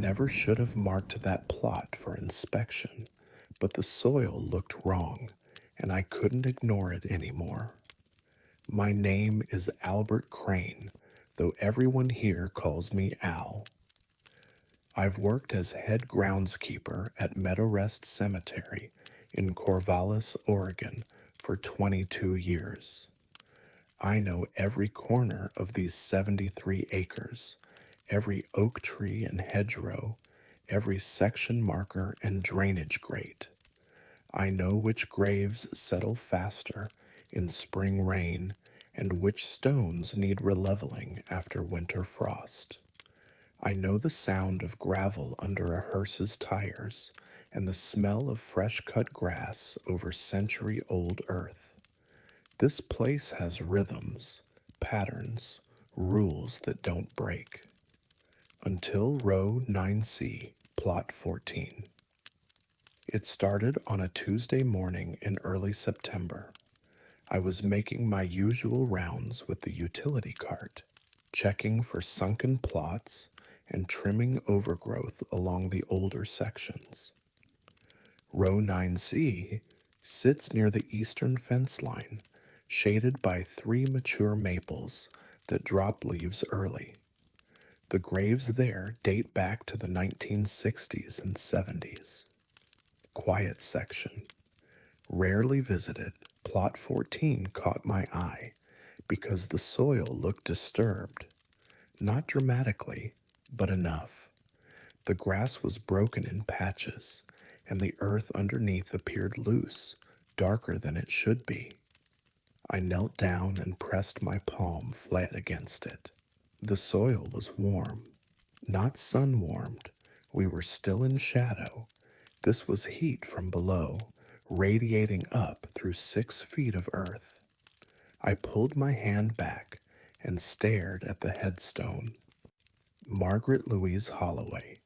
never should have marked that plot for inspection, but the soil looked wrong, and I couldn't ignore it anymore. My name is Albert Crane, though everyone here calls me Al. I've worked as head groundskeeper at Meadowrest Cemetery in Corvallis, Oregon for 22 years. I know every corner of these 73 acres, every oak tree and hedgerow, every section marker and drainage grate. I know which graves settle faster in spring rain and which stones need releveling after winter frost. I know the sound of gravel under a hearse's tires and the smell of fresh cut grass over century old earth. This place has rhythms, patterns, rules that don't break. Until row 9C, plot 14. It started on a Tuesday morning in early September. I was making my usual rounds with the utility cart, checking for sunken plots and trimming overgrowth along the older sections. Row 9C sits near the eastern fence line, shaded by 3 mature maples that drop leaves early. The graves there date back to the 1960s and 70s. Quiet section. Rarely visited, plot 14 caught my eye because the soil looked disturbed. Not dramatically, but enough. The grass was broken in patches, and the earth underneath appeared loose, darker than it should be. I knelt down and pressed my palm flat against it. The soil was warm, not sun-warmed. We were still in shadow. This was heat from below, radiating up through 6 feet of earth. I pulled my hand back and stared at the headstone. Margaret Louise Holloway,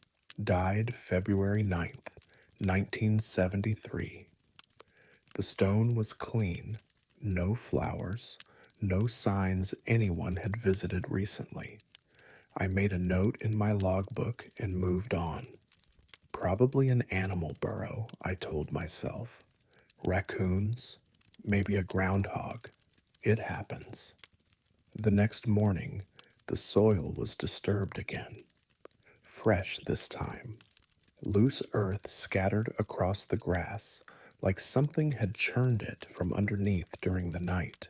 died February 9th, 1973. The stone was clean, no flowers, no signs anyone had visited recently. I made a note in my logbook and moved on. Probably an animal burrow, I told myself. Raccoons, maybe a groundhog. It happens. The next morning, the soil was disturbed again. Fresh this time. Loose earth scattered across the grass, like something had churned it from underneath during the night.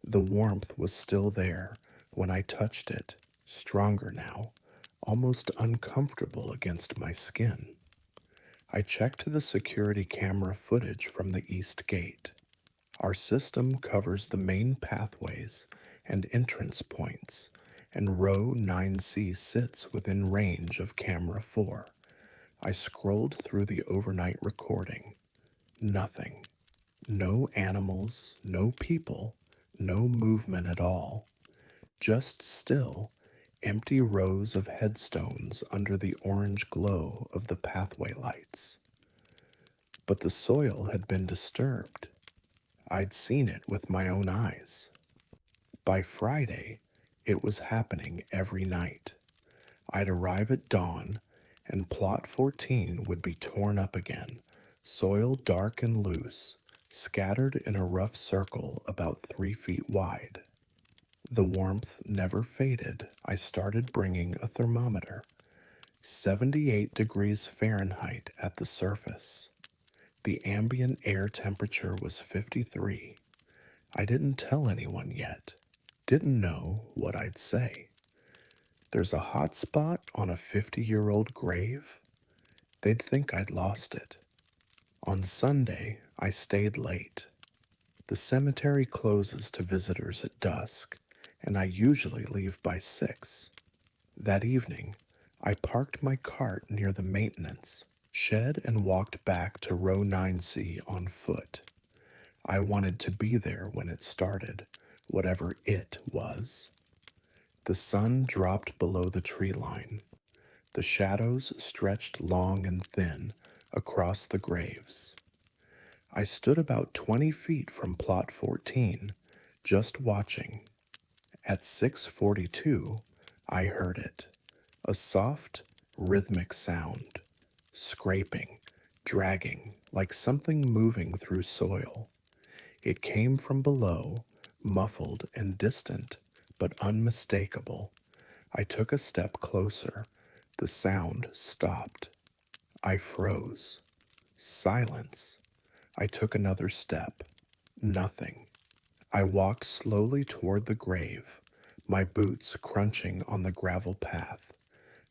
The warmth was still there when I touched it, stronger now, almost uncomfortable against my skin. I checked the security camera footage from the east gate. Our system covers the main pathways and entrance points, and row 9C sits within range of camera 4. I scrolled through the overnight recording. Nothing. No animals, no people, no movement at all. Just still, empty rows of headstones under the orange glow of the pathway lights. But the soil had been disturbed. I'd seen it with my own eyes. By Friday, it was happening every night. I'd arrive at dawn, and plot 14 would be torn up again, soil dark and loose, scattered in a rough circle about 3 feet wide. The warmth never faded. I started bringing a thermometer. 78 degrees Fahrenheit at the surface. The ambient air temperature was 53. I didn't tell anyone yet. Didn't know what I'd say. There's a hot spot on a 50-year-old grave? They'd think I'd lost it. On Sunday, I stayed late. The cemetery closes to visitors at dusk, and I usually leave by 6. That evening, I parked my cart near the maintenance shed and walked back to row 9C on foot. I wanted to be there when it started, whatever it was. The sun dropped below the tree line. The shadows stretched long and thin across the graves. I stood about 20 feet from plot 14, just watching. At 6:42, I heard it, a soft, rhythmic sound, scraping, dragging, like something moving through soil. It came from below, muffled and distant, but unmistakable. I took a step closer. The sound stopped. I froze. Silence. I took another step. Nothing. I walked slowly toward the grave, my boots crunching on the gravel path.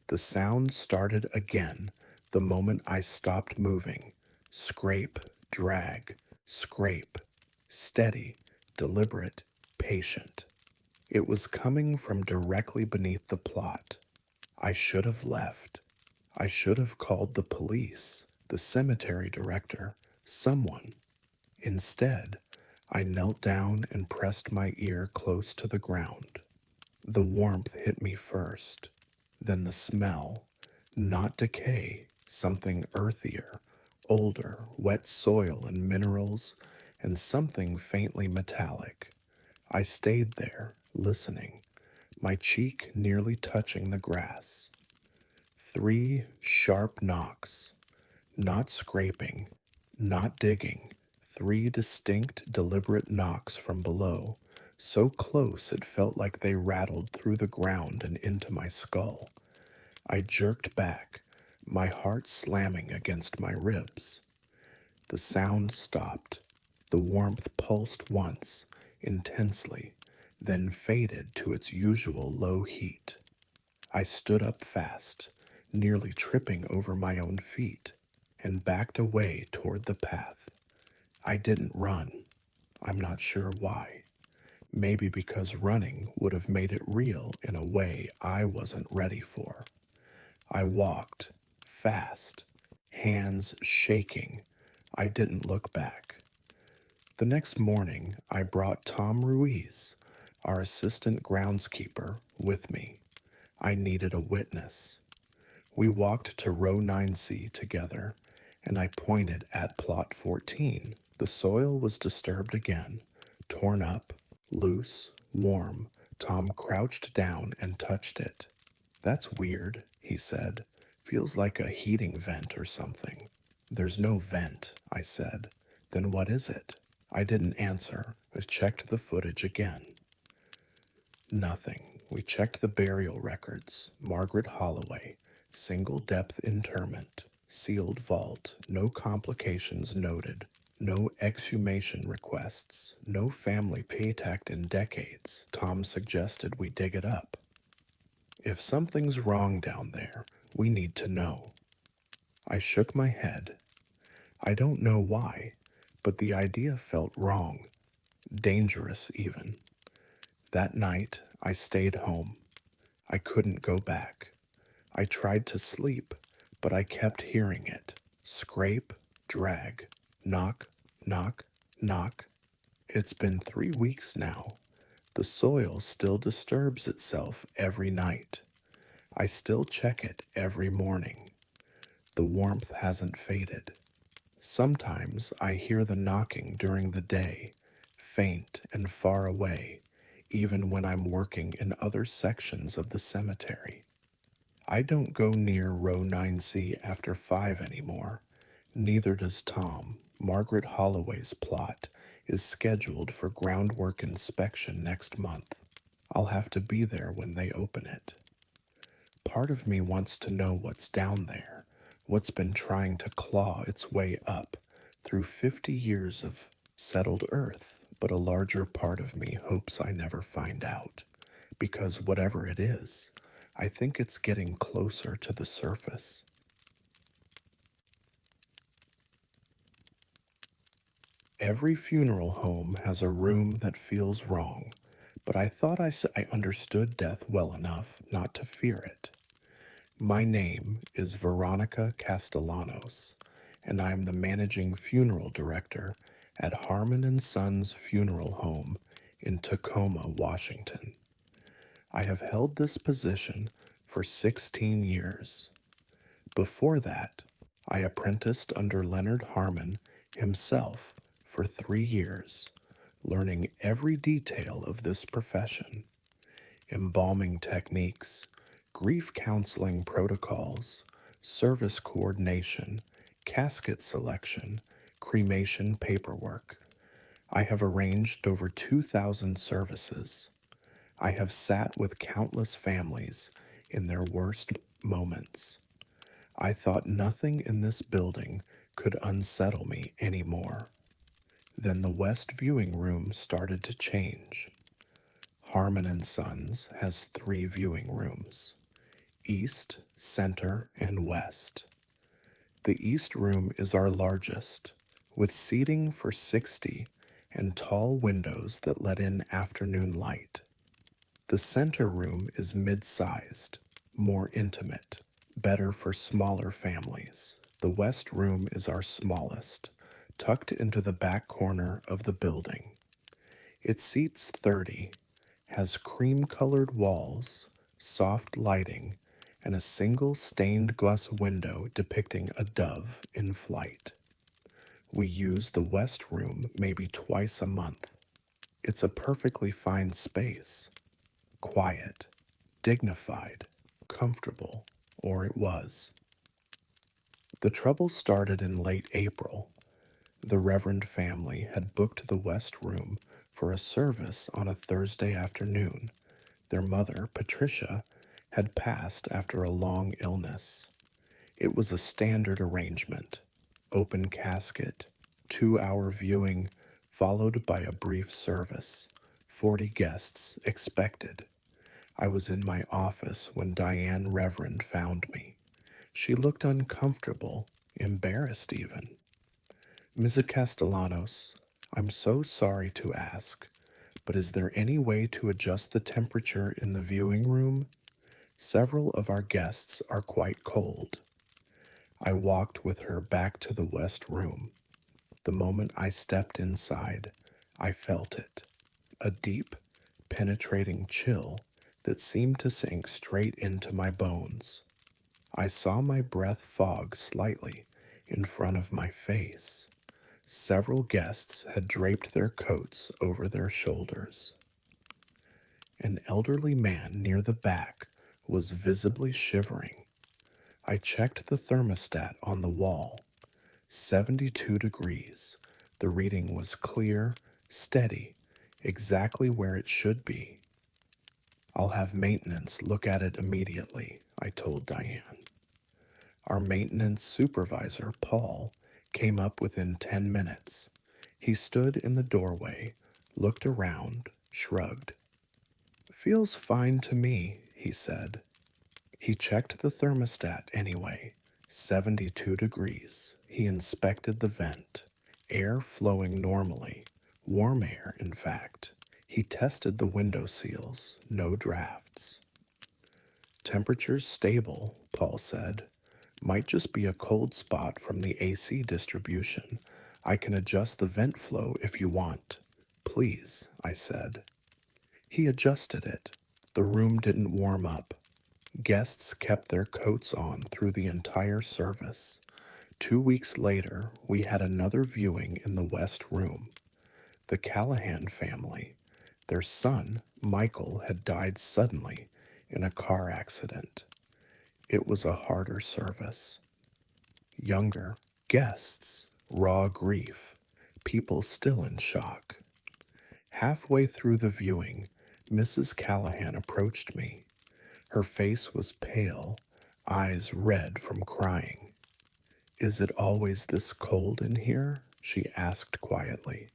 The sound started again the moment I stopped moving. Scrape, drag, scrape. Steady, deliberate, patient. It was coming from directly beneath the plot. I should have left. I should have called the police, the cemetery director, someone. Instead, I knelt down and pressed my ear close to the ground. The warmth hit me first, then the smell. Not decay, something earthier, older, wet soil and minerals, and something faintly metallic. I stayed there, listening, my cheek nearly touching the grass. 3 sharp knocks, not scraping, not digging, 3 distinct, deliberate knocks from below, so close it felt like they rattled through the ground and into my skull. I jerked back, my heart slamming against my ribs. The sound stopped. The warmth pulsed once, intensely, then faded to its usual low heat. I stood up fast, nearly tripping over my own feet, and backed away toward the path. I didn't run. I'm not sure why. Maybe because running would have made it real in a way I wasn't ready for. I walked, fast, hands shaking. I didn't look back. The next morning, I brought Tom Ruiz, our assistant groundskeeper, with me. I needed a witness. We walked to row 9C together, and I pointed at plot 14. The soil was disturbed again, torn up, loose, warm. Tom crouched down and touched it. That's weird, he said. Feels like a heating vent or something. There's no vent, I said. Then what is it? I didn't answer. I checked the footage again. Nothing. We checked the burial records. Margaret Holloway, single depth interment, sealed vault, no complications noted, no exhumation requests, no family paytacked in decades. Tom suggested we dig it up. If something's wrong down there, we need to know. I shook my head. I don't know why, but the idea felt wrong, dangerous even. That night, I stayed home. I couldn't go back. I tried to sleep, but I kept hearing it. Scrape, drag, knock, knock, knock. It's been 3 weeks now. The soil still disturbs itself every night. I still check it every morning. The warmth hasn't faded. Sometimes I hear the knocking during the day, faint and far away, even when I'm working in other sections of the cemetery. I don't go near row 9C after 5 anymore. Neither does Tom. Margaret Holloway's plot is scheduled for groundwork inspection next month. I'll have to be there when they open it. Part of me wants to know what's down there, what's been trying to claw its way up through 50 years of settled earth, but a larger part of me hopes I never find out, because whatever it is, I think it's getting closer to the surface. Every funeral home has a room that feels wrong, but I thought I understood death well enough not to fear it. My name is Veronica Castellanos, and I am the managing funeral director at Harmon and Sons Funeral Home in Tacoma, Washington. I have held this position for 16 years. Before that, I apprenticed under Leonard Harmon himself for 3 years, learning every detail of this profession: embalming techniques, grief counseling protocols, service coordination, casket selection, cremation paperwork. I have arranged over 2,000 services. I have sat with countless families in their worst moments. I thought nothing in this building could unsettle me anymore. Then the West viewing room started to change. Harmon and Sons has 3 viewing rooms: East, Center, and West. The East room is our largest, with seating for 60 and tall windows that let in afternoon light. The center room is mid-sized, more intimate, better for smaller families. The West room is our smallest, tucked into the back corner of the building. It seats 30, has cream-colored walls, soft lighting, and a single stained glass window depicting a dove in flight. We use the West room maybe twice a month. It's a perfectly fine space. Quiet, dignified, comfortable, or it was. The trouble started in late April. The Reverend family had booked the West Room for a service on a Thursday afternoon. Their mother, Patricia, had passed after a long illness. It was a standard arrangement: open casket, 2-hour viewing, followed by a brief service. 40 guests expected. I was in my office when Diane Reverend found me. She looked uncomfortable, embarrassed even. Mrs. Castellanos, I'm so sorry to ask, but is there any way to adjust the temperature in the viewing room? Several of our guests are quite cold. I walked with her back to the West Room. The moment I stepped inside, I felt it. A deep, penetrating chill that seemed to sink straight into my bones. I saw my breath fog slightly in front of my face. Several guests had draped their coats over their shoulders. An elderly man near the back was visibly shivering. I checked the thermostat on the wall. 72 degrees. The reading was clear, steady, exactly where it should be. I'll have maintenance look at it immediately, I told Diane. Our maintenance supervisor, Paul, came up within 10 minutes. He stood in the doorway, looked around, shrugged. Feels fine to me, he said. He checked the thermostat anyway. 72 degrees. He inspected the vent. Air flowing normally. Warm air, in fact. He tested the window seals. No drafts. Temperature's stable, Paul said. Might just be a cold spot from the AC distribution. I can adjust the vent flow if you want. Please, I said. He adjusted it. The room didn't warm up. Guests kept their coats on through the entire service. 2 weeks later, we had another viewing in the West Room. The Callahan family. Their son, Michael, had died suddenly in a car accident. It was a harder service. Younger guests, raw grief, people still in shock. Halfway through the viewing, Mrs. Callahan approached me. Her face was pale, eyes red from crying. Is it always this cold in here? She asked quietly.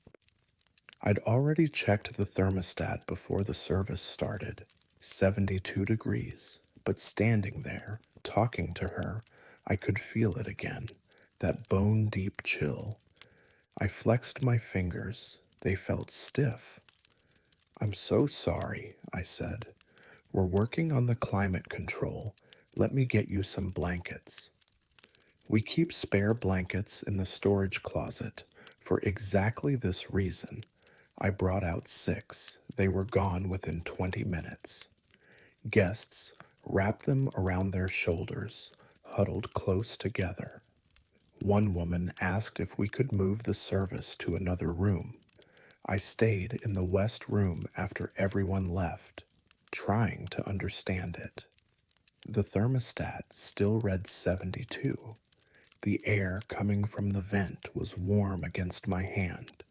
I'd already checked the thermostat before the service started. 72 degrees. But standing there, talking to her, I could feel it again, that bone-deep chill. I flexed my fingers. They felt stiff. I'm so sorry, I said. We're working on the climate control. Let me get you some blankets. We keep spare blankets in the storage closet for exactly this reason. I brought out 6. They were gone within 20 minutes. Guests wrapped them around their shoulders, huddled close together. One woman asked if we could move the service to another room. I stayed in the West Room after everyone left, trying to understand it. The thermostat still read 72. The air coming from the vent was warm against my hand,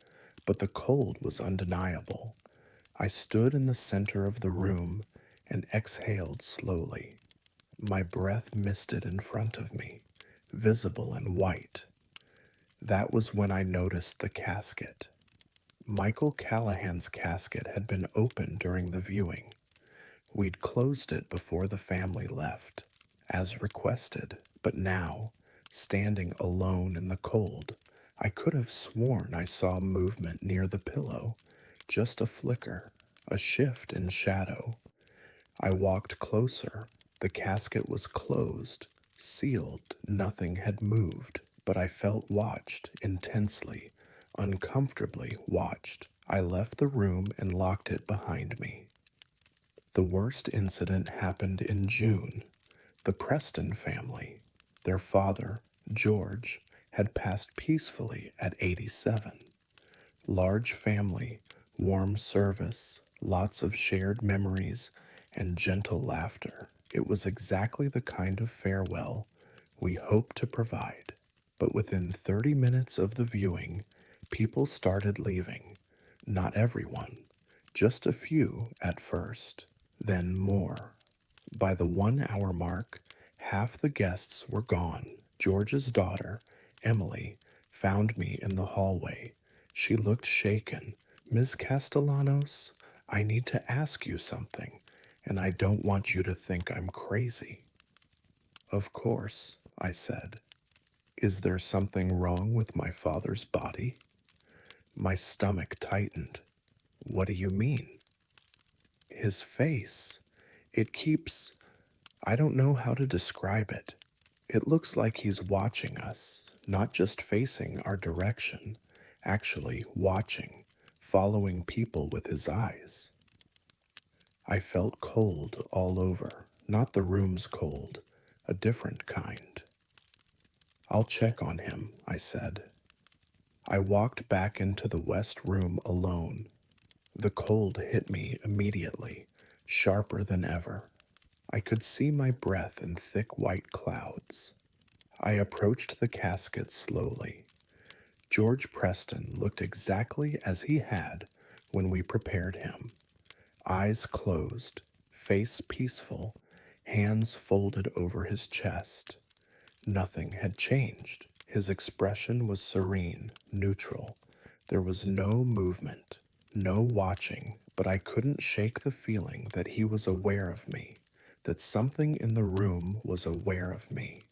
but the cold was undeniable. I stood in the center of the room and exhaled slowly. My breath misted in front of me, visible and white. That was when I noticed the casket. Michael Callahan's casket had been opened during the viewing. We'd closed it before the family left, as requested, but now, standing alone in the cold, I could have sworn I saw movement near the pillow, just a flicker, a shift in shadow. I walked closer. The casket was closed, sealed, nothing had moved, but I felt watched intensely, uncomfortably watched. I left the room and locked it behind me. The worst incident happened in June. The Preston family, their father, George, had passed peacefully at 87. Large family, warm service, lots of shared memories, and gentle laughter. It was exactly the kind of farewell we hoped to provide. But within 30 minutes of the viewing, people started leaving. Not everyone, just a few at first, then more. By the 1 hour mark, half the guests were gone. George's daughter, Emily, found me in the hallway. She looked shaken. Miss Castellanos, I need to ask you something, and I don't want you to think I'm crazy. Of course, I said. Is there something wrong with my father's body? My stomach tightened. What do you mean? His face. It keeps. I don't know how to describe it. It looks like he's watching us, not just facing our direction, actually watching, following people with his eyes. I felt cold all over, not the room's cold, a different kind. I'll check on him, I said. I walked back into the west room alone. The cold hit me immediately, sharper than ever. I could see my breath in thick white clouds. I approached the casket slowly. George Preston looked exactly as he had when we prepared him. Eyes closed, face peaceful, hands folded over his chest. Nothing had changed. His expression was serene, neutral. There was no movement, no watching, but I couldn't shake the feeling that he was aware of me, that something in the room was aware of me.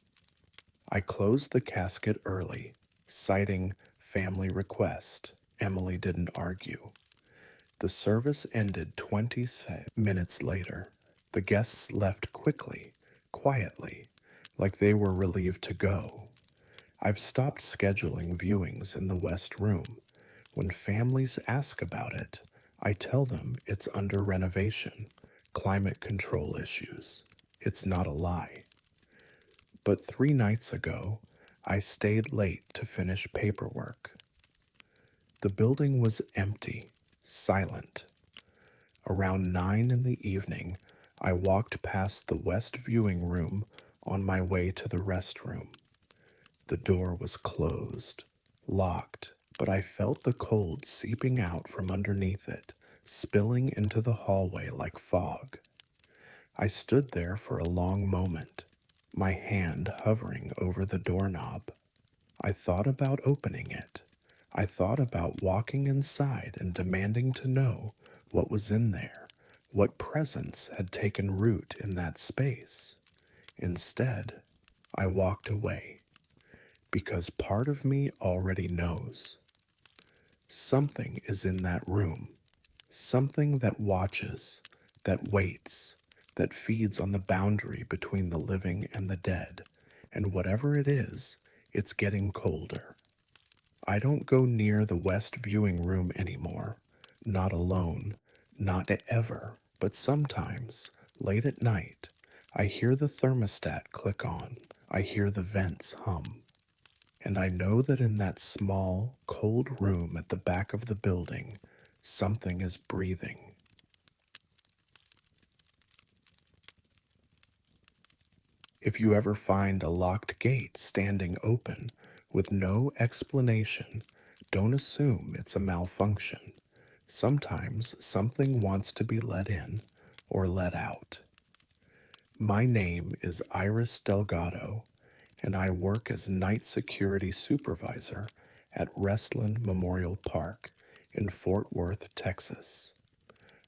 I closed the casket early, citing family request. Emily didn't argue. The service ended 20 minutes later. The guests left quickly, quietly, like they were relieved to go. I've stopped scheduling viewings in the West Room. When families ask about it, I tell them it's under renovation, climate control issues. It's not a lie. But 3 nights ago, I stayed late to finish paperwork. The building was empty, silent. Around 9 in the evening, I walked past the west viewing room on my way to the restroom. The door was closed, locked, but I felt the cold seeping out from underneath it, spilling into the hallway like fog. I stood there for a long moment, my hand hovering over the doorknob. I thought about opening it. I thought about walking inside and demanding to know what was in there, what presence had taken root in that space. Instead, I walked away, because part of me already knows. Something is in that room, something that watches, that waits, that feeds on the boundary between the living and the dead, and whatever it is, it's getting colder. I don't go near the west viewing room anymore, not alone, not ever, but sometimes, late at night, I hear the thermostat click on, I hear the vents hum. And I know that in that small, cold room at the back of the building, something is breathing. If you ever find a locked gate standing open with no explanation, don't assume it's a malfunction. Sometimes something wants to be let in or let out. My name is Iris Delgado, and I work as night security supervisor at Restland Memorial Park in Fort Worth, Texas.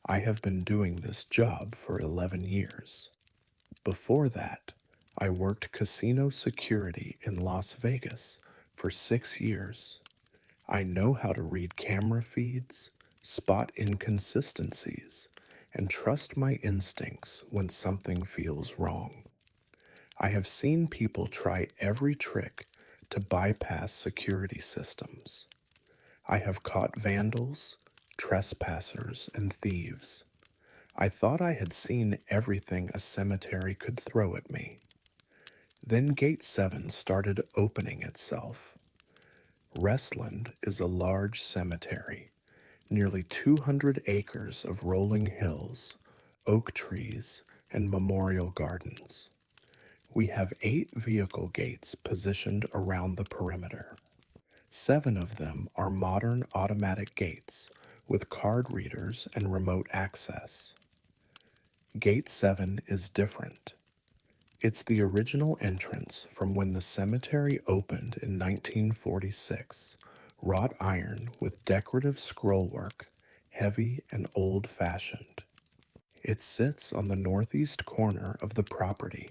I have been doing this job for 11 years. Before that, I worked casino security in Las Vegas for 6 years. I know how to read camera feeds, spot inconsistencies, and trust my instincts when something feels wrong. I have seen people try every trick to bypass security systems. I have caught vandals, trespassers, and thieves. I thought I had seen everything a cemetery could throw at me. Then Gate 7 started opening itself. Restland is a large cemetery, nearly 200 acres of rolling hills, oak trees, and memorial gardens. We have 8 vehicle gates positioned around the perimeter. 7 of them are modern automatic gates with card readers and remote access. Gate 7 is different. It's the original entrance from when the cemetery opened in 1946, wrought iron with decorative scrollwork, heavy and old-fashioned. It sits on the northeast corner of the property,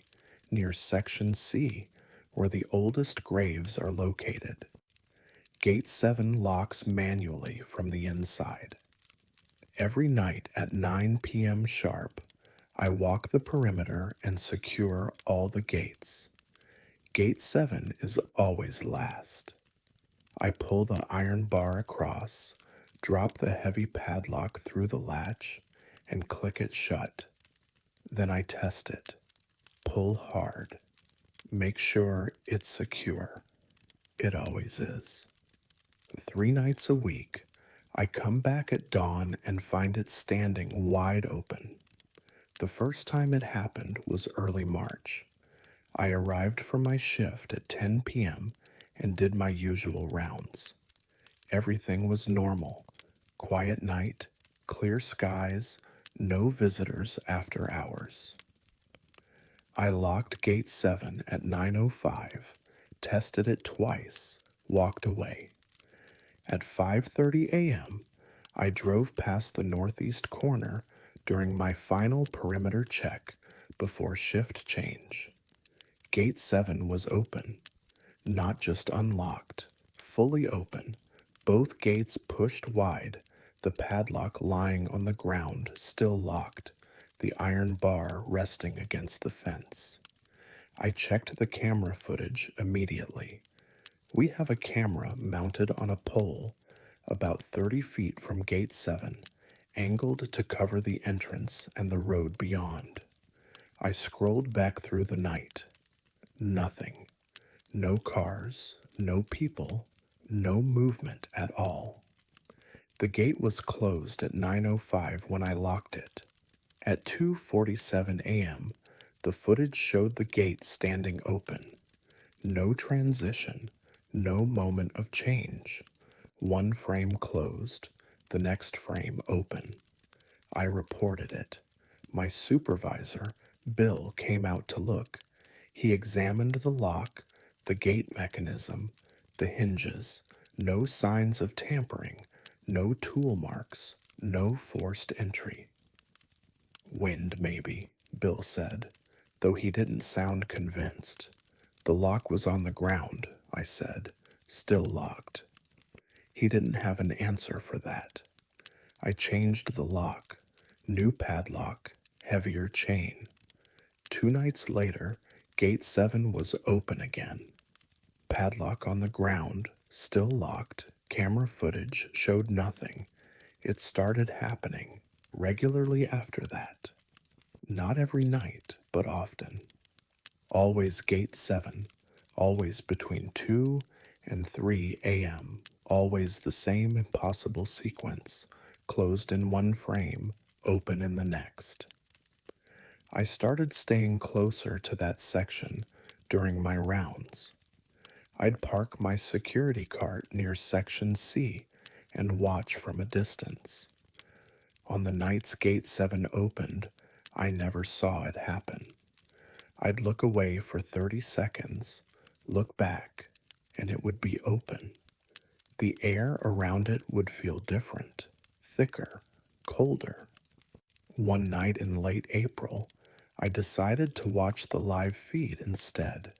near Section C, where the oldest graves are located. Gate 7 locks manually from the inside. Every night at 9 p.m. sharp, I walk the perimeter and secure all the gates. Gate 7 is always last. I pull the iron bar across, drop the heavy padlock through the latch, and click it shut. Then I test it. Pull hard. Make sure it's secure. It always is. 3 nights a week, I come back at dawn and find it standing wide open. The first time it happened was early March. I arrived for my shift at 10 p.m. and did my usual rounds. Everything was normal. Quiet night, clear skies, no visitors after hours. I locked Gate 7 at 9:05, tested it twice, walked away. At 5:30 a.m., I drove past the northeast corner during my final perimeter check before shift change. Gate 7 was open, not just unlocked, fully open, both gates pushed wide, the padlock lying on the ground still locked, the iron bar resting against the fence. I checked the camera footage immediately. We have a camera mounted on a pole about 30 feet from Gate 7, angled to cover the entrance and the road beyond. I scrolled back through the night. Nothing. No cars, no people, no movement at all. The gate was closed at 9:05 when I locked it. At 2:47 a.m., the footage showed the gate standing open. No transition, no moment of change. One frame closed, the next frame open. I reported it. My supervisor, Bill, came out to look. He examined the lock, the gate mechanism, the hinges. No signs of tampering, no tool marks, no forced entry. Wind, maybe, Bill said, though he didn't sound convinced. The lock was on the ground, I said, still locked. He didn't have an answer for that. I changed the lock. New padlock, heavier chain. 2 nights later, Gate 7 was open again. Padlock on the ground, still locked, camera footage showed nothing. It started happening regularly after that. Not every night, but often. Always Gate 7, always between 2 and 3 a.m., always the same impossible sequence, closed in one frame, open in the next. I started staying closer to that section during my rounds. I'd park my security cart near Section C and watch from a distance. On the nights Gate 7 opened, I never saw it happen. I'd look away for 30 seconds, look back, and it would be open. The air around it would feel different, thicker, colder. One night in late April, I decided to watch the live feed instead.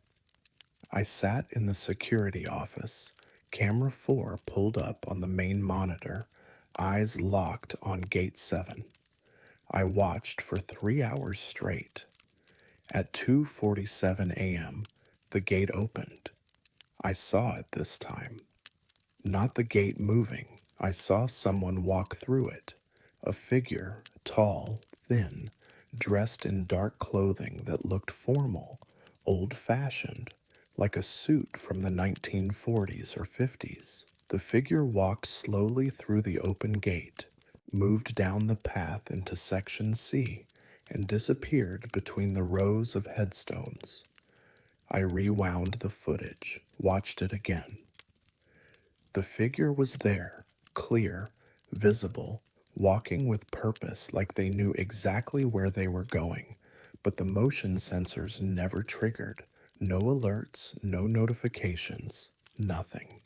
I sat in the security office, camera 4 pulled up on the main monitor, eyes locked on Gate 7. I watched for 3 hours straight. At 2:47 a.m., the gate opened. I saw it this time. Not the gate moving. I saw someone walk through it. A figure, tall, thin, dressed in dark clothing that looked formal, old-fashioned, like a suit from the 1940s or 50s. The figure walked slowly through the open gate, moved down the path into Section C, and disappeared between the rows of headstones. I rewound the footage, watched it again. The figure was there, clear, visible, walking with purpose like they knew exactly where they were going, but the motion sensors never triggered. No alerts, no notifications, nothing.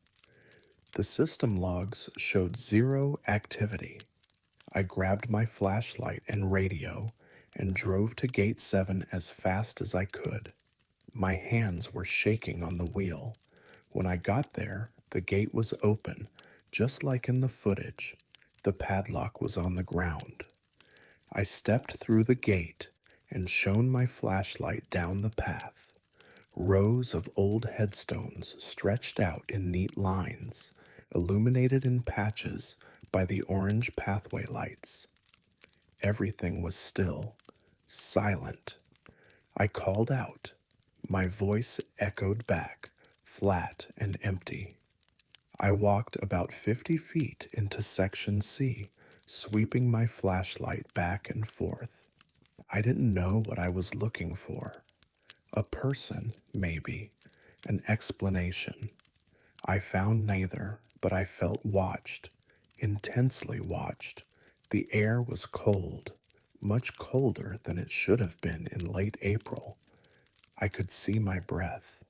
The system logs showed zero activity. I grabbed my flashlight and radio and drove to Gate 7 as fast as I could. My hands were shaking on the wheel. When I got there, the gate was open, just like in the footage. The padlock was on the ground. I stepped through the gate and shone my flashlight down the path. Rows of old headstones stretched out in neat lines, illuminated in patches by the orange pathway lights. Everything was still, silent. I called out. My voice echoed back, flat and empty. I walked about 50 feet into Section C, sweeping my flashlight back and forth. I didn't know what I was looking for. A person, maybe. An explanation. I found neither, but I felt watched, intensely watched. The air was cold, much colder than it should have been in late April. I could see my breath.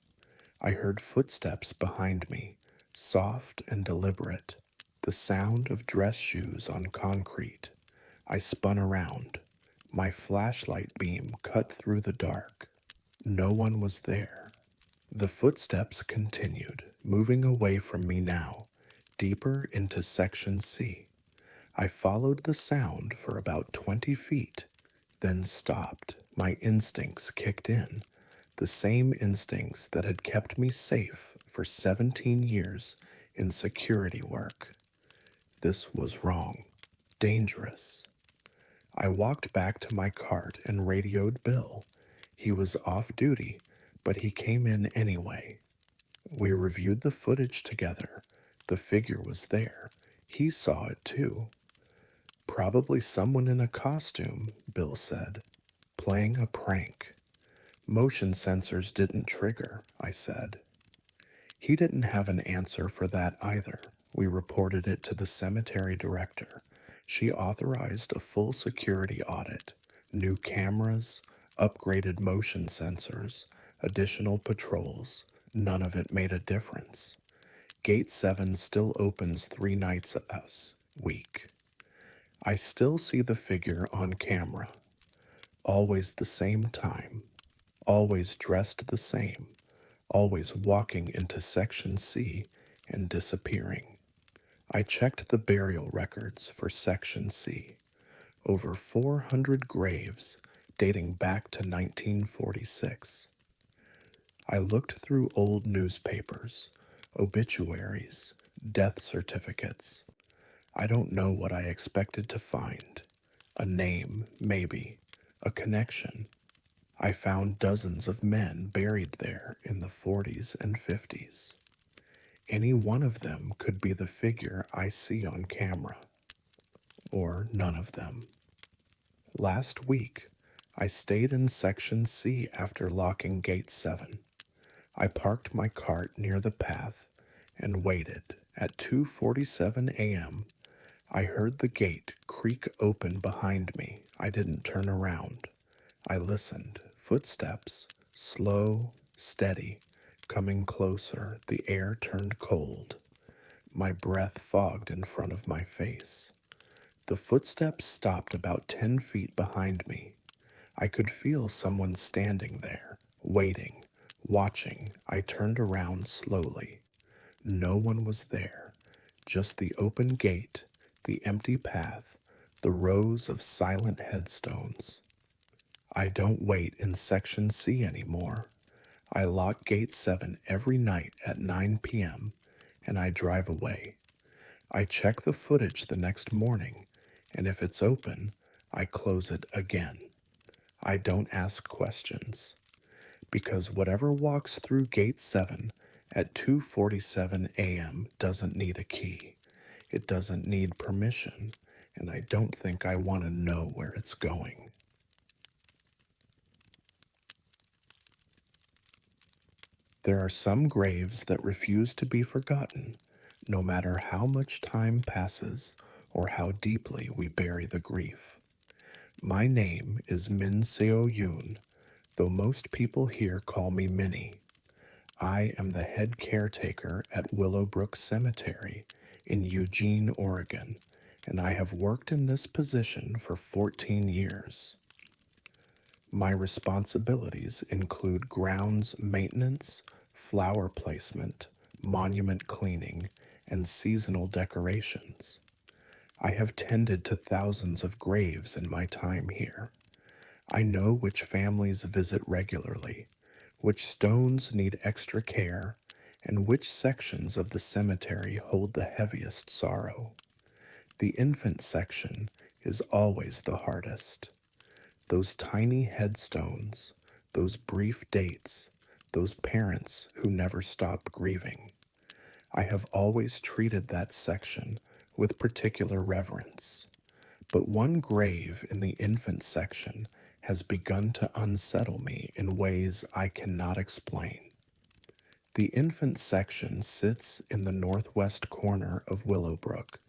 I heard footsteps behind me, soft and deliberate, the sound of dress shoes on concrete. I spun around. My flashlight beam cut through the dark. No one was there. The footsteps continued, moving away from me now, deeper into Section C. I followed the sound for about 20 feet, then stopped. My instincts kicked in, the same instincts that had kept me safe for 17 years in security work. This was wrong, dangerous. I walked back to my cart and radioed Bill. He was off duty, but he came in anyway. We reviewed the footage together. The figure was there. He saw it too. Probably someone in a costume, Bill said, playing a prank. Motion sensors didn't trigger, I said. He didn't have an answer for that either. We reported it to the cemetery director. She authorized a full security audit, new cameras, upgraded motion sensors, additional patrols. None of it made a difference. Gate 7 still opens 3 nights a week. I still see the figure on camera. Always the same time. Always dressed the same. Always walking into Section C and disappearing. I checked the burial records for Section C. Over 400 graves dating back to 1946. I looked through old newspapers, obituaries, death certificates. I don't know what I expected to find. A name, maybe. A connection. I found dozens of men buried there in the 40s and 50s. Any one of them could be the figure I see on camera. Or none of them. Last week, I stayed in Section C after locking Gate 7. I parked my cart near the path and waited. At 2:47 a.m., I heard the gate creak open behind me. I didn't turn around. I listened. Footsteps, slow, steady, coming closer. The air turned cold. My breath fogged in front of my face. The footsteps stopped about 10 feet behind me. I could feel someone standing there, waiting, watching. I turned around slowly. No one was there, just the open gate, the empty path, the rows of silent headstones. I don't wait in Section C anymore. I lock Gate 7 every night at 9 p.m. and I drive away. I check the footage the next morning, and if it's open, I close it again. I don't ask questions, because whatever walks through Gate 7 at 2:47 a.m. doesn't need a key. It doesn't need permission, and I don't think I want to know where it's going. There are some graves that refuse to be forgotten, no matter how much time passes or how deeply we bury the grief. My name is Min Seo Yoon, though most people here call me Minnie. I am the head caretaker at Willowbrook Cemetery in Eugene, Oregon, and I have worked in this position for 14 years. My responsibilities include grounds maintenance, flower placement, monument cleaning, and seasonal decorations. I have tended to thousands of graves in my time here. I know which families visit regularly, which stones need extra care, and which sections of the cemetery hold the heaviest sorrow. The infant section is always the hardest. Those tiny headstones, those brief dates, those parents who never stop grieving. I have always treated that section with particular reverence. But one grave in the infant section has begun to unsettle me in ways I cannot explain. The infant section sits in the northwest corner of Willowbrook,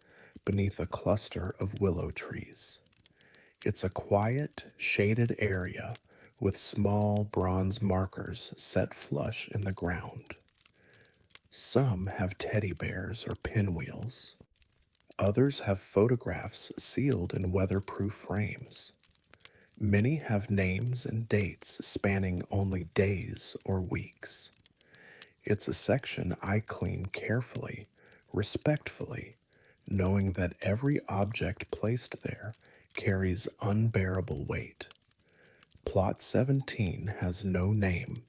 beneath a cluster of willow trees. It's a quiet, shaded area with small bronze markers set flush in the ground. Some have teddy bears or pinwheels. Others have photographs sealed in weatherproof frames. Many have names and dates spanning only days or weeks. It's a section I clean carefully, respectfully, knowing that every object placed there carries unbearable weight. Plot 17 has no name,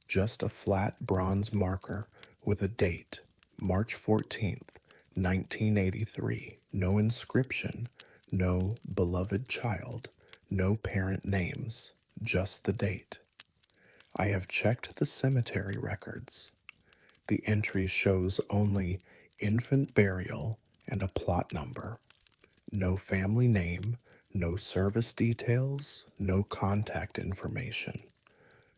just a flat bronze marker with a date, March 14th, 1983. No inscription, no beloved child, no parent names, just the date. I have checked the cemetery records. The entry shows only infant burial and a plot number. No family name, no service details, no contact information.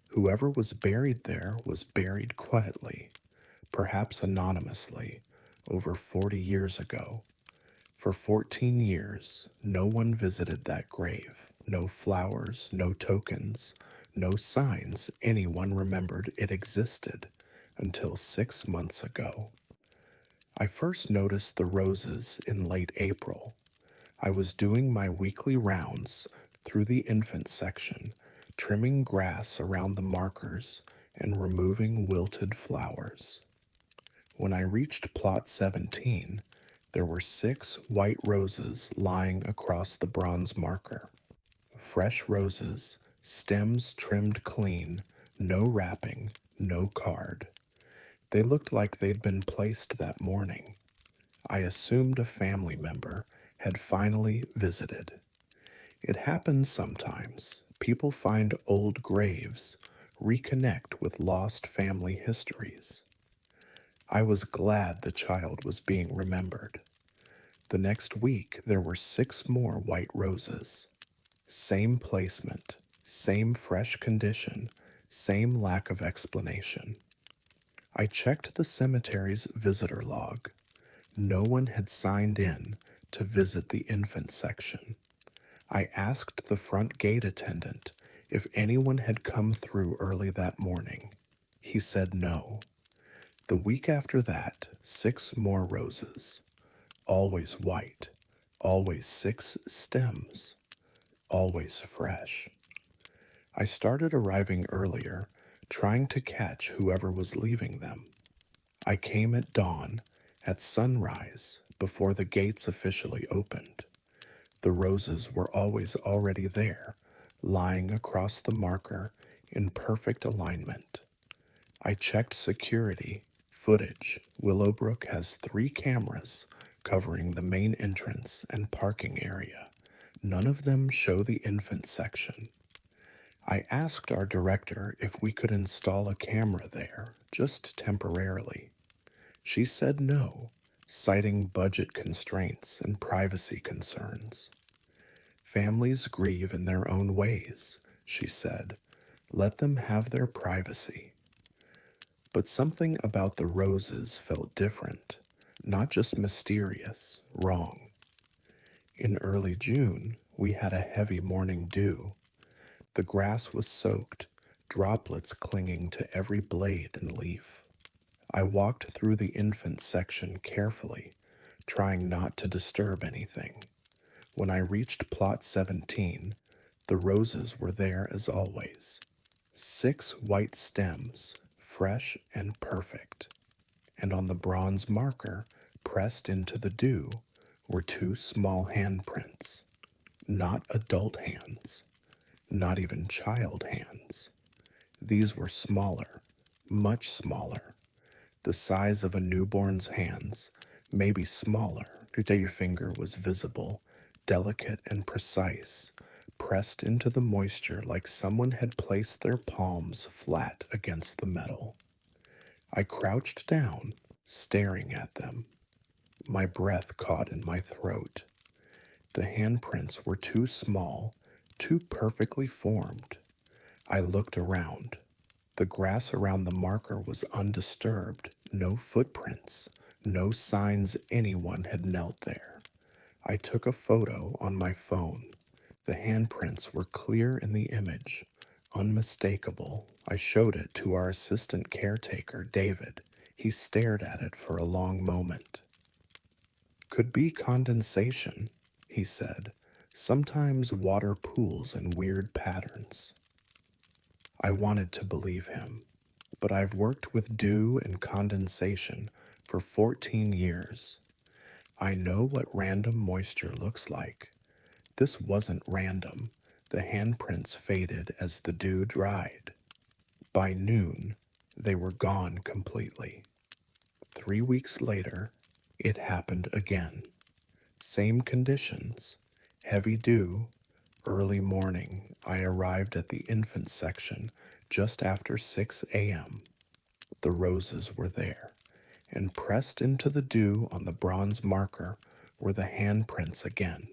Whoever was buried there was buried quietly, perhaps anonymously, over 40 years ago. For 14 years, no one visited that grave. No flowers, no tokens, no signs anyone remembered it existed until 6 months ago. I first noticed the roses in late April. I was doing my weekly rounds through the infant section, trimming grass around the markers and removing wilted flowers. When I reached plot 17, there were 6 white roses lying across the bronze marker. Fresh roses, stems trimmed clean, no wrapping, no card. They looked like they'd been placed that morning. I assumed a family member had finally visited. It happens sometimes. People find old graves, reconnect with lost family histories. I was glad the child was being remembered. The next week, there were 6 more white roses. Same placement, Same fresh condition, same lack of explanation. I checked the cemetery's visitor log. No one had signed in to visit the infant section. I asked the front gate attendant if anyone had come through early that morning. He said no. The week after that, 6 more roses. Always white, always 6 stems, always fresh. I started arriving earlier, trying to catch whoever was leaving them. I came at dawn, at sunrise, before the gates officially opened. The roses were always already there, lying across the marker in perfect alignment. I checked security, footage. Willowbrook has 3 cameras covering the main entrance and parking area. None of them show the infant section. I asked our director if we could install a camera there, just temporarily. She said no, citing budget constraints and privacy concerns. Families grieve in their own ways, she said. Let them have their privacy. But something about the roses felt different, not just mysterious, wrong. In early June, we had a heavy morning dew. The grass was soaked, droplets clinging to every blade and leaf. I walked through the infant section carefully, trying not to disturb anything. When I reached plot 17, the roses were there as always. 6 white stems, fresh and perfect. And on the bronze marker, pressed into the dew, were 2 small handprints. Not adult hands, not even child hands. These were smaller, much smaller, the size of a newborn's hands, maybe smaller. Your finger was visible, delicate and precise, pressed into the moisture like someone had placed their palms flat against the metal. I crouched down, staring at them. My breath caught in my throat. The handprints were too small, too perfectly formed. I looked around. The grass around the marker was undisturbed, no footprints, no signs anyone had knelt there. I took a photo on my phone. The handprints were clear in the image, unmistakable. I showed it to our assistant caretaker, David. He stared at it for a long moment. Could be condensation, he said. Sometimes water pools in weird patterns. I wanted to believe him, but I've worked with dew and condensation for 14 years. I know what random moisture looks like. This wasn't random. The handprints faded as the dew dried. By noon, they were gone completely. 3 weeks later, it happened again. Same conditions, heavy dew. Early morning, I arrived at the infant section just after 6 a.m. The roses were there, and pressed into the dew on the bronze marker were the handprints again.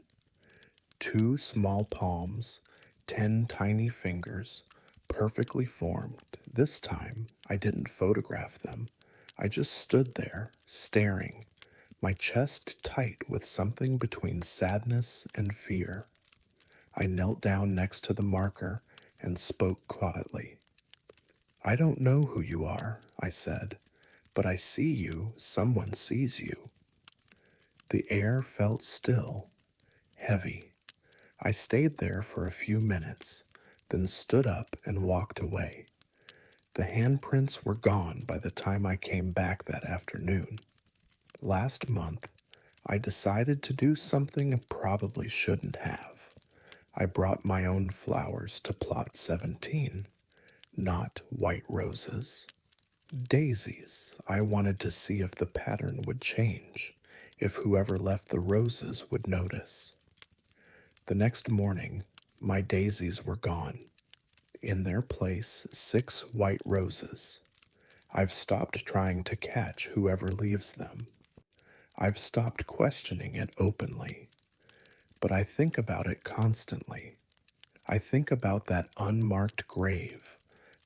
2 small palms, 10 tiny fingers, perfectly formed. This time, I didn't photograph them. I just stood there, staring, my chest tight with something between sadness and fear. I knelt down next to the marker and spoke quietly. I don't know who you are, I said, but I see you. Someone sees you. The air felt still, heavy. I stayed there for a few minutes, then stood up and walked away. The handprints were gone by the time I came back that afternoon. Last month, I decided to do something I probably shouldn't have. I brought my own flowers to plot 17, not white roses. Daisies. I wanted to see if the pattern would change, if whoever left the roses would notice. The next morning, my daisies were gone. In their place, 6 white roses. I've stopped trying to catch whoever leaves them. I've stopped questioning it openly. But I think about it constantly. I think about that unmarked grave,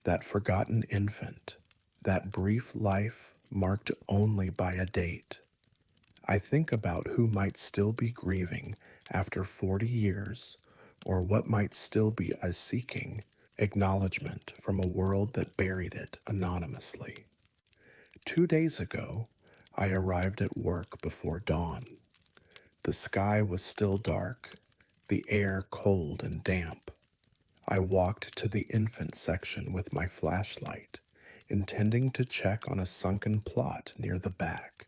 that forgotten infant, that brief life marked only by a date. I think about who might still be grieving after 40 years, or what might still be a seeking acknowledgement from a world that buried it anonymously. 2 days ago, I arrived at work before dawn. The sky was still dark, the air cold and damp. I walked to the infant section with my flashlight, intending to check on a sunken plot near the back.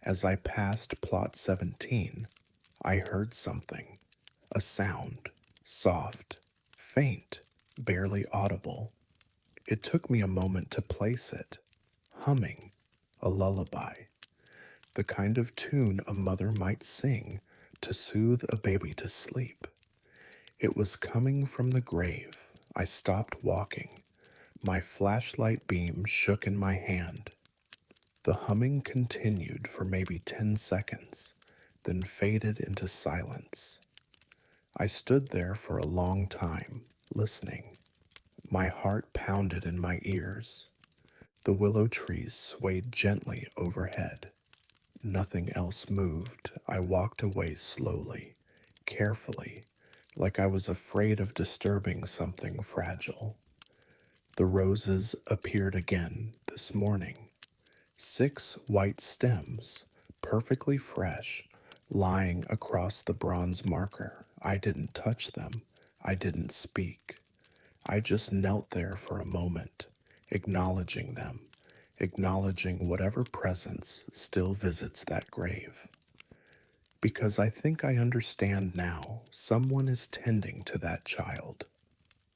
As I passed plot 17, I heard something, a sound, soft, faint, barely audible. It took me a moment to place it, humming, a lullaby, the kind of tune a mother might sing to soothe a baby to sleep. It was coming from the grave. I stopped walking. My flashlight beam shook in my hand. The humming continued for maybe 10 seconds, then faded into silence. I stood there for a long time, listening. My heart pounded in my ears. The willow trees swayed gently overhead. Nothing else moved. I walked away slowly, carefully, like I was afraid of disturbing something fragile. The roses appeared again this morning. 6 white stems, perfectly fresh, lying across the bronze marker. I didn't touch them. I didn't speak. I just knelt there for a moment, acknowledging them, acknowledging whatever presence still visits that grave. Because I think I understand now, someone is tending to that child.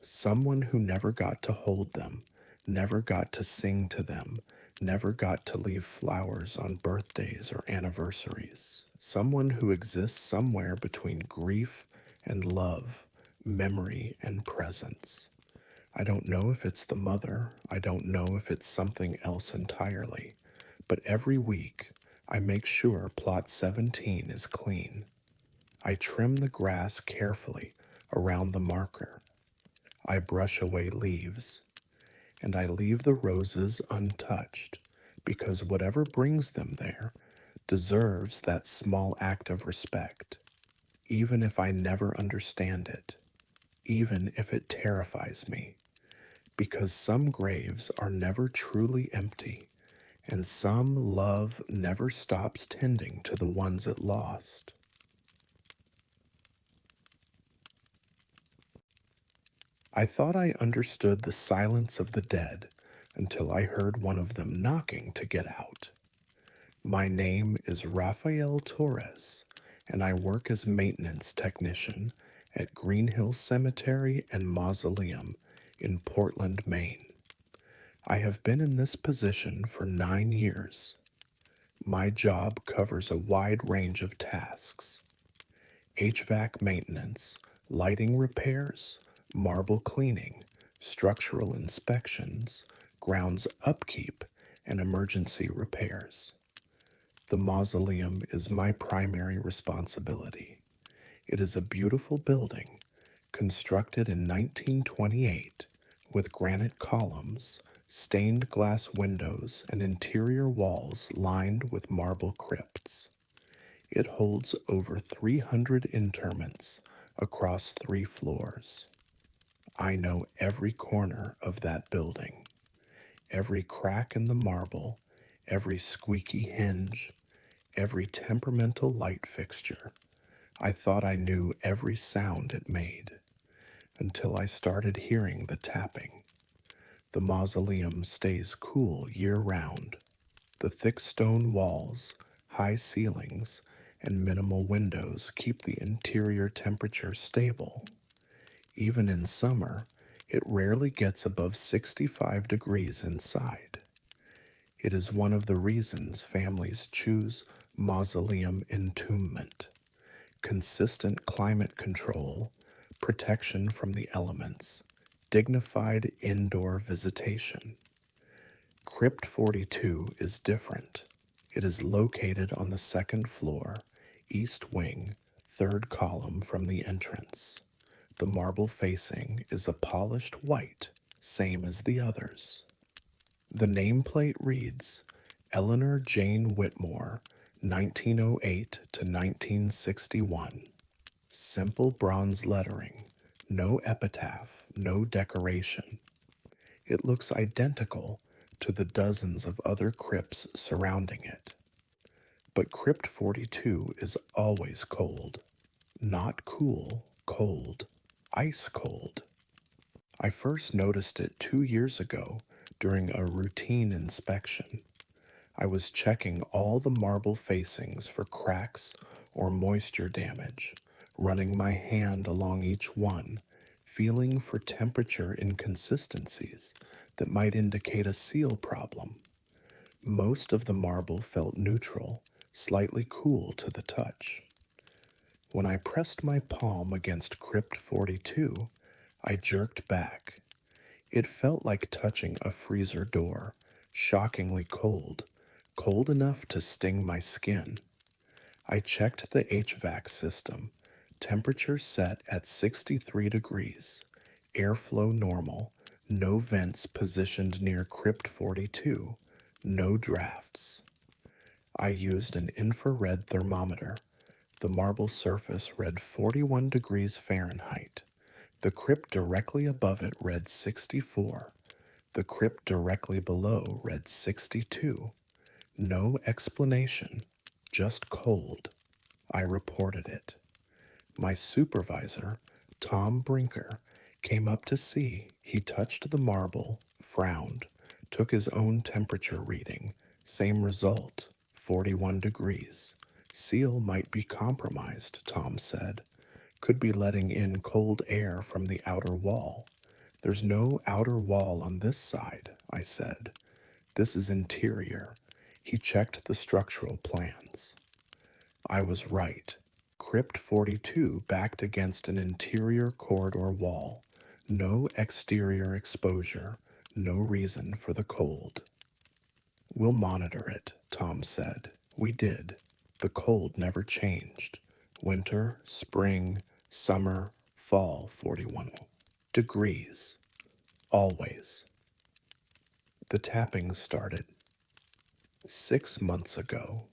Someone who never got to hold them, never got to sing to them, never got to leave flowers on birthdays or anniversaries. Someone who exists somewhere between grief and love, memory and presence. I don't know if it's the mother, I don't know if it's something else entirely, but every week I make sure plot 17 is clean. I trim the grass carefully around the marker. I brush away leaves, and I leave the roses untouched because whatever brings them there deserves that small act of respect, even if I never understand it, even if it terrifies me, because some graves are never truly empty, and some love never stops tending to the ones it lost. I thought I understood the silence of the dead until I heard one of them knocking to get out. My name is Rafael Torres, and I work as maintenance technician at Green Hill Cemetery and Mausoleum in Portland, Maine. I have been in this position for 9 years. My job covers a wide range of tasks: HVAC maintenance, lighting repairs, marble cleaning, structural inspections, grounds upkeep, and emergency repairs. The mausoleum is my primary responsibility. It is a beautiful building, constructed in 1928, with granite columns, stained glass windows, and interior walls lined with marble crypts. It holds over 300 interments across 3 floors. I know every corner of that building, every crack in the marble, every squeaky hinge, every temperamental light fixture. I thought I knew every sound it made until I started hearing the tapping. The mausoleum stays cool year-round. The thick stone walls, high ceilings, and minimal windows keep the interior temperature stable. Even in summer, it rarely gets above 65 degrees inside. It is one of the reasons families choose mausoleum entombment: consistent climate control, protection from the elements, dignified indoor visitation. Crypt 42 is different. It is located on the 2nd floor, east wing, 3rd column from the entrance. The marble facing is a polished white, same as the others. The nameplate reads Eleanor Jane Whitmore, 1908 to 1961. Simple bronze lettering, no epitaph, no decoration. It looks identical to the dozens of other crypts surrounding it. But Crypt 42 is always cold. Not cool, cold, ice cold. I first noticed it 2 years ago during a routine inspection. I was checking all the marble facings for cracks or moisture damage, running my hand along each one, feeling for temperature inconsistencies that might indicate a seal problem. Most of the marble felt neutral, slightly cool to the touch. When I pressed my palm against Crypt 42, I jerked back. It felt like touching a freezer door, shockingly cold, cold enough to sting my skin. I checked the HVAC system, temperature set at 63 degrees, airflow normal, no vents positioned near Crypt 42, no drafts. I used an infrared thermometer. The marble surface read 41 degrees Fahrenheit. The crypt directly above it read 64. The crypt directly below read 62. No explanation, just cold. I reported it. My supervisor, Tom Brinker, came up to see. He touched the marble, frowned, took his own temperature reading. Same result, 41 degrees. Seal might be compromised, Tom said. Could be letting in cold air from the outer wall. There's no outer wall on this side, I said. This is interior. He checked the structural plans. I was right. Crypt 42 backed against an interior corridor wall. No exterior exposure. No reason for the cold. We'll monitor it, Tom said. We did. The cold never changed. Winter, spring, summer, fall, 41 degrees. Always. The tapping started. 6 months ago,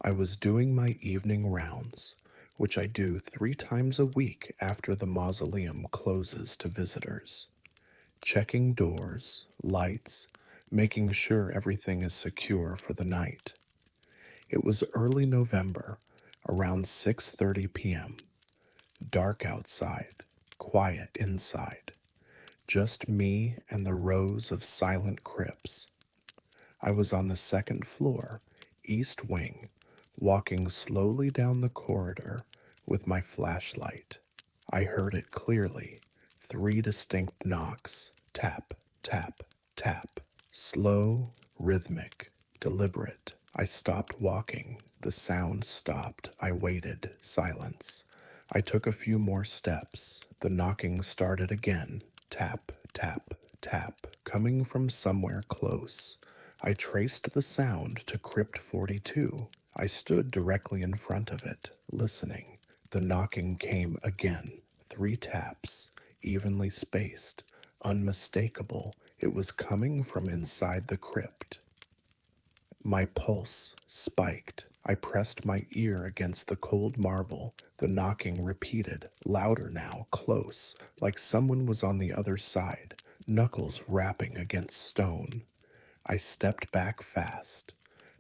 I was doing my evening rounds, which I do 3 times a week after the mausoleum closes to visitors. Checking doors, lights, making sure everything is secure for the night. It was early November, around 6:30 p.m. Dark outside, quiet inside. Just me and the rows of silent crypts. I was on the second floor, east wing, walking slowly down the corridor with my flashlight. I heard it clearly. 3 distinct knocks. Tap, tap, tap. Slow, rhythmic, deliberate. I stopped walking. The sound stopped. I waited. Silence. I took a few more steps. The knocking started again. Tap, tap, tap, coming from somewhere close. I traced the sound to Crypt 42. I stood directly in front of it, listening. The knocking came again. 3 taps, evenly spaced, unmistakable. It was coming from inside the crypt. My pulse spiked. I pressed my ear against the cold marble. The knocking repeated, louder now, close, like someone was on the other side, knuckles rapping against stone. I stepped back fast.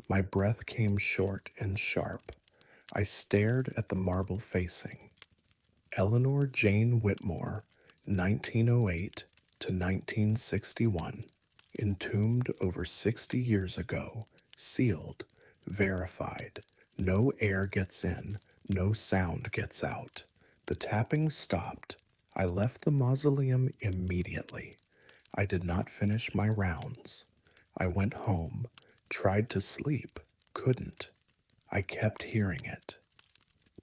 My breath came short and sharp. I stared at the marble facing. Eleanor Jane Whitmore, 1908 to 1961, entombed over 60 years ago, sealed, verified. No air gets in, no sound gets out. The tapping stopped. I left the mausoleum immediately. I did not finish my rounds. I went home, tried to sleep, couldn't. I kept hearing it.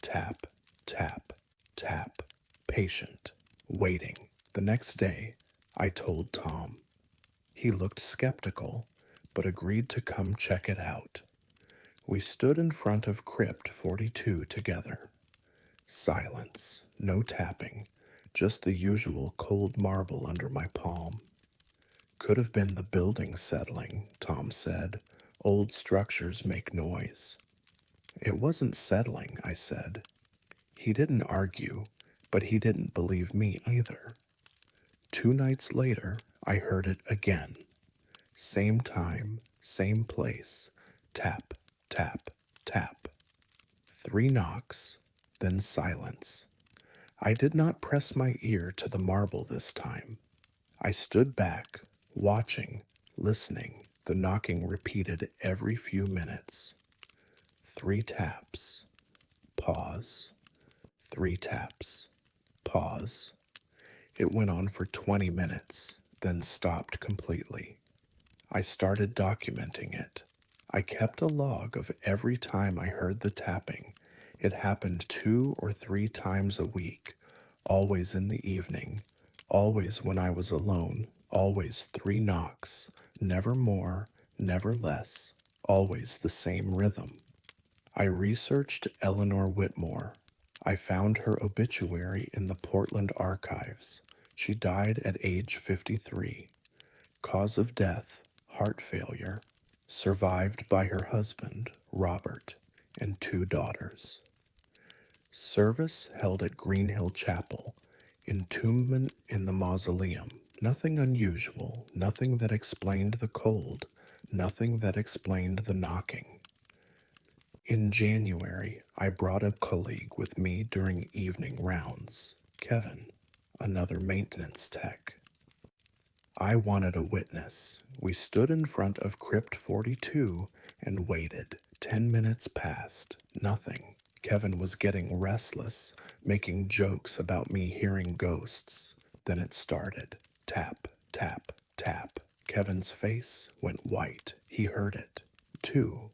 Tap, tap, tap, patient, waiting. The next day, I told Tom. He looked skeptical, but agreed to come check it out. We stood in front of Crypt 42 together. Silence, no tapping, just the usual cold marble under my palm. Could have been the building settling, Tom said. Old structures make noise. It wasn't settling, I said. He didn't argue, but he didn't believe me either. 2 nights later, I heard it again. Same time, same place. Tap, tap, tap. 3 knocks, then silence. I did not press my ear to the marble this time. I stood back, watching, listening. The knocking repeated every few minutes. 3 taps. Pause. 3 taps. Pause. It went on for 20 minutes, then stopped completely. I started documenting it. I kept a log of every time I heard the tapping. It happened 2 or 3 times a week, always in the evening, always when I was alone, always 3 knocks, never more, never less, always the same rhythm. I researched Eleanor Whitmore. I found her obituary in the Portland archives. She died at age 53. Cause of death, heart failure. Survived by her husband, Robert, and 2 daughters. Service held at Greenhill Chapel. Entombment in the mausoleum. Nothing unusual, nothing that explained the cold, nothing that explained the knocking. In January, I brought a colleague with me during evening rounds, Kevin, another maintenance tech. I wanted a witness. We stood in front of Crypt 42 and waited. 10 minutes passed. Nothing. Kevin was getting restless, making jokes about me hearing ghosts. Then it started. Tap, tap, tap. Kevin's face went white. He heard it. 2.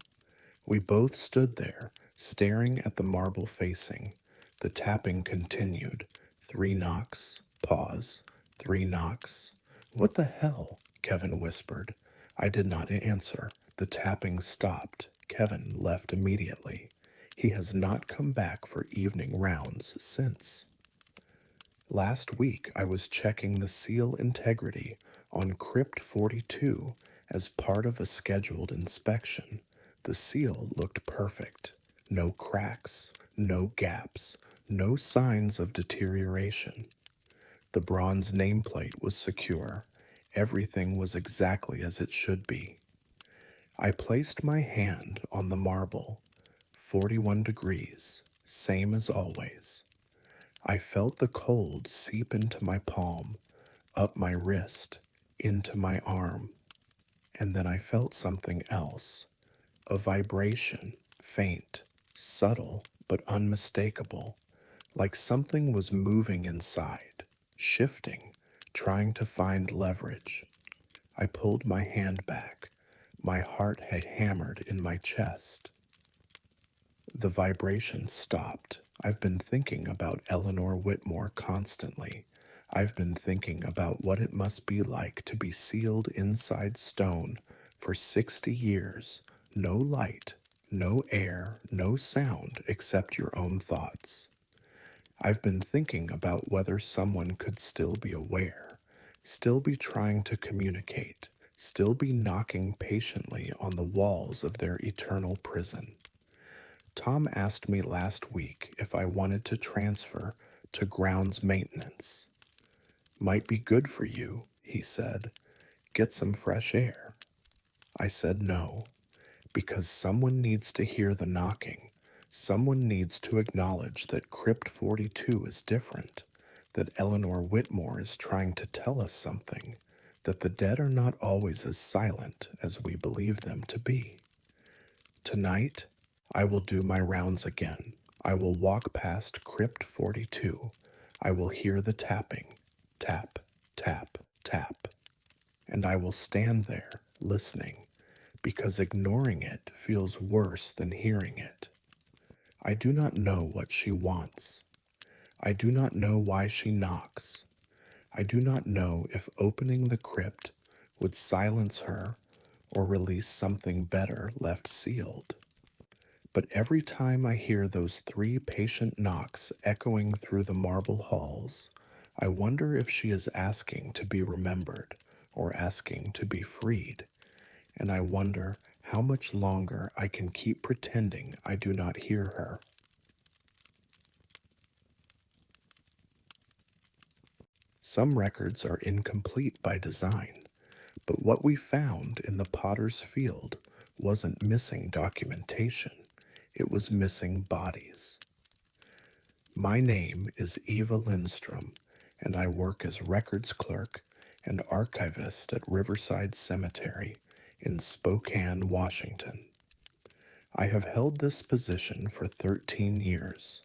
We both stood there, staring at the marble facing. The tapping continued. 3 knocks. Pause. 3 knocks. What the hell? Kevin whispered. I did not answer. The tapping stopped. Kevin left immediately. He has not come back for evening rounds since. Last week I was checking the seal integrity on Crypt 42 as part of a scheduled inspection. The seal looked perfect. No cracks, no gaps, no signs of deterioration. The bronze nameplate was secure. Everything was exactly as it should be. I placed my hand on the marble. 41 degrees, same as always. I felt the cold seep into my palm, up my wrist, into my arm. And then I felt something else. A vibration, faint, subtle, but unmistakable, like something was moving inside, shifting, trying to find leverage. I pulled my hand back. My heart had hammered in my chest. The vibration stopped. I've been thinking about Eleanor Whitmore constantly. I've been thinking about what it must be like to be sealed inside stone for 60 years. No light, no air, no sound except your own thoughts. I've been thinking about whether someone could still be aware, still be trying to communicate, still be knocking patiently on the walls of their eternal prison. Tom asked me last week if I wanted to transfer to grounds maintenance. Might be good for you, he said. Get some fresh air. I said no, because someone needs to hear the knocking. Someone needs to acknowledge that Crypt 42 is different, that Eleanor Whitmore is trying to tell us something, that the dead are not always as silent as we believe them to be. Tonight, I will do my rounds again. I will walk past Crypt 42. I will hear the tapping. Tap, tap, tap. And I will stand there, listening, because ignoring it feels worse than hearing it. I do not know what she wants. I do not know why she knocks. I do not know if opening the crypt would silence her or release something better left sealed. But every time I hear those 3 patient knocks echoing through the marble halls, I wonder if she is asking to be remembered or asking to be freed, and I wonder how much longer I can keep pretending I do not hear her. Some records are incomplete by design, but what we found in the potter's field wasn't missing documentation, it was missing bodies. My name is Eva Lindstrom, and I work as records clerk and archivist at Riverside Cemetery in Spokane, Washington. I have held this position for 13 years.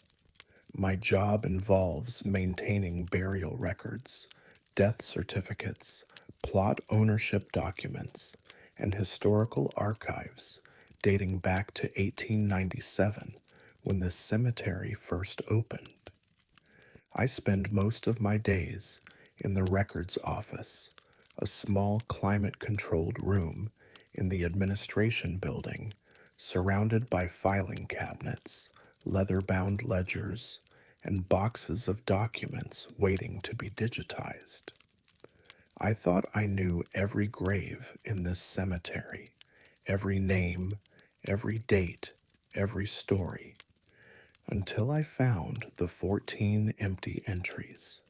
My job involves maintaining burial records, death certificates, plot ownership documents, and historical archives dating back to 1897 when the cemetery first opened. I spend most of my days in the records office, a small climate controlled room in the administration building surrounded by filing cabinets, leather bound ledgers, and boxes of documents waiting to be digitized. I thought I knew every grave in this cemetery, every name, every date, every story, until I found the 14 empty entries.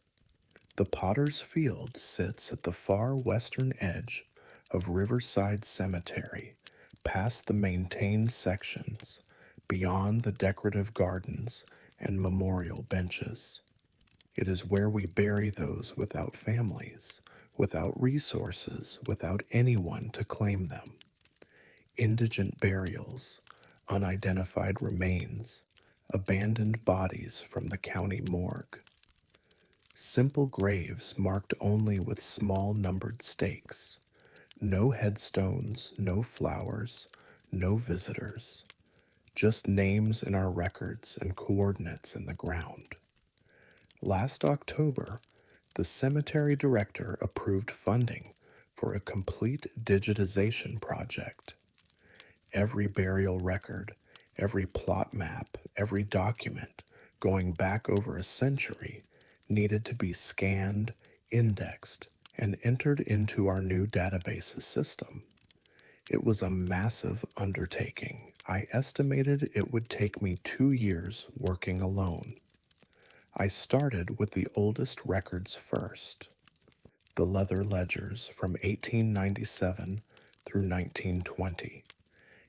The Potter's Field sits at the far western edge of Riverside Cemetery, past the maintained sections, beyond the decorative gardens and memorial benches. It is where we bury those without families, without resources, without anyone to claim them. Indigent burials, unidentified remains, abandoned bodies from the county morgue. Simple graves marked only with small numbered stakes. No headstones, no flowers, no visitors. Just names in our records and coordinates in the ground. Last October, the cemetery director approved funding for a complete digitization project. Every burial record, every plot map, every document going back over a century needed to be scanned, indexed, and entered into our new databases system. It was a massive undertaking. I estimated it would take me 2 years working alone. I started with the oldest records first, the leather ledgers from 1897 through 1920.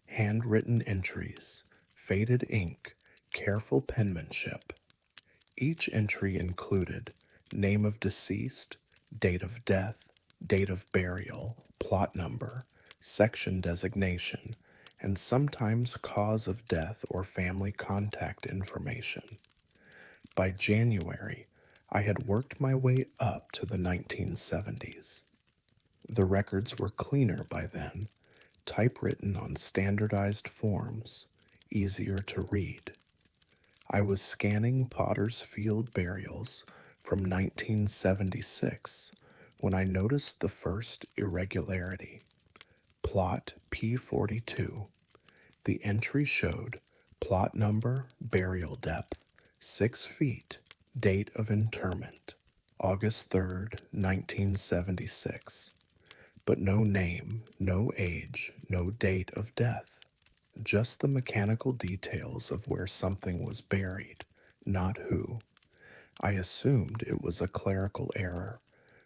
Handwritten entries, faded ink, careful penmanship. Each entry included name of deceased, date of death, date of burial, plot number, section designation, and sometimes cause of death or family contact information. By January, I had worked my way up to the 1970s. The records were cleaner by then, typewritten on standardized forms, easier to read. I was scanning Potter's Field burials from 1976 when I noticed the first irregularity. Plot P42. The entry showed plot number, burial depth, 6 feet, date of interment, August 3rd, 1976. But no name, no age, no date of death. Just the mechanical details of where something was buried, not who. I assumed it was a clerical error.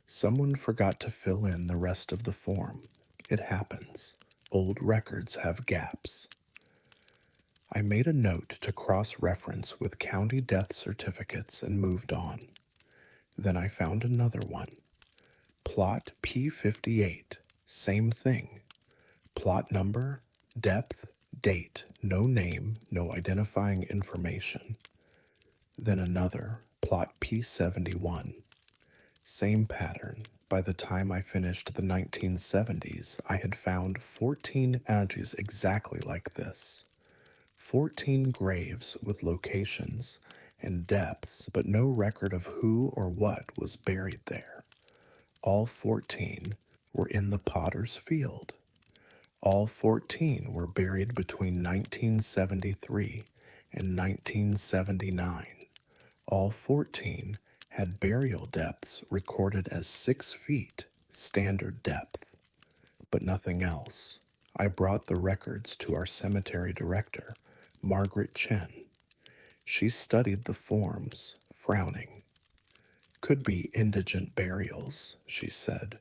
Someone forgot to fill in the rest of the form. It happens. Old records have gaps. I made a note to cross-reference with county death certificates and moved on. Then I found another one. Plot P58. Same thing. Plot number, depth, date, no name, no identifying information. Then another, plot P71. Same pattern. By the time I finished the 1970s, I had found 14 entries exactly like this. 14 graves with locations and depths, but no record of who or what was buried there. All 14 were in the Potter's Field. All 14 were buried between 1973 and 1979. All 14 had burial depths recorded as 6 feet, standard depth, but nothing else. I brought the records to our cemetery director, Margaret Chen. She studied the forms, frowning. Could be indigent burials, she said.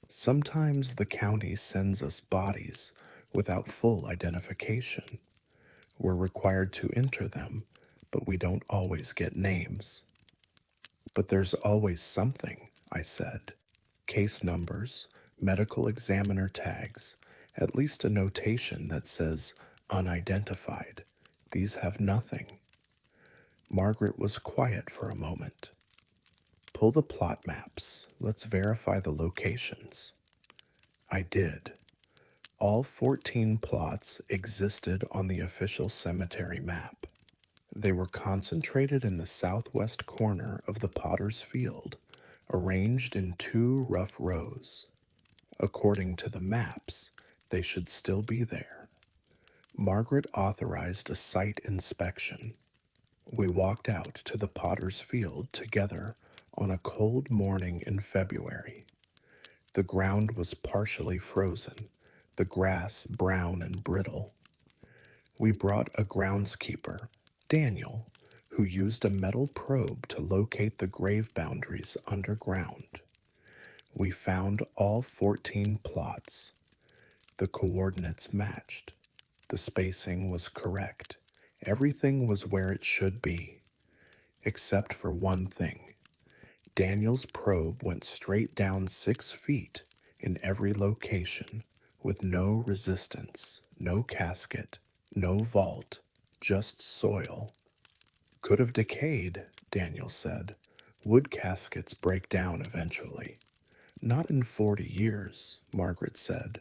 Sometimes the county sends us bodies without full identification. We're required to enter them, but we don't always get names. But there's always something, I said. Case numbers, medical examiner tags, at least a notation that says unidentified. These have nothing. Margaret was quiet for a moment. Pull the plot maps. Let's verify the locations. I did. All 14 plots existed on the official cemetery map. They were concentrated in the southwest corner of the Potter's Field, arranged in 2 rough rows. According to the maps, they should still be there. Margaret authorized a site inspection. We walked out to the Potter's Field together on a cold morning in February. The ground was partially frozen, the grass brown and brittle. We brought a groundskeeper, Daniel, who used a metal probe to locate the grave boundaries underground. We found all 14 plots. The coordinates matched. The spacing was correct. Everything was where it should be, except for one thing. Daniel's probe went straight down 6 feet in every location, with no resistance, no casket, no vault, just soil. Could have decayed, Daniel said. Wood caskets break down eventually. Not in 40 years, Margaret said.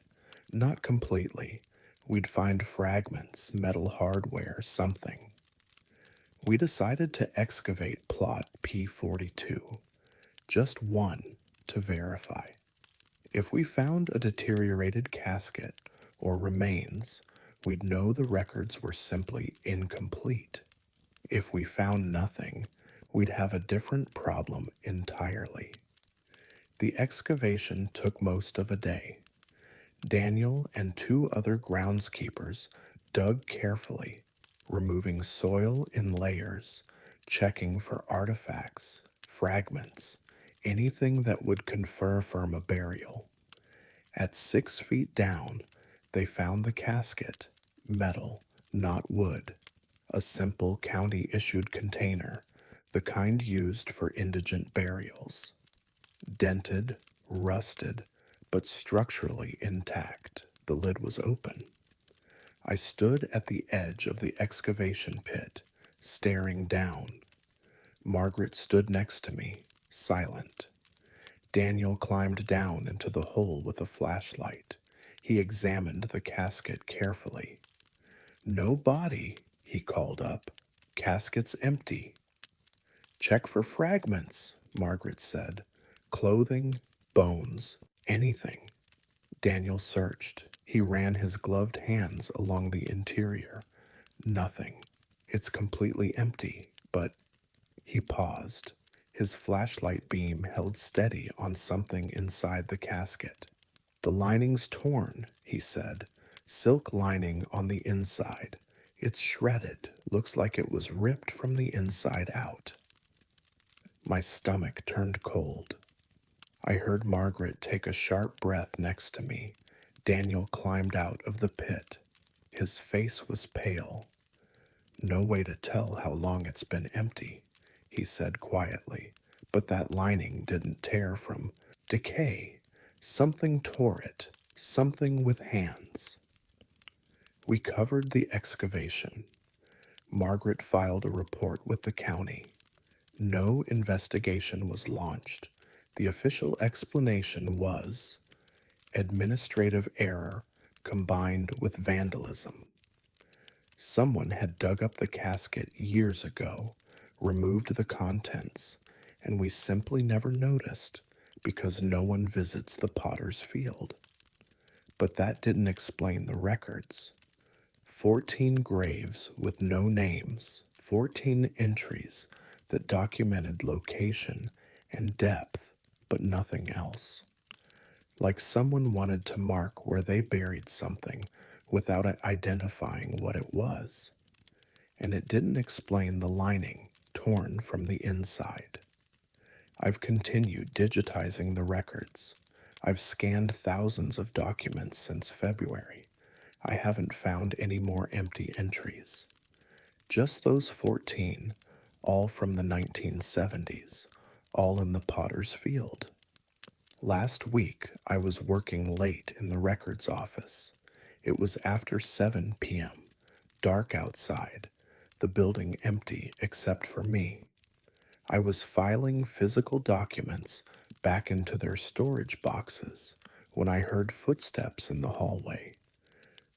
Not completely. We'd find fragments, metal hardware, something. We decided to excavate plot P42, just one, to verify. If we found a deteriorated casket or remains, we'd know the records were simply incomplete. If we found nothing, we'd have a different problem entirely. The excavation took most of a day. Daniel and 2 other groundskeepers dug carefully, removing soil in layers, checking for artifacts, fragments, anything that would confirm a burial. At 6 feet down, they found the casket, metal, not wood, a simple county-issued container, the kind used for indigent burials. Dented, rusted, but structurally intact, the lid was open. I stood at the edge of the excavation pit, staring down. Margaret stood next to me, silent. Daniel climbed down into the hole with a flashlight. He examined the casket carefully. No body, he called up. Casket's empty. Check for fragments, Margaret said. Clothing, bones, anything. Daniel searched. He ran his gloved hands along the interior. Nothing. It's completely empty, but he paused. His flashlight beam held steady on something inside the casket. The lining's torn, he said. Silk lining on the inside. It's shredded. Looks like it was ripped from the inside out. My stomach turned cold. I heard Margaret take a sharp breath next to me. Daniel climbed out of the pit. His face was pale. No way to tell how long it's been empty, he said quietly. But that lining didn't tear from decay. Something tore it. Something with hands. We covered the excavation. Margaret filed a report with the county. No investigation was launched. The official explanation was administrative error combined with vandalism. Someone had dug up the casket years ago, removed the contents, and we simply never noticed because no one visits the Potter's Field. But that didn't explain the records. 14 graves with no names, 14 entries that documented location and depth, but nothing else. Like someone wanted to mark where they buried something without identifying what it was. And it didn't explain the lining torn from the inside. I've continued digitizing the records. I've scanned thousands of documents since February. I haven't found any more empty entries. Just those 14, all from the 1970s, all in the potter's field. Last week, I was working late in the records office. It was after 7 p.m., dark outside, the building empty except for me. I was filing physical documents back into their storage boxes when I heard footsteps in the hallway.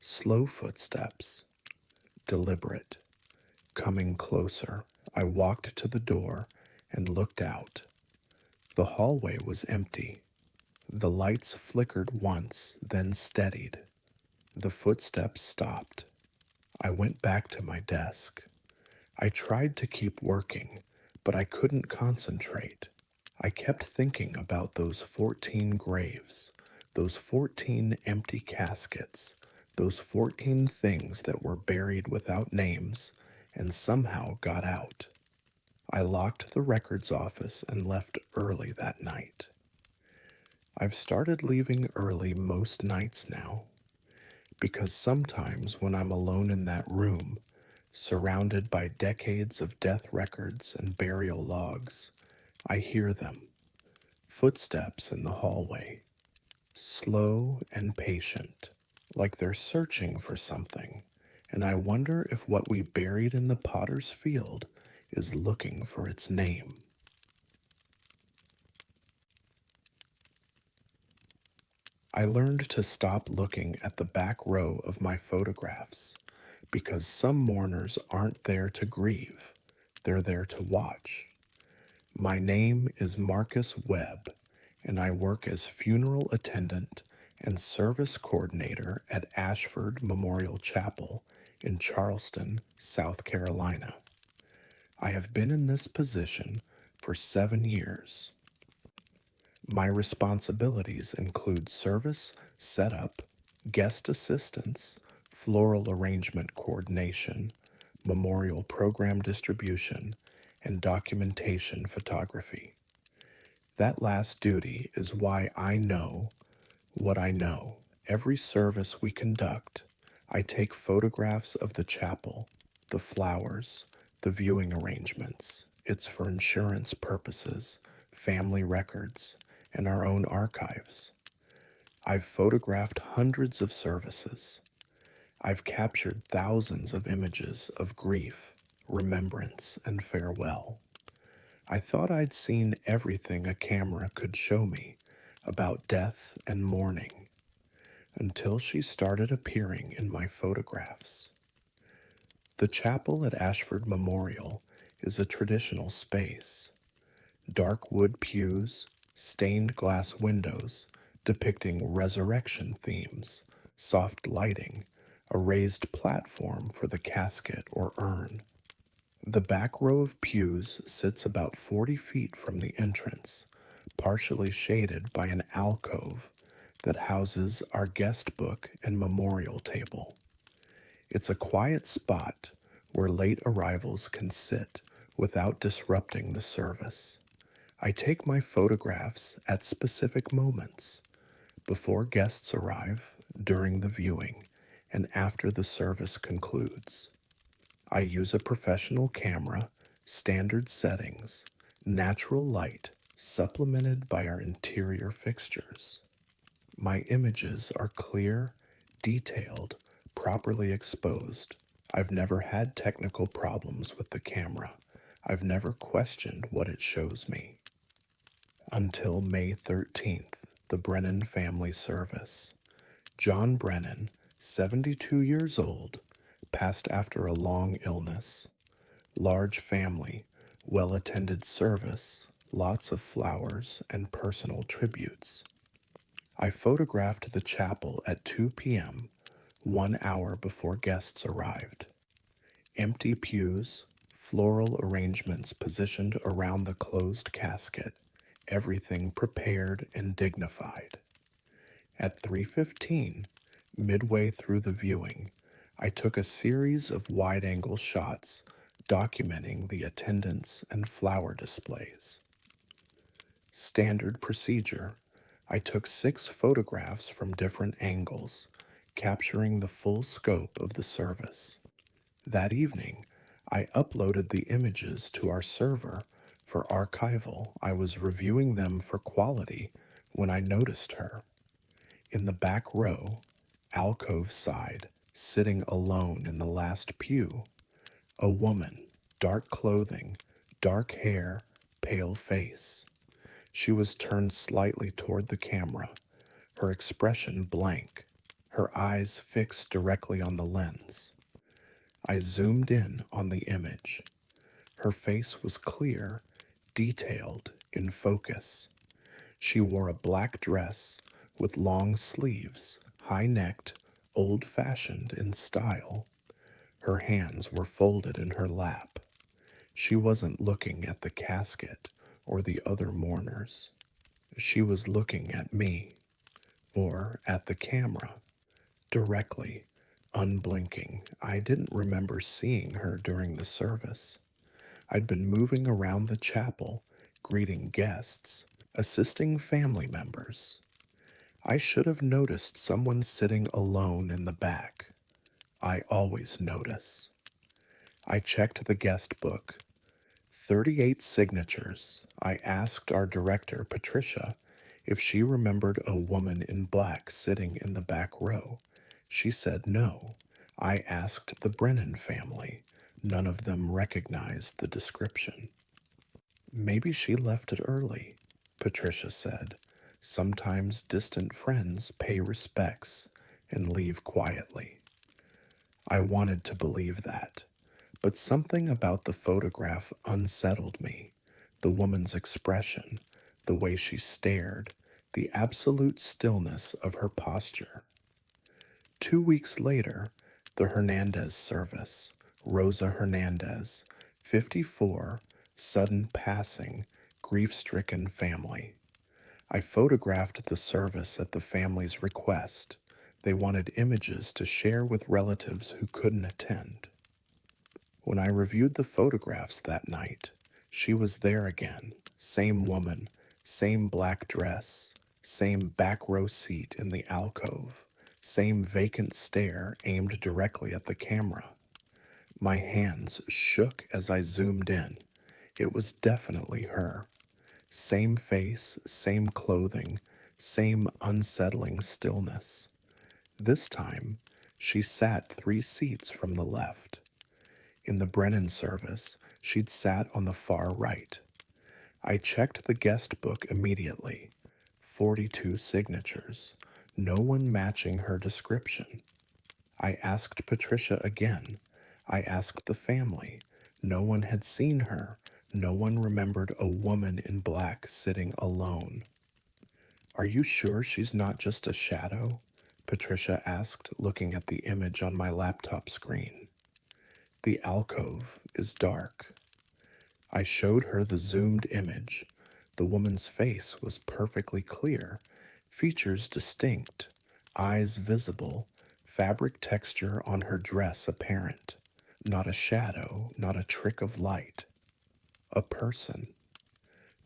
Slow footsteps, deliberate, coming closer. I walked to the door and looked out. The hallway was empty. The lights flickered once, then steadied. The footsteps stopped. I went back to my desk. I tried to keep working, but I couldn't concentrate. I kept thinking about those 14 graves, those 14 empty caskets, those 14 things that were buried without names and somehow got out. I locked the records office and left early that night. I've started leaving early most nights now, because sometimes when I'm alone in that room, surrounded by decades of death records and burial logs, I hear them. Footsteps in the hallway, slow and patient, like they're searching for something, and I wonder if what we buried in the potter's field is looking for its name. I learned to stop looking at the back row of my photographs because some mourners aren't there to grieve, they're there to watch. My name is Marcus Webb, and I work as funeral attendant and service coordinator at Ashford Memorial Chapel in Charleston, South Carolina. I have been in this position for 7 years. My responsibilities include service, setup, guest assistance, floral arrangement coordination, memorial program distribution, and documentation photography. That last duty is why I know what I know. Every service we conduct, I take photographs of the chapel, the flowers, the viewing arrangements. It's for insurance purposes, family records, and our own archives. I've photographed hundreds of services. I've captured thousands of images of grief, remembrance, and farewell. I thought I'd seen everything a camera could show me about death and mourning until she started appearing in my photographs. The chapel at Ashford Memorial is a traditional space. Dark wood pews, stained glass windows depicting resurrection themes, soft lighting, a raised platform for the casket or urn. The back row of pews sits about 40 feet from the entrance, partially shaded by an alcove that houses our guest book and memorial table. It's a quiet spot where late arrivals can sit without disrupting the service. I take my photographs at specific moments, before guests arrive, during the viewing, and after the service concludes. I use a professional camera, standard settings, natural light, supplemented by our interior fixtures. My images are clear, detailed, properly exposed. I've never had technical problems with the camera. I've never questioned what it shows me. Until May 13th, the Brennan family service. John Brennan, 72 years old, passed after a long illness. Large family, well-attended service, lots of flowers, and personal tributes. I photographed the chapel at 2 p.m., 1 hour before guests arrived. Empty pews, floral arrangements positioned around the closed casket, everything prepared and dignified. At 3:15, midway through the viewing, I took a series of wide-angle shots documenting the attendance and flower displays. Standard procedure. I took 6 photographs from different angles, capturing the full scope of the service. That evening, I uploaded the images to our server for archival. I was reviewing them for quality when I noticed her. In the back row, alcove side, sitting alone in the last pew, a woman, dark clothing, dark hair, pale face. She was turned slightly toward the camera, her expression blank, her eyes fixed directly on the lens. I zoomed in on the image. Her face was clear, detailed, in focus. She wore a black dress with long sleeves, high-necked, old-fashioned in style. Her hands were folded in her lap. She wasn't looking at the casket or the other mourners. She was looking at me, or at the camera, directly, unblinking. I didn't remember seeing her during the service. I'd been moving around the chapel, greeting guests, assisting family members. I should have noticed someone sitting alone in the back. I always notice. I checked the guest book. 38 signatures. I asked our director, Patricia, if she remembered a woman in black sitting in the back row. She said no. I asked the Brennan family. None of them recognized the description. Maybe she left it early, Patricia said. Sometimes distant friends pay respects and leave quietly. I wanted to believe that, but something about the photograph unsettled me. The woman's expression, the way she stared, the absolute stillness of her posture. 2 weeks later, the Hernandez service, Rosa Hernandez, 54, sudden passing, grief-stricken family. I photographed the service at the family's request. They wanted images to share with relatives who couldn't attend. When I reviewed the photographs that night, she was there again, same woman, same black dress, same back row seat in the alcove, same vacant stare aimed directly at the camera. My hands shook as I zoomed in. It was definitely her. Same face, same clothing, same unsettling stillness. This time, she sat 3 seats from the left. In the Brennan service, she'd sat on the far right. I checked the guest book immediately. 42 signatures, no one matching her description. I asked Patricia again. I asked the family. No one had seen her. No one remembered a woman in black sitting alone. Are you sure she's not just a shadow? Patricia asked, looking at the image on my laptop screen. The alcove is dark. I showed her the zoomed image. The woman's face was perfectly clear, features distinct, eyes visible, fabric texture on her dress apparent. Not a shadow, not a trick of light. A person.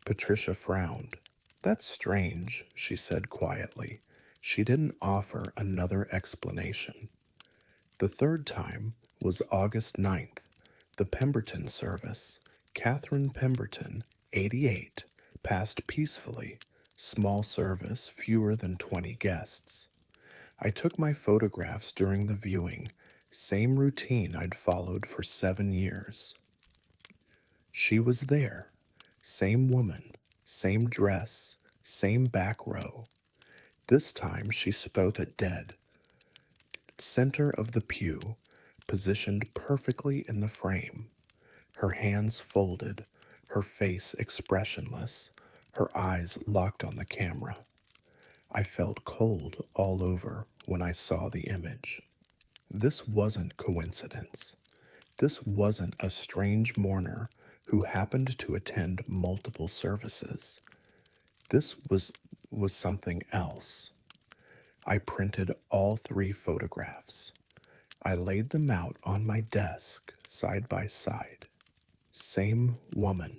Patricia frowned. That's strange, she said quietly. She didn't offer another explanation. The third time was August 9th, the Pemberton service. Catherine Pemberton, 88, passed peacefully. Small service, fewer than 20 guests. I took my photographs during the viewing, same routine I'd followed for 7 years. She was there. Same woman, same dress, same back row. This time she spotted dead. Center of the pew, positioned perfectly in the frame. Her hands folded, her face expressionless, her eyes locked on the camera. I felt cold all over when I saw the image. This wasn't coincidence. This wasn't a strange mourner who happened to attend multiple services. This was something else. I printed all three photographs. I laid them out on my desk side by side. Same woman,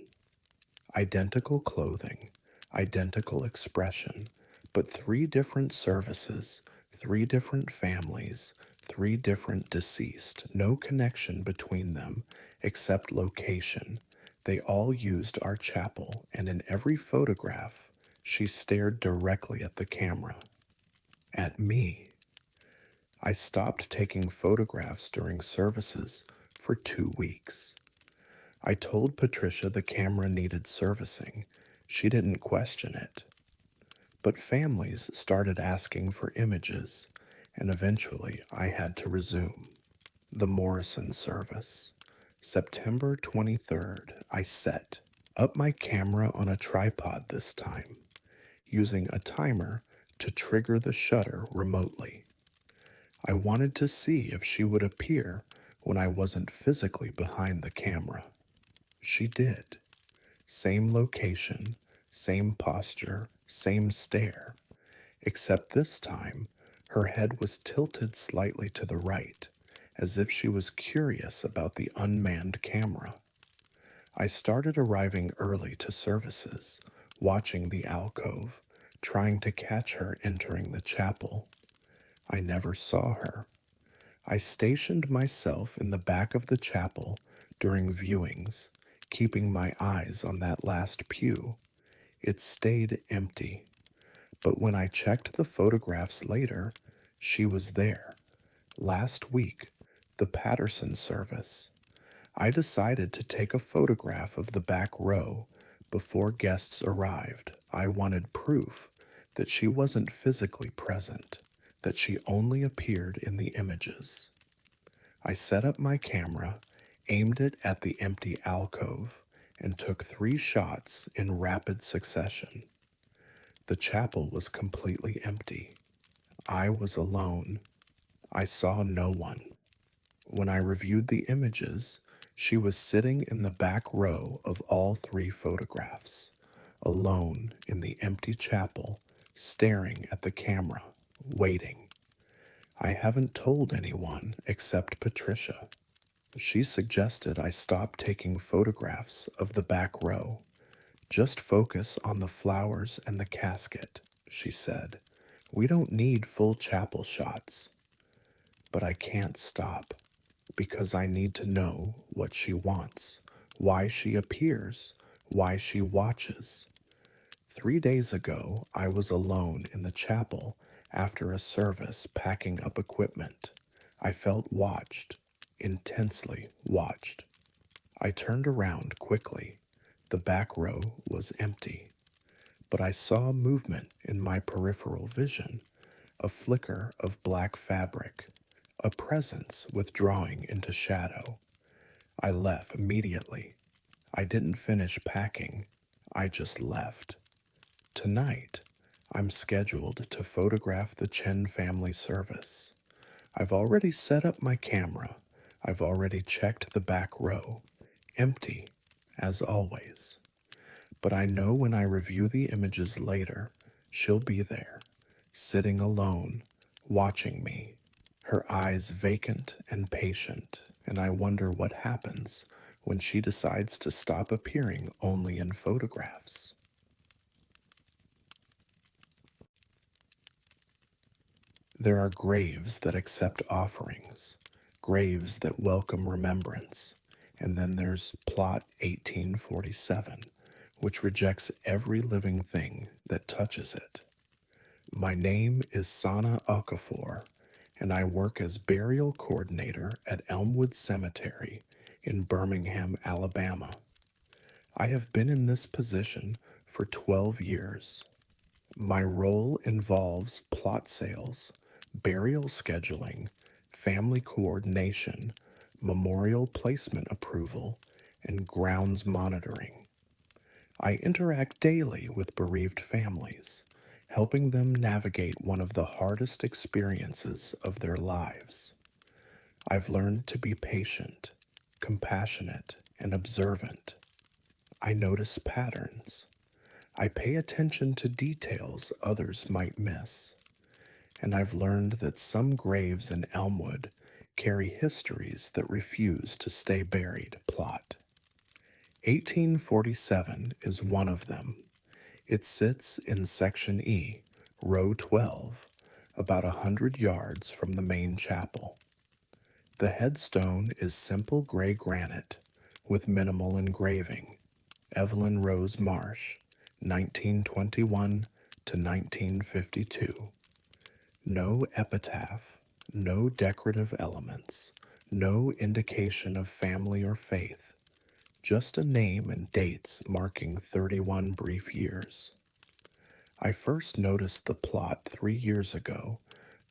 identical clothing, identical expression, but three different services, three different families, three different deceased, no connection between them except location. They all used our chapel, and in every photograph, she stared directly at the camera, at me. I stopped taking photographs during services for 2 weeks. I told Patricia the camera needed servicing. She didn't question it. But families started asking for images, and eventually I had to resume. The Morrison service. September 23rd, I set up my camera on a tripod this time, using a timer to trigger the shutter remotely. I wanted to see if she would appear when I wasn't physically behind the camera. She did. Same location, same posture, same stare, except this time her head was tilted slightly to the right, as if she was curious about the unmanned camera. I started arriving early to services, watching the alcove, trying to catch her entering the chapel. I never saw her. I stationed myself in the back of the chapel during viewings, keeping my eyes on that last pew. It stayed empty, but when I checked the photographs later, she was there. Last week, the Patterson service. I decided to take a photograph of the back row before guests arrived. I wanted proof that she wasn't physically present, that she only appeared in the images. I set up my camera, aimed it at the empty alcove, and took 3 shots in rapid succession. The chapel was completely empty. I was alone. I saw no one. When I reviewed the images, she was sitting in the back row of all 3 photographs, alone in the empty chapel, staring at the camera, waiting. I haven't told anyone except Patricia. She suggested I stop taking photographs of the back row. Just focus on the flowers and the casket, she said. We don't need full chapel shots. But I can't stop, because I need to know what she wants, why she appears, why she watches. 3 days ago, I was alone in the chapel after a service packing up equipment. I felt watched, intensely watched. I turned around quickly. The back row was empty, but I saw movement in my peripheral vision, a flicker of black fabric, a presence withdrawing into shadow. I left immediately. I didn't finish packing, I just left. Tonight, I'm scheduled to photograph the Chen family service. I've already set up my camera. I've already checked the back row. Empty, as always. But I know when I review the images later, she'll be there, sitting alone, watching me, her eyes vacant and patient, and I wonder what happens when she decides to stop appearing only in photographs. There are graves that accept offerings, graves that welcome remembrance, and then there's Plot 1847, which rejects every living thing that touches it. My name is Sana Okafor, and I work as burial coordinator at Elmwood Cemetery in Birmingham, Alabama. I have been in this position for 12 years. My role involves plot sales, burial scheduling, family coordination, memorial placement approval, and grounds monitoring. I interact daily with bereaved families, helping them navigate one of the hardest experiences of their lives. I've learned to be patient, compassionate, and observant. I notice patterns. I pay attention to details others might miss. And I've learned that some graves in Elmwood carry histories that refuse to stay buried. Plot. 1847 is one of them. It sits in Section E, Row 12, about 100 yards from the main chapel. The headstone is simple gray granite with minimal engraving. Evelyn Rose Marsh, 1921 to 1952. No epitaph, no decorative elements, no indication of family or faith, just a name and dates marking 31 brief years. I first noticed the plot 3 years ago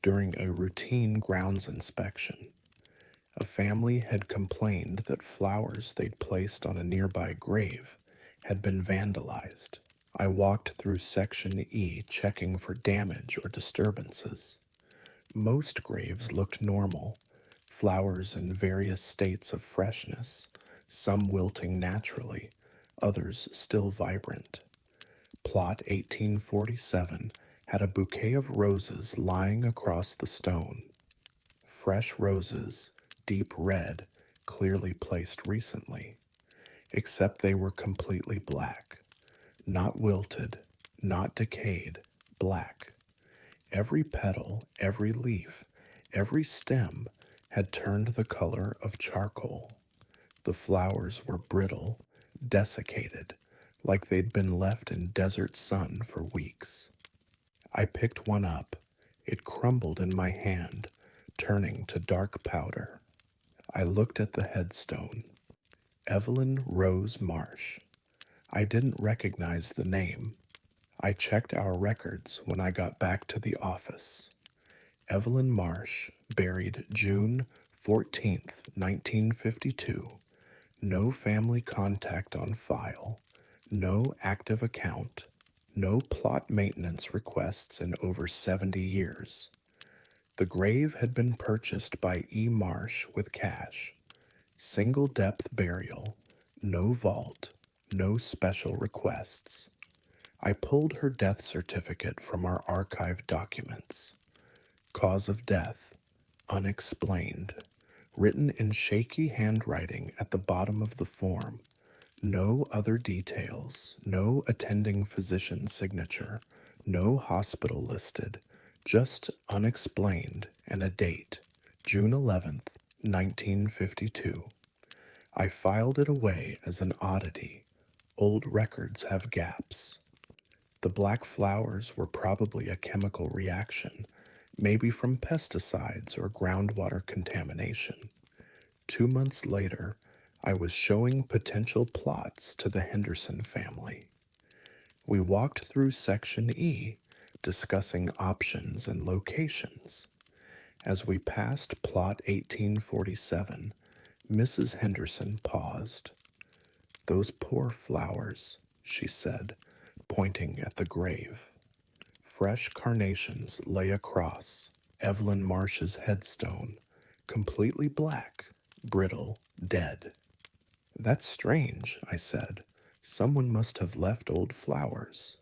during a routine grounds inspection. A family had complained that flowers they'd placed on a nearby grave had been vandalized. I walked through Section E checking for damage or disturbances. Most graves looked normal, flowers in various states of freshness, some wilting naturally, others still vibrant. Plot 1847 had a bouquet of roses lying across the stone. Fresh roses, deep red, clearly placed recently, except they were completely black. Not wilted, not decayed, black. Every petal, every leaf, every stem had turned the color of charcoal. The flowers were brittle, desiccated, like they'd been left in desert sun for weeks. I picked one up. It crumbled in my hand, turning to dark powder. I looked at the headstone. Evelyn Rose Marsh. I didn't recognize the name. I checked our records when I got back to the office. Evelyn Marsh, buried June 14th, 1952. No family contact on file. No active account. No plot maintenance requests in over 70 years. The grave had been purchased by E. Marsh with cash. Single depth burial. No vault. No special requests. I pulled her death certificate from our archived documents. Cause of death, unexplained. Written in shaky handwriting at the bottom of the form. No other details, no attending physician signature, no hospital listed, just unexplained and a date, June 11th, 1952. I filed it away as an oddity. Old records have gaps. The black flowers were probably a chemical reaction, maybe from pesticides or groundwater contamination. 2 months later, I was showing potential plots to the Henderson family. We walked through Section E, discussing options and locations. As we passed Plot 1847, Mrs. Henderson paused. "Those poor flowers," she said, pointing at the grave. Fresh carnations lay across Evelyn Marsh's headstone, completely black, brittle, dead. "That's strange," I said. "Someone must have left old flowers."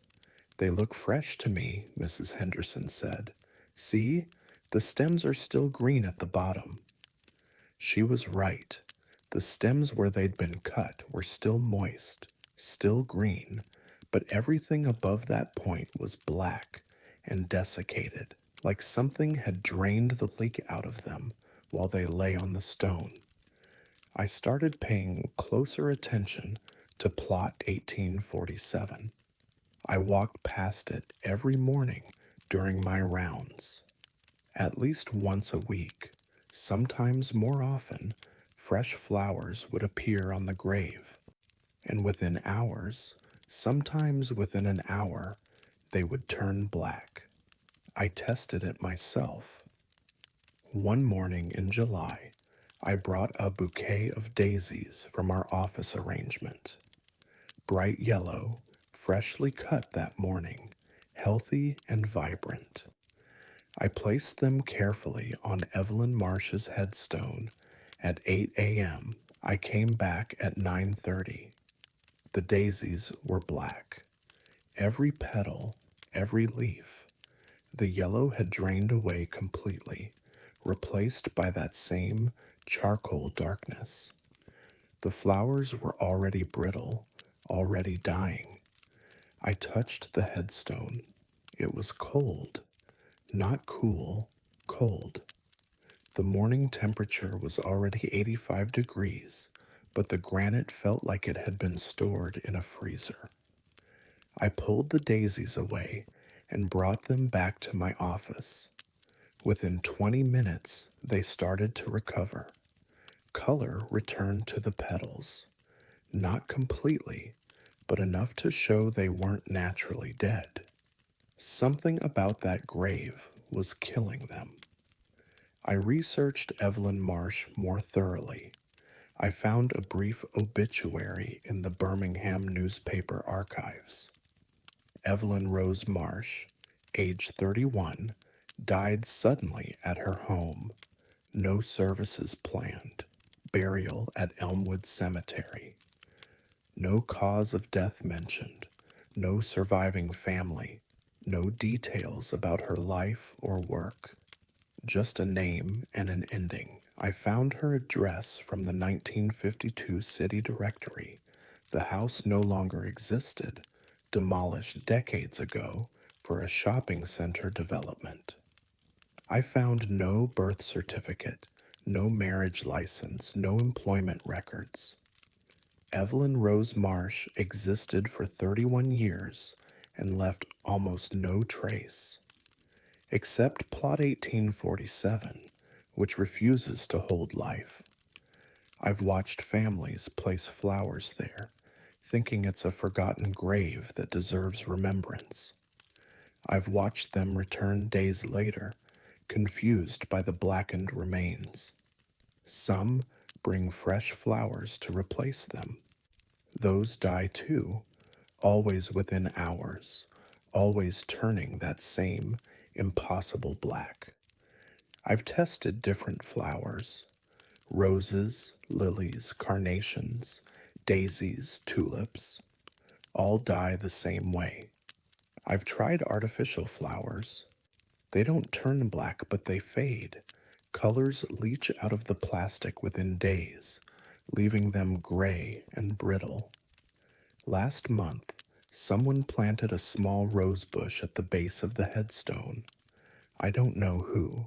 "They look fresh to me," Mrs. Henderson said. "See, the stems are still green at the bottom." She was right. The stems where they'd been cut were still moist, still green, but everything above that point was black and desiccated, like something had drained the leak out of them while they lay on the stone. I started paying closer attention to Plot 1847. I walked past it every morning during my rounds. At least once a week, sometimes more often, fresh flowers would appear on the grave, and within hours, sometimes within an hour, they would turn black. I tested it myself. One morning in July, I brought a bouquet of daisies from our office arrangement. Bright yellow, freshly cut that morning, healthy and vibrant. I placed them carefully on Evelyn Marsh's headstone at 8 a.m. I came back at 9:30. The daisies were black. Every petal, every leaf. The yellow had drained away completely, replaced by that same charcoal darkness. The flowers were already brittle, already dying. I touched the headstone. It was cold, not cool, cold. The morning temperature was already 85 degrees, but the granite felt like it had been stored in a freezer. I pulled the daisies away and brought them back to my office. Within 20 minutes, they started to recover. Color returned to the petals, not completely, but enough to show they weren't naturally dead. Something about that grave was killing them. I researched Evelyn Marsh more thoroughly. I found a brief obituary in the Birmingham newspaper archives. Evelyn Rose Marsh, age 31, died suddenly at her home. No services planned. Burial at Elmwood Cemetery. No cause of death mentioned. No surviving family. No details about her life or work. Just a name and an ending. I found her address from the 1952 city directory. The house no longer existed, demolished decades ago for a shopping center development. I found no birth certificate, no marriage license, no employment records. Evelyn Rose Marsh existed for 31 years and left almost no trace, except Plot 1847, which refuses to hold life. I've watched families place flowers there, thinking it's a forgotten grave that deserves remembrance. I've watched them return days later, confused by the blackened remains. Some bring fresh flowers to replace them. Those die too, always within hours, always turning that same impossible black. I've tested different flowers: roses, lilies, carnations, daisies, tulips. All die the same way. I've tried artificial flowers. They don't turn black, but they fade. Colors leach out of the plastic within days, leaving them gray and brittle. Last month, someone planted a small rose bush at the base of the headstone. I don't know who.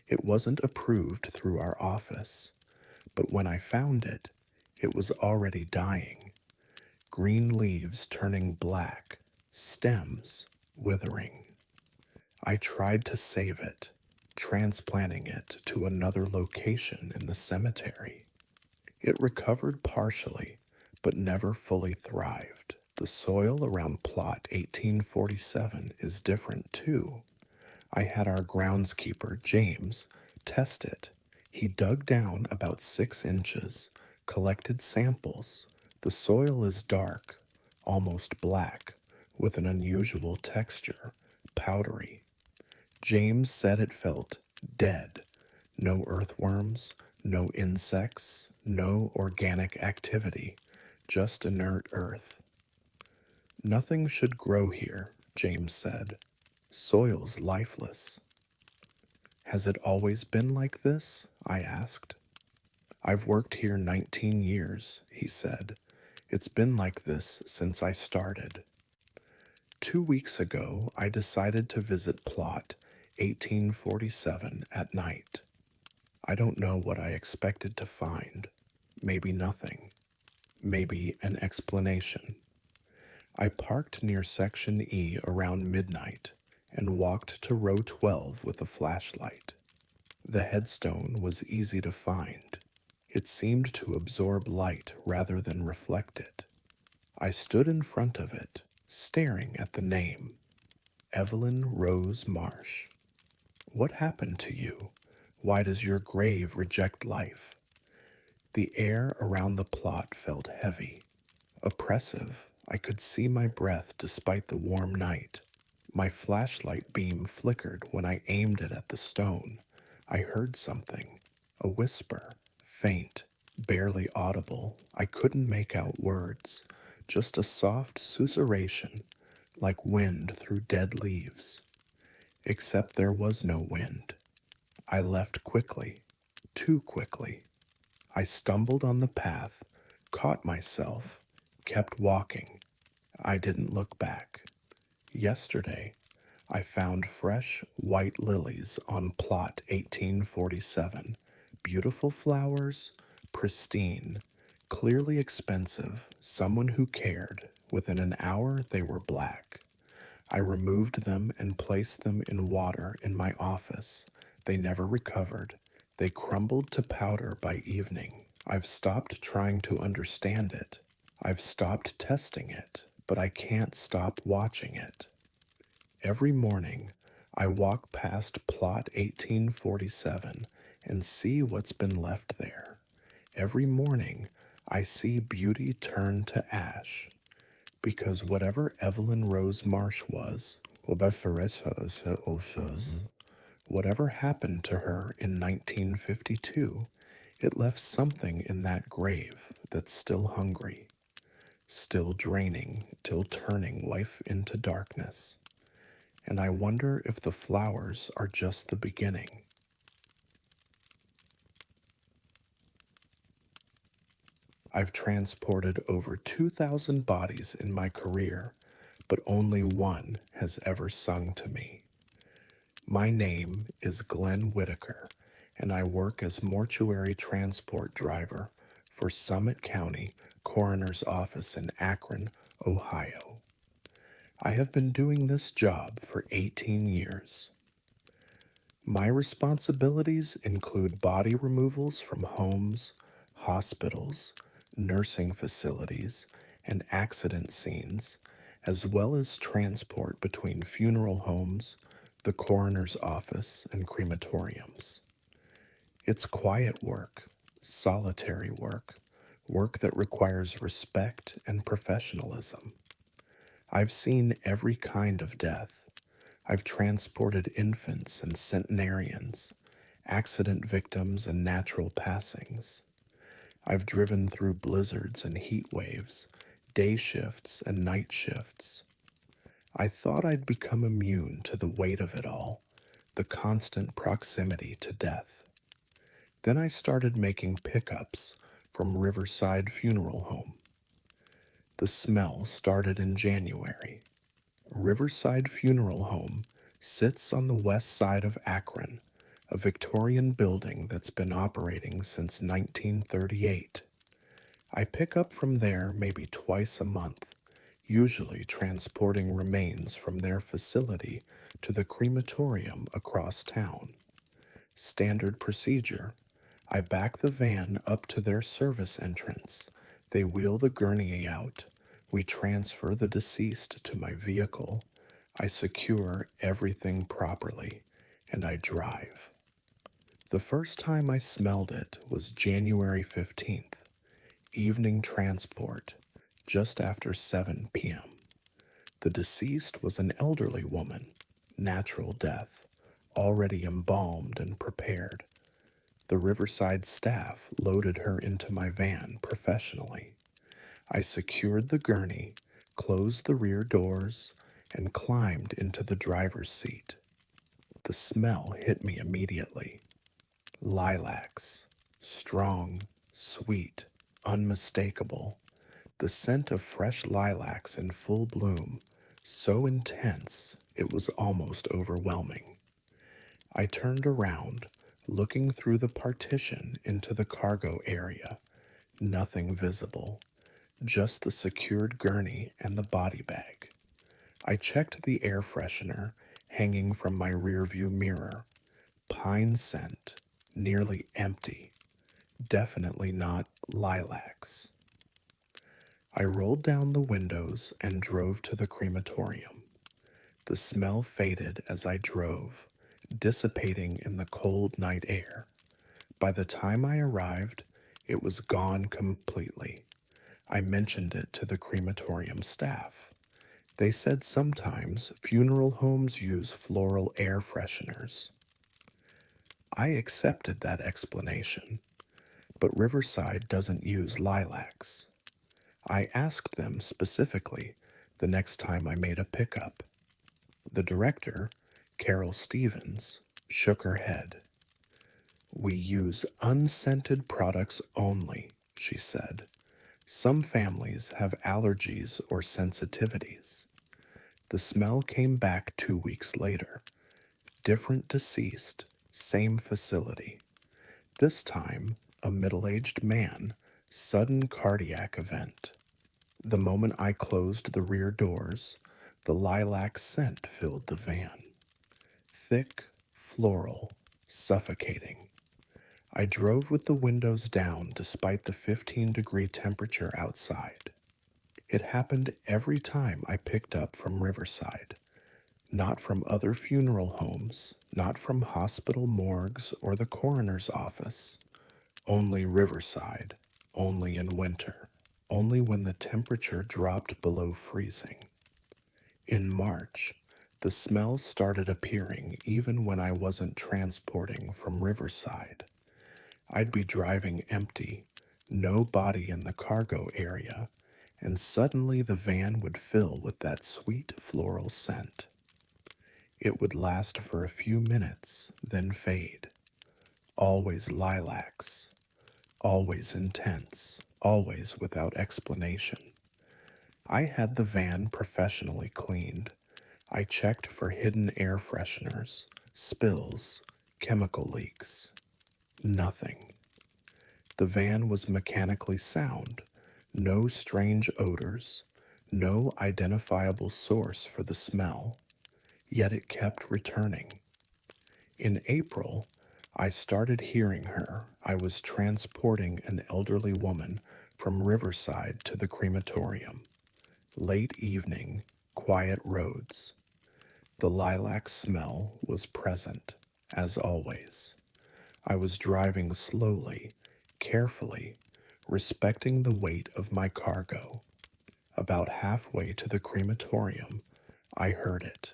It wasn't approved through our office, but when I found it, it was already dying. Green leaves turning black, stems withering. I tried to save it, transplanting it to another location in the cemetery. It recovered partially, but never fully thrived. The soil around Plot 1847 is different too. I had our groundskeeper, James, test it. He dug down about 6 inches, collected samples. The soil is dark, almost black, with an unusual texture, powdery. James said it felt dead. No earthworms, no insects, no organic activity, just inert earth. Nothing should grow here, James said. Soil's lifeless. Has it always been like this? I asked. I've worked here 19 years, he said. It's been like this since I started. 2 weeks ago, I decided to visit Plot 1847 at night. I don't know what I expected to find. Maybe nothing. Maybe an explanation. I parked near Section E around midnight and walked to row 12 with a flashlight. The headstone was easy to find. It seemed to absorb light rather than reflect it. I stood in front of it, staring at the name, Evelyn Rose Marsh. What happened to you? Why does your grave reject life? The air around the plot felt heavy, oppressive. I could see my breath despite the warm night. My flashlight beam flickered when I aimed it at the stone. I heard something, a whisper, faint. barely audible. I couldn't make out words, just a soft susurration, like wind through dead leaves. Except there was no wind. I left quickly, too quickly. I stumbled on the path, caught myself, kept walking. I didn't look back. Yesterday, I found fresh white lilies on plot 1847. Beautiful flowers, pristine, clearly expensive, someone who cared. Within an hour, they were black. I removed them and placed them in water in my office. They never recovered. They crumbled to powder by evening. I've stopped trying to understand it. I've stopped testing it, but I can't stop watching it. Every morning, I walk past plot 1847 and see what's been left there. Every morning, I see beauty turn to ash, because whatever Evelyn Rose Marsh was, whatever happened to her in 1952, it left something in that grave that's still hungry, still draining, till turning life into darkness. And I wonder if the flowers are just the beginning. I've transported over 2,000 bodies in my career, but only one has ever sung to me. My name is Glenn Whitaker, and I work as mortuary transport driver for Summit County Coroner's Office in Akron, Ohio. I have been doing this job for 18 years. My responsibilities include body removals from homes, hospitals, nursing facilities, and accident scenes, as well as transport between funeral homes, the coroner's office, and crematoriums. It's quiet work, solitary work, work that requires respect and professionalism. I've seen every kind of death. I've transported infants and centenarians, accident victims and natural passings. I've driven through blizzards and heat waves, day shifts and night shifts. I thought I'd become immune to the weight of it all, the constant proximity to death. Then I started making pickups from Riverside Funeral Home. The smell started in January. Riverside Funeral Home sits on the west side of Akron, a Victorian building that's been operating since 1938. I pick up from there maybe twice a month, usually transporting remains from their facility to the crematorium across town. Standard procedure. I back the van up to their service entrance. They wheel the gurney out. We transfer the deceased to my vehicle. I secure everything properly, and I drive. The first time I smelled it was January 15th, evening transport, just after 7 p.m. The deceased was an elderly woman, natural death, already embalmed and prepared. The Riverside staff loaded her into my van professionally. I secured the gurney, closed the rear doors, and climbed into the driver's seat. The smell hit me immediately. Lilacs, strong, sweet, unmistakable. The scent of fresh lilacs in full bloom, so intense it was almost overwhelming. I turned around, looking through the partition into the cargo area. Nothing visible, just the secured gurney and the body bag. I checked the air freshener hanging from my rearview mirror. Pine scent, nearly empty. Definitely not lilacs. I rolled down the windows and drove to the crematorium. The smell faded as I drove, dissipating in the cold night air. By the time I arrived, it was gone completely. I mentioned it to the crematorium staff. They said sometimes funeral homes use floral air fresheners. I accepted that explanation. but Riverside doesn't use lilacs. I asked them specifically the next time I made a pickup. The director, Carol Stevens, shook her head. We use unscented products only, she said. Some families have allergies or sensitivities. The smell came back 2 weeks later. Different deceased, same facility. This time, a middle aged man, sudden cardiac event. The moment I closed the rear doors, the lilac scent filled the van. Thick, floral, suffocating. I drove with the windows down despite the 15-degree temperature outside. It happened every time I picked up from Riverside. Not from other funeral homes, not from hospital morgues or the coroner's office. Only Riverside, only in winter, only when the temperature dropped below freezing. In March, the smells started appearing even when I wasn't transporting from Riverside. I'd be driving empty, no body in the cargo area, and suddenly the van would fill with that sweet floral scent. It would last for a few minutes, then fade. Always lilacs, always intense, always without explanation. I had the van professionally cleaned. I checked for hidden air fresheners, spills, chemical leaks. Nothing. The van was mechanically sound, no strange odors, no identifiable source for the smell, yet it kept returning. In April, I started hearing her. I was transporting an elderly woman from Riverside to the crematorium. Late evening, quiet roads. The lilac smell was present, as always. I was driving slowly, carefully, respecting the weight of my cargo. About halfway to the crematorium, I heard it,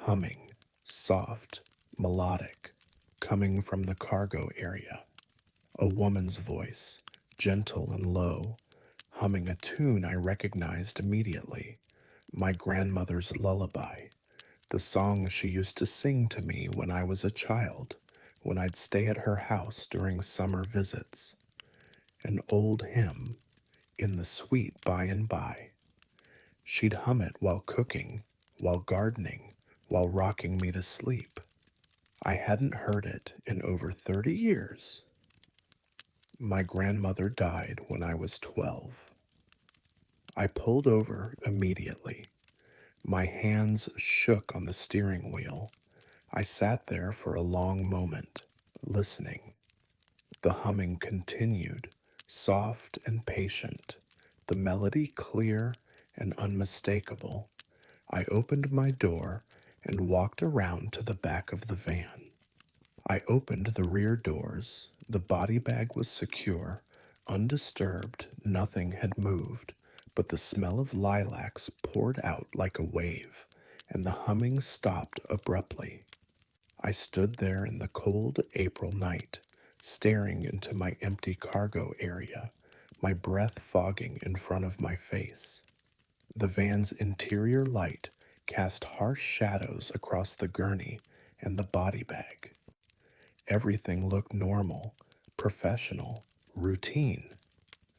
humming, soft, melodic, coming from the cargo area. A woman's voice, gentle and low, humming a tune I recognized immediately, my grandmother's lullaby, the song she used to sing to me when I was a child, when I'd stay at her house during summer visits. An old hymn, In the Sweet By and By. She'd hum it while cooking, while gardening, while rocking me to sleep. I hadn't heard it in over 30 years. My grandmother died when I was 12. I pulled over immediately. My hands shook on the steering wheel. I sat there for a long moment, listening. The humming continued, soft and patient, the melody clear and unmistakable. I opened my door and walked around to the back of the van. I opened the rear doors. The body bag was secure, undisturbed, nothing had moved, but the smell of lilacs poured out like a wave, and the humming stopped abruptly. I stood there in the cold April night, staring into my empty cargo area, my breath fogging in front of my face. The van's interior light cast harsh shadows across the gurney and the body bag. Everything looked normal, professional, routine.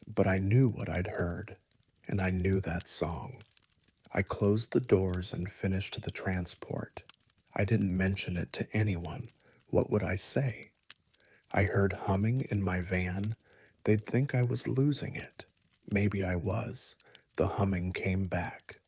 But I knew what I'd heard, and I knew that song. I closed the doors and finished the transport. I didn't mention it to anyone. What would I say? I heard humming in my van. They'd think I was losing it. Maybe I was. The humming came back.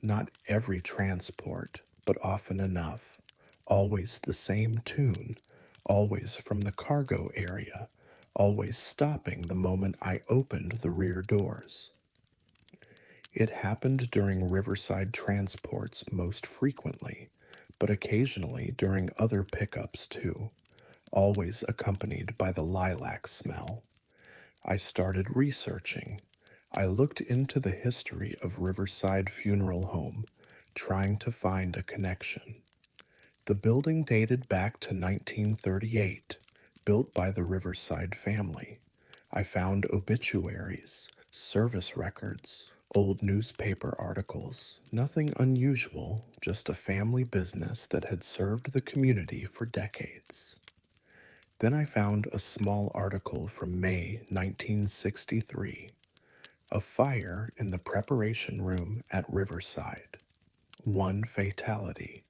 Not every transport, but often enough. Always the same tune, always from the cargo area, always stopping the moment I opened the rear doors. It happened during Riverside transports most frequently, but occasionally during other pickups too, always accompanied by the lilac smell. I started researching. I looked into the history of Riverside Funeral Home, trying to find a connection. The building dated back to 1938, built by the Riverside family. I found obituaries, service records, old newspaper articles, nothing unusual, just a family business that had served the community for decades. Then I found a small article from May 1963, a fire in the preparation room at Riverside. One fatality.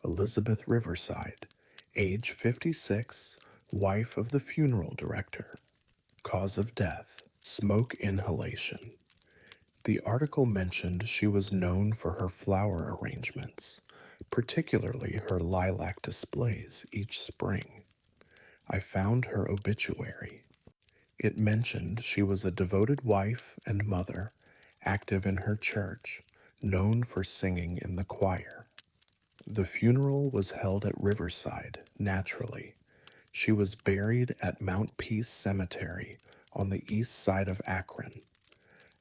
Elizabeth Riverside, age 56, wife of the funeral director. Cause of death, smoke inhalation. The article mentioned she was known for her flower arrangements, particularly her lilac displays each spring. I found her obituary. It mentioned she was a devoted wife and mother, active in her church, known for singing in the choir. The funeral was held at Riverside, naturally. She was buried at Mount Peace Cemetery on the east side of Akron.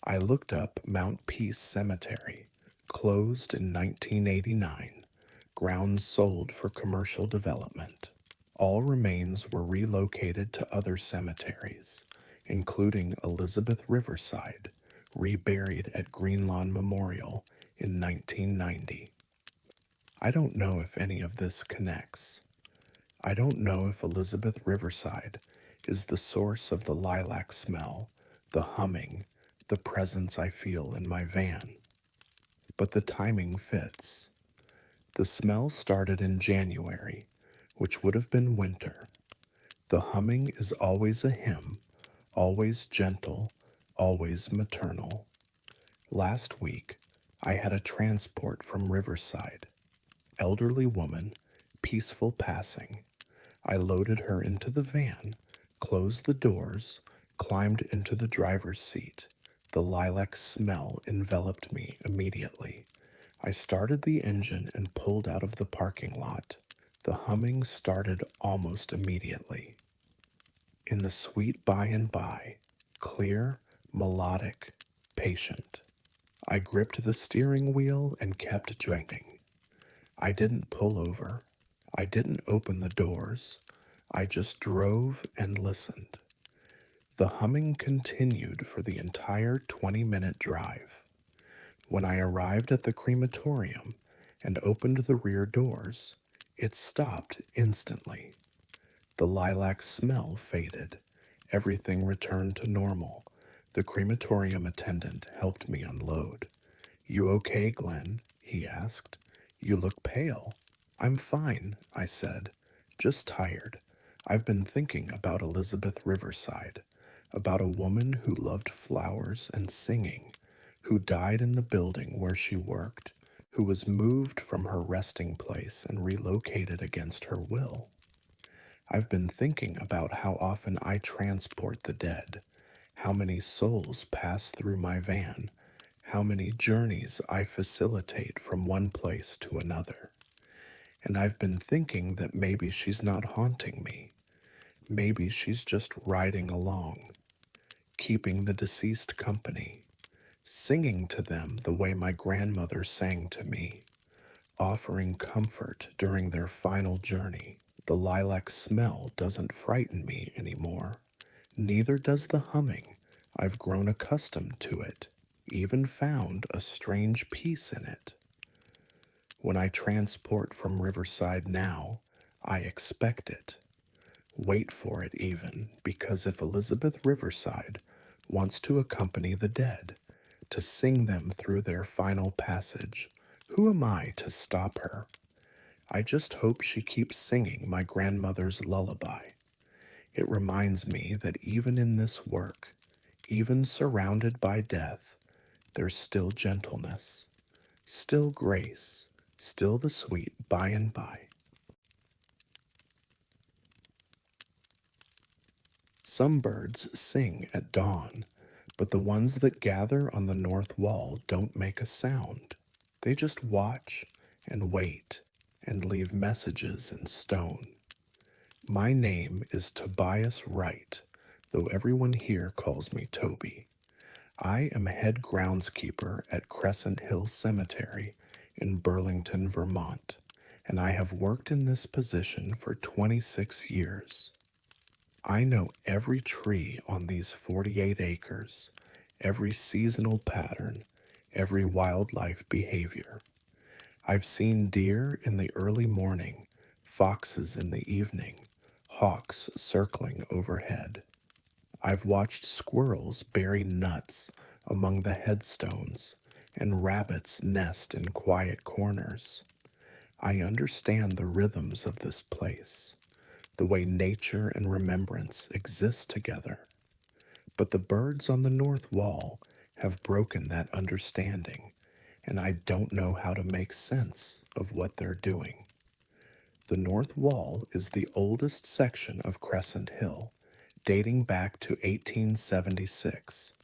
I looked up Mount Peace Cemetery, closed in 1989, grounds sold for commercial development. All remains were relocated to other cemeteries, including Elizabeth Riverside, reburied at Greenlawn Memorial in 1990. I don't know if any of this connects. I don't know if Elizabeth Riverside is the source of the lilac smell, the humming, the presence I feel in my van. But the timing fits. The smell started in January, which would have been winter. The humming is always a hymn, always gentle, always maternal. Last week, I had a transport from Riverside. Elderly woman, peaceful passing. I loaded her into the van, closed the doors, climbed into the driver's seat. The lilac smell enveloped me immediately. I started the engine and pulled out of the parking lot. The humming started almost immediately. In the sweet by and by, clear, melodic, patient. I gripped the steering wheel and kept drinking. I didn't pull over. I didn't open the doors. I just drove and listened. The humming continued for the entire 20-minute drive. When I arrived at the crematorium and opened the rear doors, it stopped instantly. The lilac smell faded. Everything returned to normal. The crematorium attendant helped me unload. "You okay, Glenn?" he asked. "You look pale." "I'm fine," I said. "Just tired. I've been thinking about Elizabeth Riverside, about a woman who loved flowers and singing, who died in the building where she worked, who was moved from her resting place and relocated against her will. I've been thinking about how often I transport the dead, how many souls pass through my van, how many journeys I facilitate from one place to another. And I've been thinking that maybe she's not haunting me. Maybe she's just riding along, keeping the deceased company, singing to them the way my grandmother sang to me, offering comfort during their final journey. The lilac smell doesn't frighten me anymore. Neither does the humming. I've grown accustomed to it, even found a strange peace in it. When I transport from Riverside now, I expect it. Wait for it even, because if Elizabeth Riverside wants to accompany the dead, to sing them through their final passage, who am I to stop her? I just hope she keeps singing my grandmother's lullaby. It reminds me that even in this work, even surrounded by death, there's still gentleness, still grace, still the sweet by and by. Some birds sing at dawn, but the ones that gather on the north wall don't make a sound. They just watch and wait and leave messages in stone. My name is Tobias Wright, though everyone here calls me Toby. I am head groundskeeper at Crescent Hill Cemetery in Burlington, Vermont, and I have worked in this position for 26 years. I know every tree on these 48 acres, every seasonal pattern, every wildlife behavior. I've seen deer in the early morning, foxes in the evening, hawks circling overhead. I've watched squirrels bury nuts among the headstones and rabbits nest in quiet corners. I understand the rhythms of this place, the way nature and remembrance exist together. But the birds on the north wall have broken that understanding, and I don't know how to make sense of what they're doing. The north wall is the oldest section of Crescent Hill, dating back to 1876.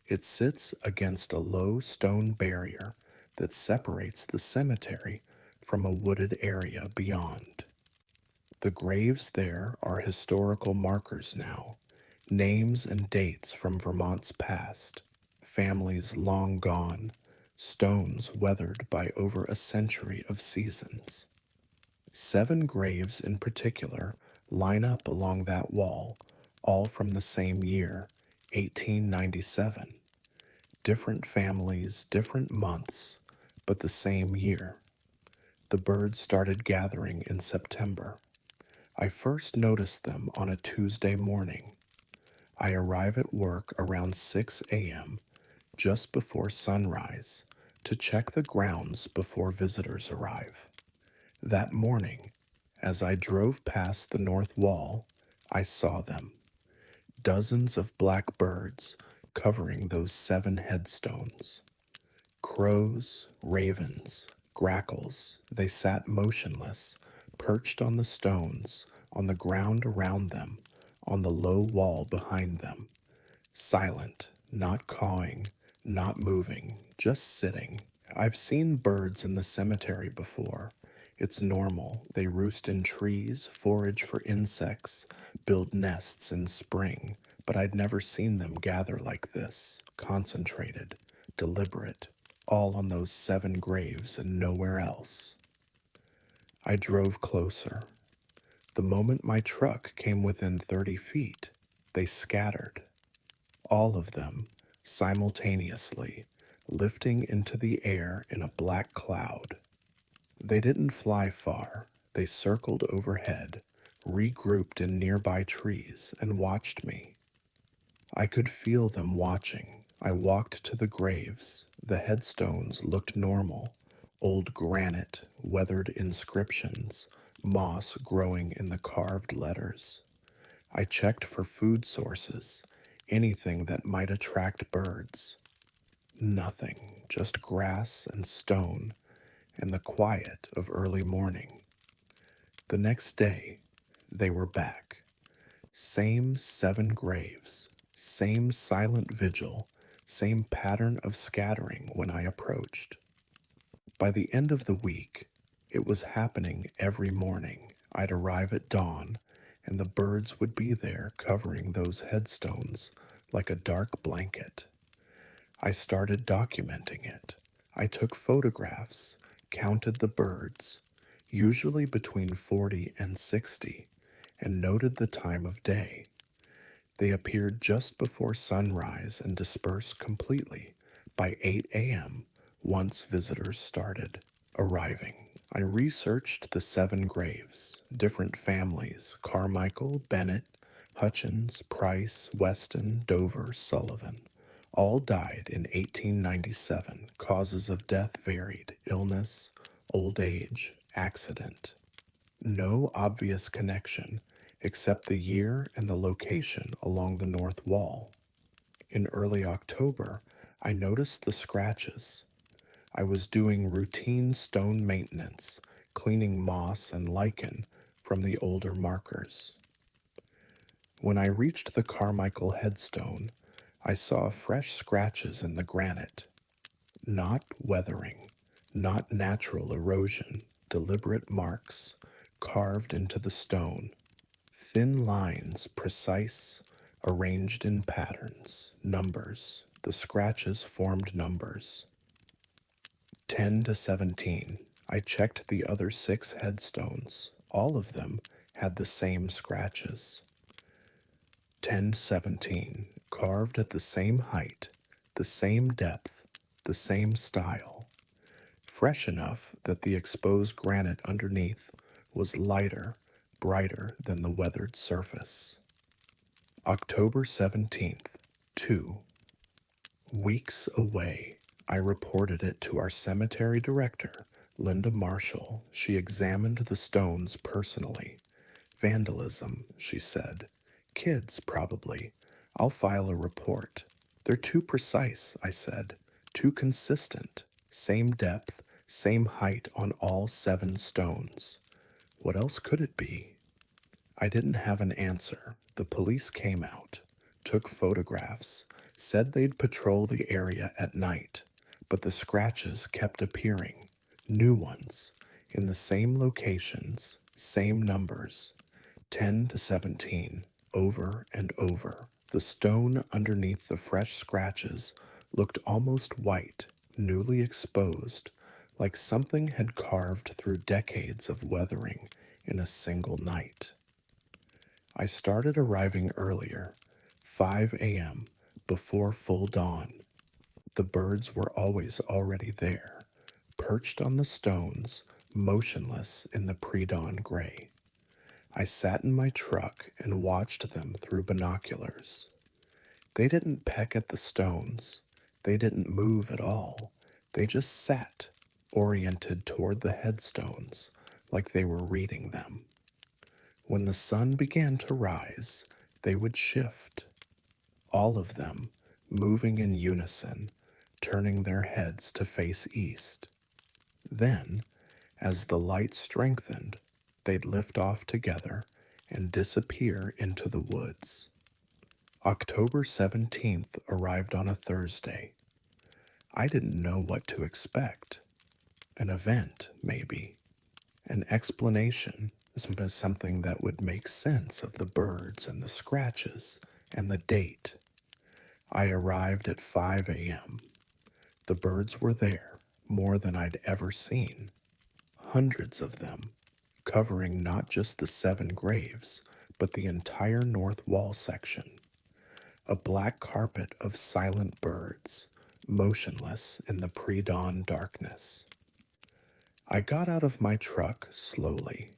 It sits against a low stone barrier that separates the cemetery from a wooded area beyond. The graves there are historical markers now, names and dates from Vermont's past, families long gone, stones weathered by over a century of seasons. 7 graves in particular line up along that wall, all from the same year, 1897. Different families, different months, but the same year. The birds started gathering in September. I first noticed them on a Tuesday morning. I arrive at work around 6 a.m., just before sunrise, to check the grounds before visitors arrive. That morning, as I drove past the north wall, I saw them. Dozens of black birds covering those 7 headstones. Crows, ravens, grackles, they sat motionless, perched on the stones, on the ground around them, on the low wall behind them. Silent, not cawing, not moving, just sitting. I've seen birds in the cemetery before. It's normal. They roost in trees, forage for insects, build nests in spring, but I'd never seen them gather like this, concentrated, deliberate, all on those 7 graves and nowhere else. I drove closer. The moment my truck came within 30 feet, they scattered. All of them, simultaneously, lifting into the air in a black cloud. They didn't fly far. They circled overhead, regrouped in nearby trees, and watched me. I could feel them watching. I walked to the graves. The headstones looked normal. Old granite, weathered inscriptions, moss growing in the carved letters. I checked for food sources, anything that might attract birds. Nothing, just grass and stone and the quiet of early morning. The next day, they were back. Same 7 graves, same silent vigil, same pattern of scattering when I approached. By the end of the week, it was happening every morning. I'd arrive at dawn, and the birds would be there covering those headstones like a dark blanket. I started documenting it. I took photographs, counted the birds, usually between 40 and 60, and noted the time of day. They appeared just before sunrise and dispersed completely by 8 a.m. once visitors started arriving. I researched the 7 graves, different families: Carmichael, Bennett, Hutchins, Price, Weston, Dover, Sullivan. All died in 1897. Causes of death varied: illness, old age, accident. No obvious connection except the year and the location along the north wall. In early October, I noticed the scratches. I was doing routine stone maintenance, cleaning moss and lichen from the older markers. When I reached the Carmichael headstone, I saw fresh scratches in the granite. Not weathering, not natural erosion, deliberate marks carved into the stone. Thin lines, precise, arranged in patterns, numbers. The scratches formed numbers. 10 to 17. I checked the other 6 headstones. All of them had the same scratches. 1017, carved at the same height, the same depth, the same style, fresh enough that the exposed granite underneath was lighter, brighter than the weathered surface. October 17th, 2. Weeks away, I reported it to our cemetery director, Linda Marshall. She examined the stones personally. Vandalism, she said. Kids, probably. I'll file a report. They're too precise, I said. Too consistent. Same depth, same height on all 7 stones. What else could it be? I didn't have an answer. The police came out, took photographs, said they'd patrol the area at night, but the scratches kept appearing, new ones, in the same locations, same numbers, 10 to 17, over and over. The stone underneath the fresh scratches looked almost white, newly exposed, like something had carved through decades of weathering in a single night. I started arriving earlier, 5 a.m., before full dawn. The birds were always already there, perched on the stones, motionless in the pre-dawn gray. I sat in my truck and watched them through binoculars. They didn't peck at the stones. They didn't move at all. They just sat, oriented toward the headstones, like they were reading them. When the sun began to rise, they would shift, all of them moving in unison, turning their heads to face east. Then, as the light strengthened, they'd lift off together and disappear into the woods. October 17th arrived on a Thursday. I didn't know what to expect. An event, maybe. An explanation, something that would make sense of the birds and the scratches and the date. I arrived at 5 a.m. The birds were there, more than I'd ever seen. Hundreds of them, covering not just the 7 graves, but the entire north wall section. A black carpet of silent birds, motionless in the pre-dawn darkness. I got out of my truck slowly.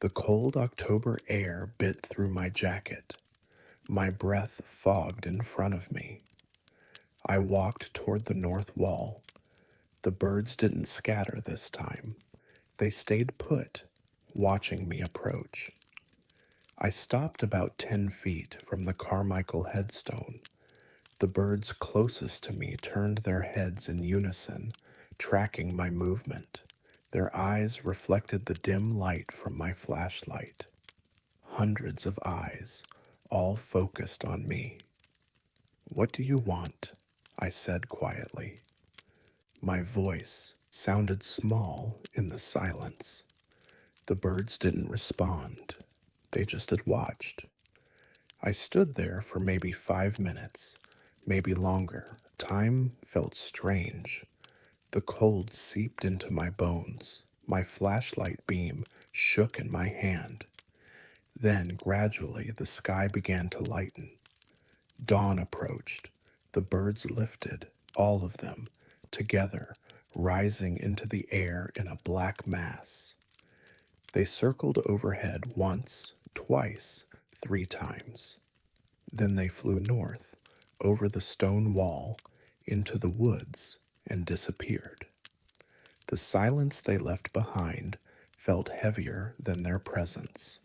The cold October air bit through my jacket. My breath fogged in front of me. I walked toward the north wall. The birds didn't scatter this time. They stayed put, watching me approach. I stopped about 10 feet from the Carmichael headstone. The birds closest to me turned their heads in unison, tracking my movement. Their eyes reflected the dim light from my flashlight. Hundreds of eyes, all focused on me. "What do you want?" I said quietly. My voice sounded small in the silence. The birds didn't respond. They just had watched. I stood there for maybe 5 minutes, maybe longer. Time felt strange. The cold seeped into my bones. My flashlight beam shook in my hand. Then, gradually, the sky began to lighten. Dawn approached. The birds lifted, all of them, together, rising into the air in a black mass. They circled overhead once, twice, 3 times. Then they flew north, over the stone wall, into the woods, and disappeared. The silence they left behind felt heavier than their presence.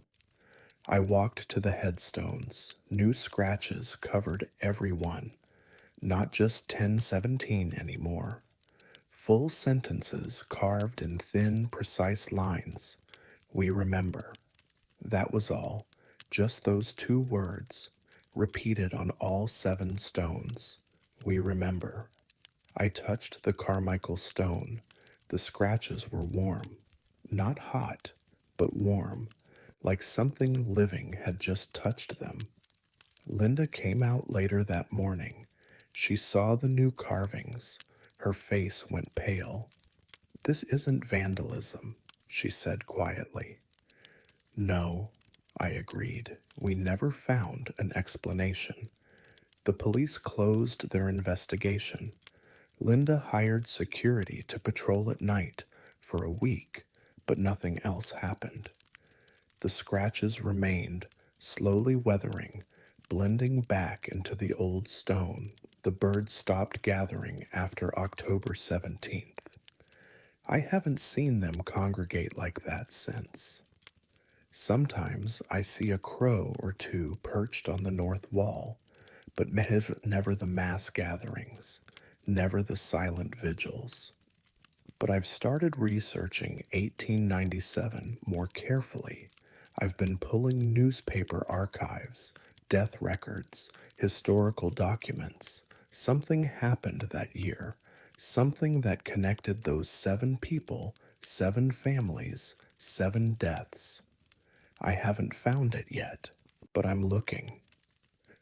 I walked to the headstones. New scratches covered every one, not just 1017 anymore. Full sentences carved in thin, precise lines. We remember. That was all, just those 2 words, repeated on all 7 stones. We remember. I touched the Carmichael stone. The scratches were warm. Not hot, but warm, like something living had just touched them. Linda came out later that morning. She saw the new carvings. Her face went pale. "This isn't vandalism," she said quietly. "No, I agreed. We never found an explanation. The police closed their investigation. Linda hired security to patrol at night for a week, but nothing else happened. The scratches remained, slowly weathering, blending back into the old stone. The birds stopped gathering after October 17th. I haven't seen them congregate like that since. Sometimes I see a crow or two perched on the north wall, but never the mass gatherings, never the silent vigils. But I've started researching 1897 more carefully. I've been pulling newspaper archives, death records, historical documents. Something happened that year, something that connected those 7 people, 7 families, 7 deaths. I haven't found it yet, but I'm looking.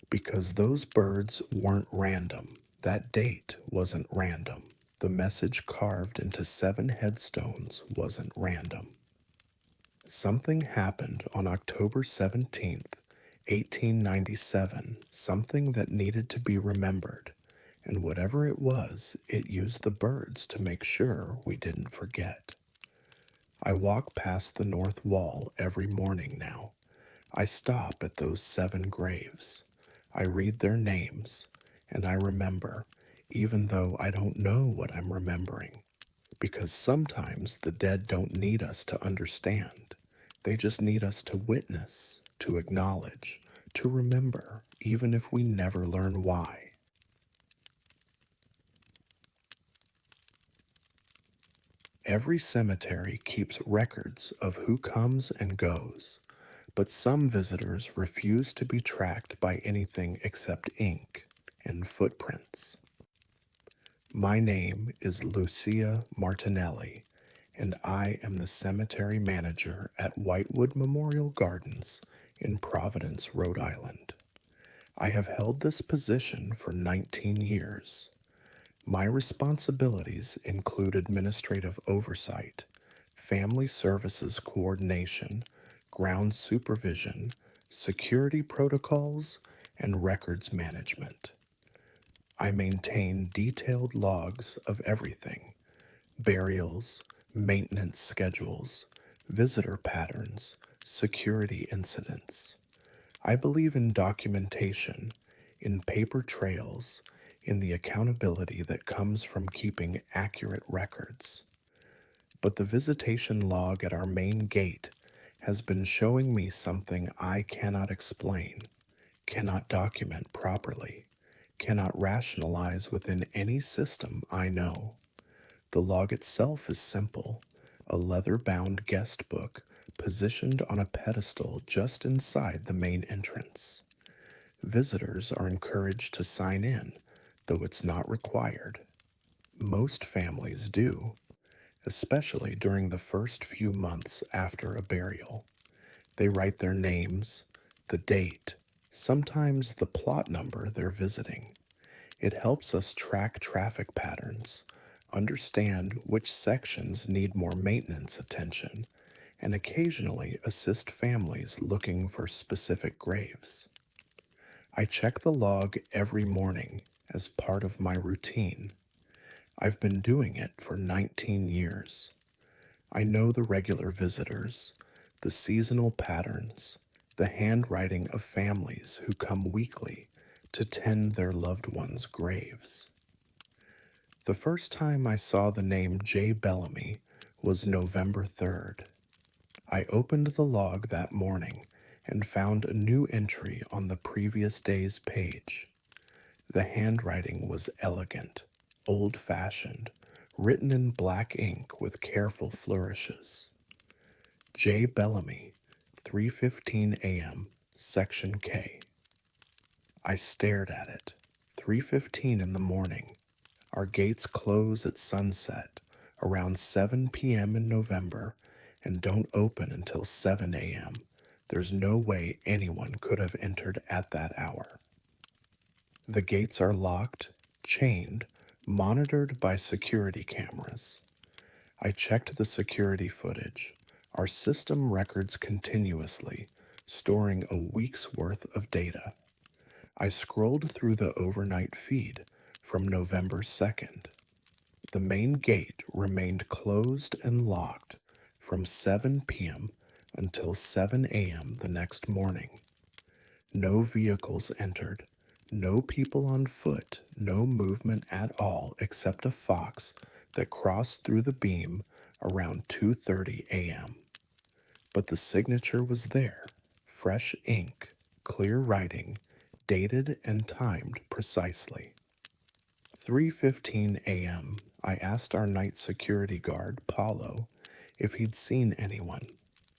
Because those birds weren't random. That date wasn't random. The message carved into 7 headstones wasn't random. Something happened on October 17th, 1897, something that needed to be remembered. And whatever it was, it used the birds to make sure we didn't forget. I walk past the north wall every morning now. I stop at those 7 graves. I read their names, and I remember, even though I don't know what I'm remembering. Because sometimes the dead don't need us to understand. They just need us to witness, to acknowledge, to remember, even if we never learn why. Every cemetery keeps records of who comes and goes, but some visitors refuse to be tracked by anything except ink and footprints. My name is Lucia Martinelli, and I am the cemetery manager at Whitewood Memorial Gardens in Providence, Rhode Island. I have held this position for 19 years. My responsibilities include administrative oversight, family services coordination, ground supervision, security protocols, and records management. I maintain detailed logs of everything: burials, maintenance schedules, visitor patterns, security incidents. I believe in documentation, in paper trails, in the accountability that comes from keeping accurate records. But the visitation log at our main gate has been showing me something I cannot explain, cannot document properly, cannot rationalize within any system I know. The log itself is simple: a leather bound guest book positioned on a pedestal just inside the main entrance. Visitors are encouraged to sign in, though it's not required. Most families do, especially during the first few months after a burial. They write their names, the date, sometimes the plot number they're visiting. It helps us track traffic patterns, understand which sections need more maintenance attention, and occasionally assist families looking for specific graves. I check the log every morning as part of my routine. I've been doing it for 19 years. I know the regular visitors, the seasonal patterns, the handwriting of families who come weekly to tend their loved ones' graves. The first time I saw the name J. Bellamy was November 3rd. I opened the log that morning and found a new entry on the previous day's page. The handwriting was elegant, old-fashioned, written in black ink with careful flourishes. J. Bellamy, 3:15 a.m., Section K. I stared at it. 3:15 in the morning. Our gates close at sunset, around 7 p.m. in November, and don't open until 7 a.m. There's no way anyone could have entered at that hour. The gates are locked, chained, monitored by security cameras. I checked the security footage. Our system records continuously, storing a week's worth of data. I scrolled through the overnight feed from November 2nd. The main gate remained closed and locked from 7 p.m. until 7 a.m. the next morning. No vehicles entered, no people on foot, no movement at all except a fox that crossed through the beam around 2:30 a.m. But the signature was there, fresh ink, clear writing, dated and timed precisely. 3:15 a.m. I asked our night security guard, Paulo, if he'd seen anyone.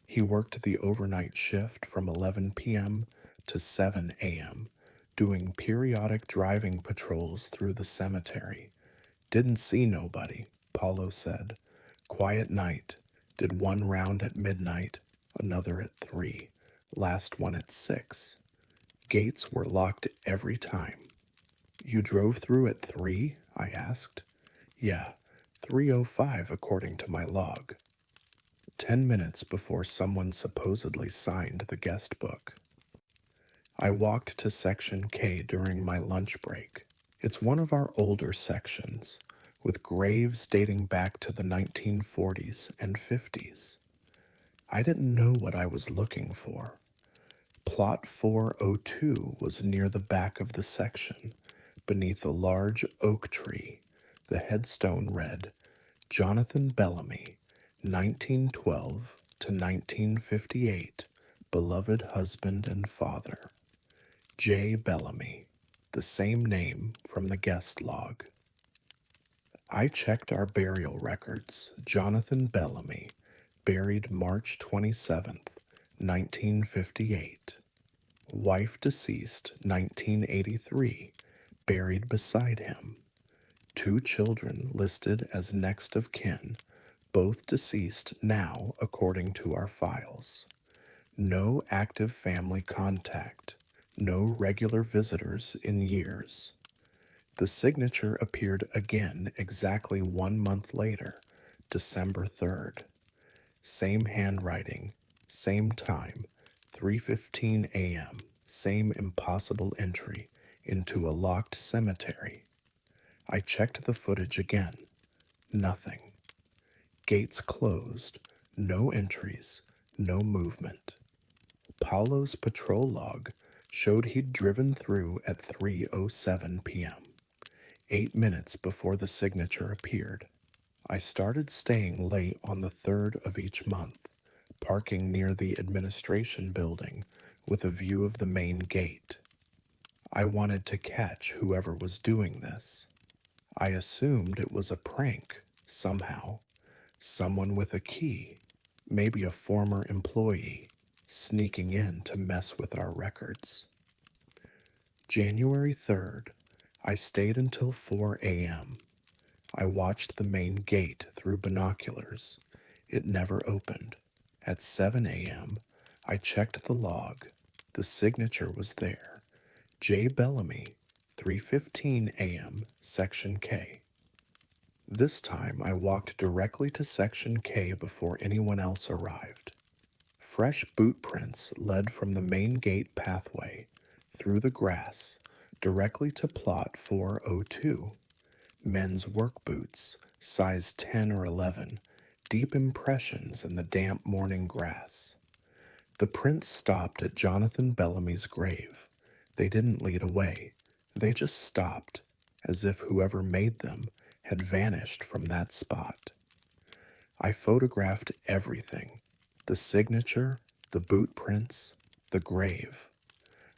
He worked the overnight shift from 11 p.m. to 7 a.m., doing periodic driving patrols through the cemetery. Didn't see nobody, Paulo said. Quiet night. Did one round at midnight, another at 3, last one at 6. Gates were locked every time. You drove through at 3? I asked. Yeah, 3:05 according to my log. 10 minutes before someone supposedly signed the guest book. I walked to Section K during my lunch break. It's one of our older sections, with graves dating back to the 1940s and 50s. I didn't know what I was looking for. Plot 402 was near the back of the section, beneath a large oak tree. The headstone read, Jonathan Bellamy, 1912 to 1958, beloved husband and father. J. Bellamy, the same name from the guest log. I checked our burial records. Jonathan Bellamy, buried March 27th, 1958. Wife deceased 1983, buried beside him. 2 children listed as next of kin, both deceased now according to our files. No active family contact, no regular visitors in years. The signature appeared again exactly 1 month later, December 3rd. Same handwriting, same time, 3:15 a.m., same impossible entry into a locked cemetery. I checked the footage again. Nothing. Gates closed, no entries, no movement. Paulo's patrol log showed he'd driven through at 3:07 p.m., 8 minutes before the signature appeared. I started staying late on the 3rd of each month, parking near the administration building with a view of the main gate. I wanted to catch whoever was doing this. I assumed it was a prank, somehow. Someone with a key, maybe a former employee, sneaking in to mess with our records. January 3rd, I stayed until 4 a.m. I watched the main gate through binoculars. It never opened. At 7 a.m., I checked the log. The signature was there. J. Bellamy, 3:15 a.m., Section K. This time I walked directly to Section K before anyone else arrived. Fresh boot prints led from the main gate pathway, through the grass, directly to plot 402. Men's work boots, size 10 or 11, deep impressions in the damp morning grass. The prints stopped at Jonathan Bellamy's grave. They didn't lead away. They just stopped, as if whoever made them had vanished from that spot. I photographed everything, the signature, the boot prints, the grave.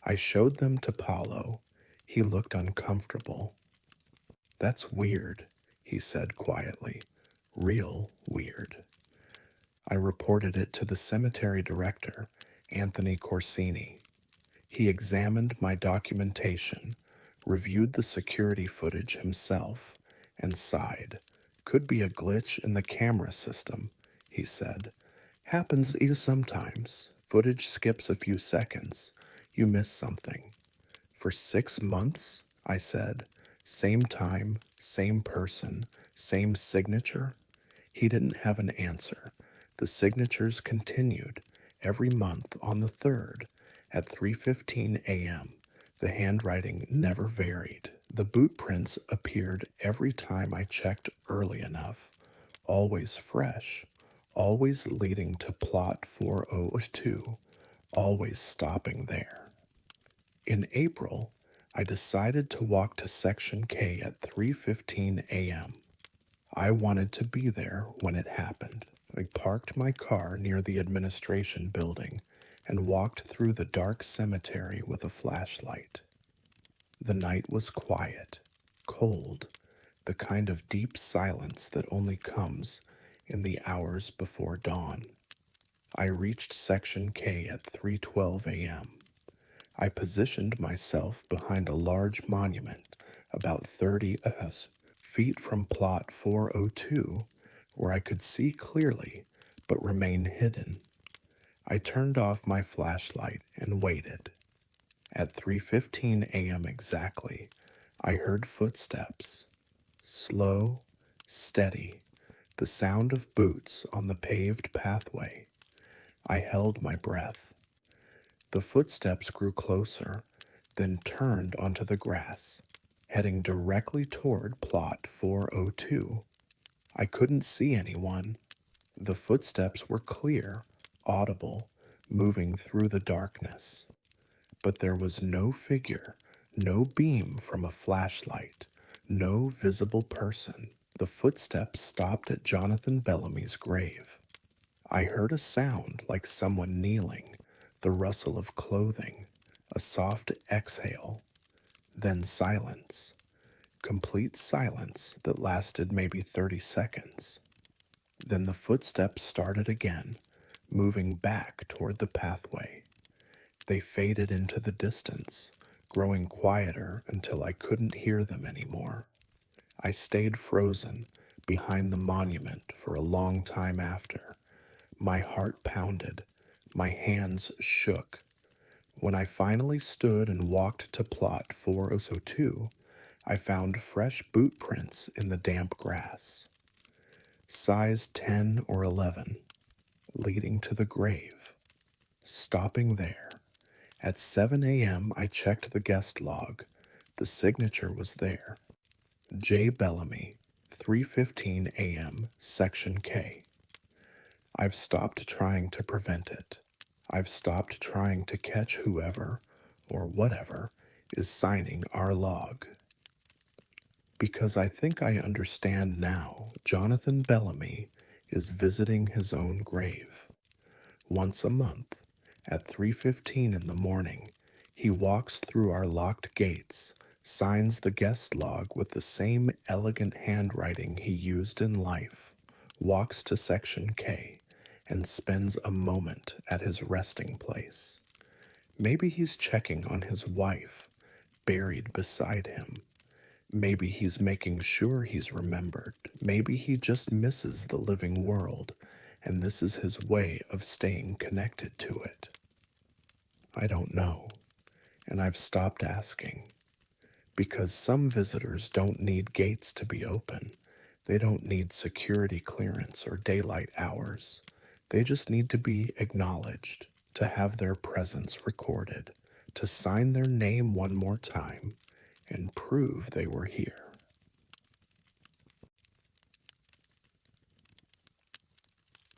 I showed them to Paulo. He looked uncomfortable. That's weird, he said quietly. Real weird. I reported it to the cemetery director, Anthony Corsini. He examined my documentation, reviewed the security footage himself, and sighed. Could be a glitch in the camera system, he said. Happens sometimes. Footage skips a few seconds. You miss something. For 6 months, I said. Same time, same person, same signature. He didn't have an answer. The signatures continued, every month on the 3rd at 3:15 a.m. The handwriting never varied. The boot prints appeared every time I checked early enough, always fresh, always leading to plot 402, always stopping there. In April, I decided to walk to Section K at 3:15 a.m. I wanted to be there when it happened. I parked my car near the administration building and walked through the dark cemetery with a flashlight. The night was quiet, cold, the kind of deep silence that only comes in the hours before dawn. I reached Section K at 3:12 a.m. I positioned myself behind a large monument about 30 feet from plot 402, where I could see clearly but remain hidden. I turned off my flashlight and waited. At 3:15 a.m. exactly, I heard footsteps, slow, steady, the sound of boots on the paved pathway. I held my breath. The footsteps grew closer, then turned onto the grass, heading directly toward plot 402. I couldn't see anyone. The footsteps were clear, audible, moving through the darkness. But there was no figure, no beam from a flashlight, no visible person. The footsteps stopped at Jonathan Bellamy's grave. I heard a sound like someone kneeling, the rustle of clothing, a soft exhale, then silence, complete silence that lasted maybe 30 seconds. Then the footsteps started again, moving back toward the pathway. They faded into the distance, growing quieter until I couldn't hear them anymore. I stayed frozen behind the monument for a long time after. My heart pounded, my hands shook. When I finally stood and walked to plot 402, I found fresh boot prints in the damp grass. Size 10 or 11, leading to the grave. Stopping there. At 7 a.m., I checked the guest log. The signature was there. J. Bellamy, 3:15 a.m., Section K. I've stopped trying to prevent it. I've stopped trying to catch whoever or whatever is signing our log. Because I think I understand now, Jonathan Bellamy is visiting his own grave. Once a month, at 3:15 in the morning, he walks through our locked gates, signs the guest log with the same elegant handwriting he used in life, walks to Section K, and spends a moment at his resting place. Maybe he's checking on his wife, buried beside him. Maybe he's making sure he's remembered. Maybe he just misses the living world, and this is his way of staying connected to it. I don't know, and I've stopped asking. Because some visitors don't need gates to be open. They don't need security clearance or daylight hours. They just need to be acknowledged, to have their presence recorded, to sign their name one more time, and prove they were here.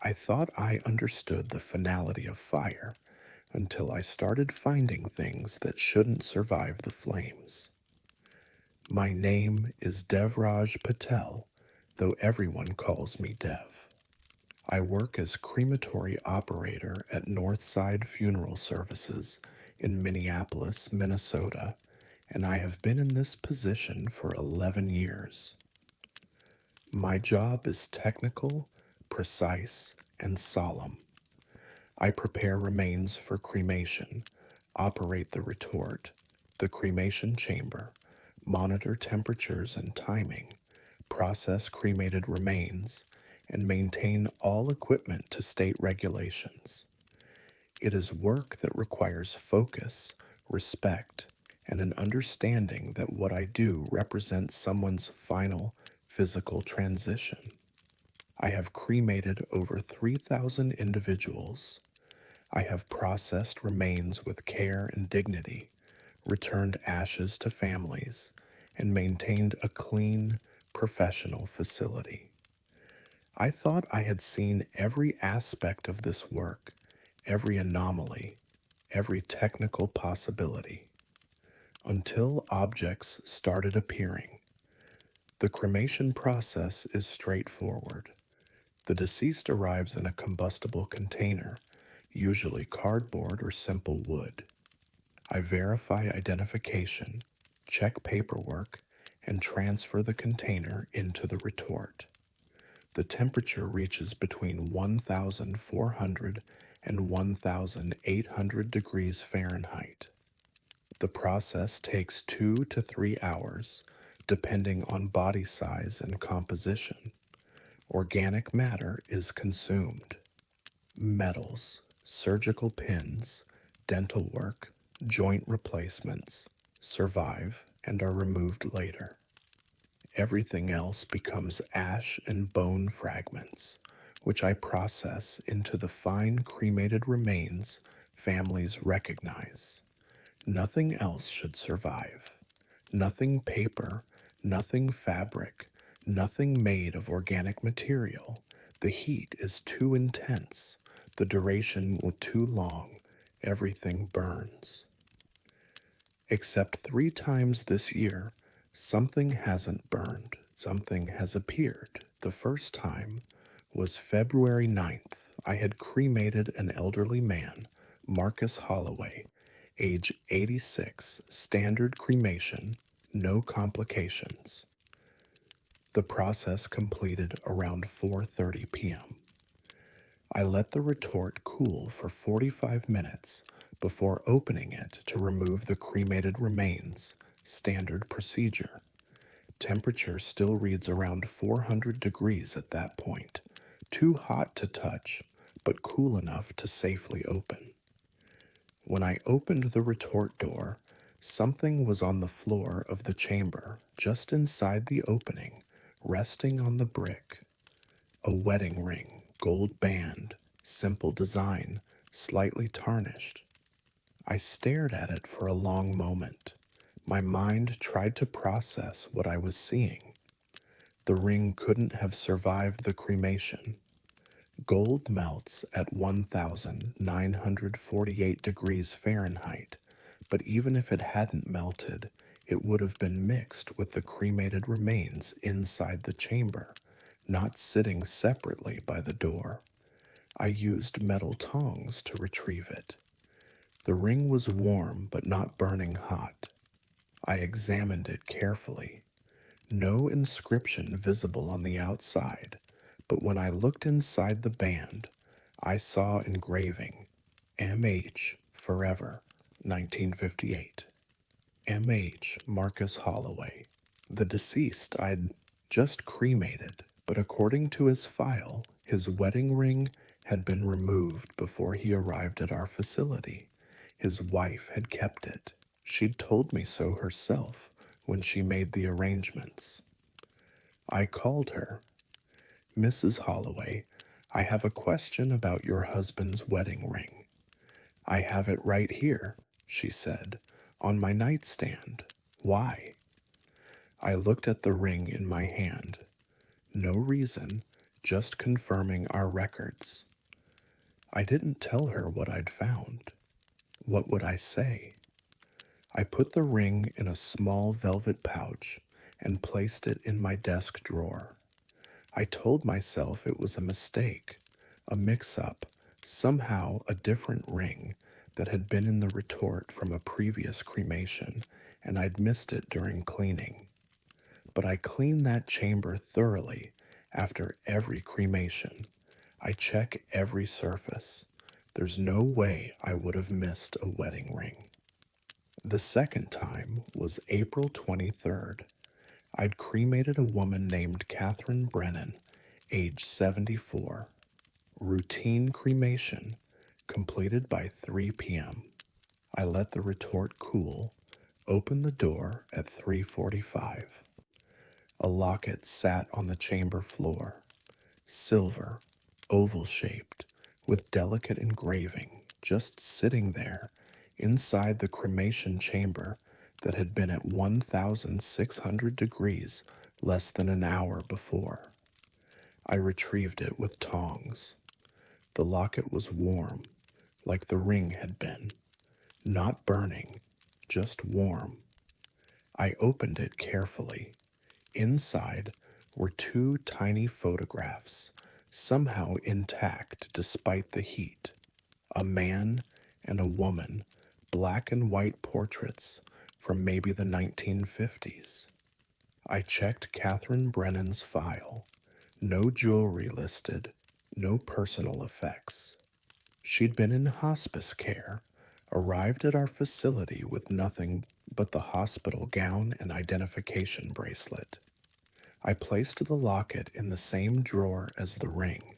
I thought I understood the finality of fire until I started finding things that shouldn't survive the flames. My name is Devraj Patel, though everyone calls me Dev. I work as crematory operator at Northside Funeral Services in Minneapolis, Minnesota, and I have been in this position for 11 years. My job is technical, precise, and solemn. I prepare remains for cremation, operate the retort, the cremation chamber, monitor temperatures and timing, process cremated remains, and maintain all equipment to state regulations. It is work that requires focus, respect, and an understanding that what I do represents someone's final physical transition. I have cremated over 3,000 individuals. I have processed remains with care and dignity, returned ashes to families, and maintained a clean, professional facility. I thought I had seen every aspect of this work, every anomaly, every technical possibility, until objects started appearing. The cremation process is straightforward. The deceased arrives in a combustible container, usually cardboard or simple wood. I verify identification, check paperwork, and transfer the container into the retort. The temperature reaches between 1,400 and 1,800 degrees Fahrenheit. The process takes 2 to 3 hours, depending on body size and composition. Organic matter is consumed. Metals, surgical pins, dental work, joint replacements survive and are removed later. Everything else becomes ash and bone fragments, which I process into the fine cremated remains families recognize. Nothing else should survive. Nothing paper, nothing fabric, nothing made of organic material. The heat is too intense. The duration too long. Everything burns. Except 3 times this year, something hasn't burned. Something has appeared. The first time was February 9th. I had cremated an elderly man, Marcus Holloway, age 86, standard cremation, no complications. The process completed around 4:30 p.m. I let the retort cool for 45 minutes before opening it to remove the cremated remains, standard procedure. Temperature still reads around 400 degrees at that point, too hot to touch, but cool enough to safely open. When I opened the retort door, something was on the floor of the chamber, just inside the opening, resting on the brick. A wedding ring, gold band, simple design, slightly tarnished. I stared at it for a long moment. My mind tried to process what I was seeing. The ring couldn't have survived the cremation. Gold melts at 1,948 degrees Fahrenheit, but even if it hadn't melted, it would have been mixed with the cremated remains inside the chamber, not sitting separately by the door. I used metal tongs to retrieve it. The ring was warm but not burning hot. I examined it carefully. No inscription visible on the outside, but when I looked inside the band, I saw engraving M.H. Forever, 1958. M.H. Marcus Holloway. The deceased I'd just cremated, but according to his file, his wedding ring had been removed before he arrived at our facility. His wife had kept it. She'd told me so herself when she made the arrangements. I called her. Mrs. Holloway, I have a question about your husband's wedding ring. I have it right here, she said, on my nightstand. Why? I looked at the ring in my hand. No reason, just confirming our records. I didn't tell her what I'd found. What would I say? I put the ring in a small velvet pouch and placed it in my desk drawer. I told myself it was a mistake, a mix-up, somehow a different ring that had been in the retort from a previous cremation, and I'd missed it during cleaning. But I clean that chamber thoroughly after every cremation. I check every surface. There's no way I would have missed a wedding ring. The second time was April 23rd. I'd cremated a woman named Catherine Brennan, age 74. Routine cremation, completed by 3 p.m. I let the retort cool, opened the door at 3:45. A locket sat on the chamber floor, silver, oval-shaped, with delicate engraving. just sitting there inside the cremation chamber that had been at 1,600 degrees less than an hour before. I retrieved it with tongs. The locket was warm, like the ring had been, not burning, just warm. I opened it carefully. Inside were two tiny photographs, somehow intact despite the heat. A man and a woman, black and white portraits from maybe the 1950s. I checked Catherine Brennan's file. No jewelry listed, no personal effects. She'd been in hospice care, arrived at our facility with nothing but the hospital gown and identification bracelet. I placed the locket in the same drawer as the ring.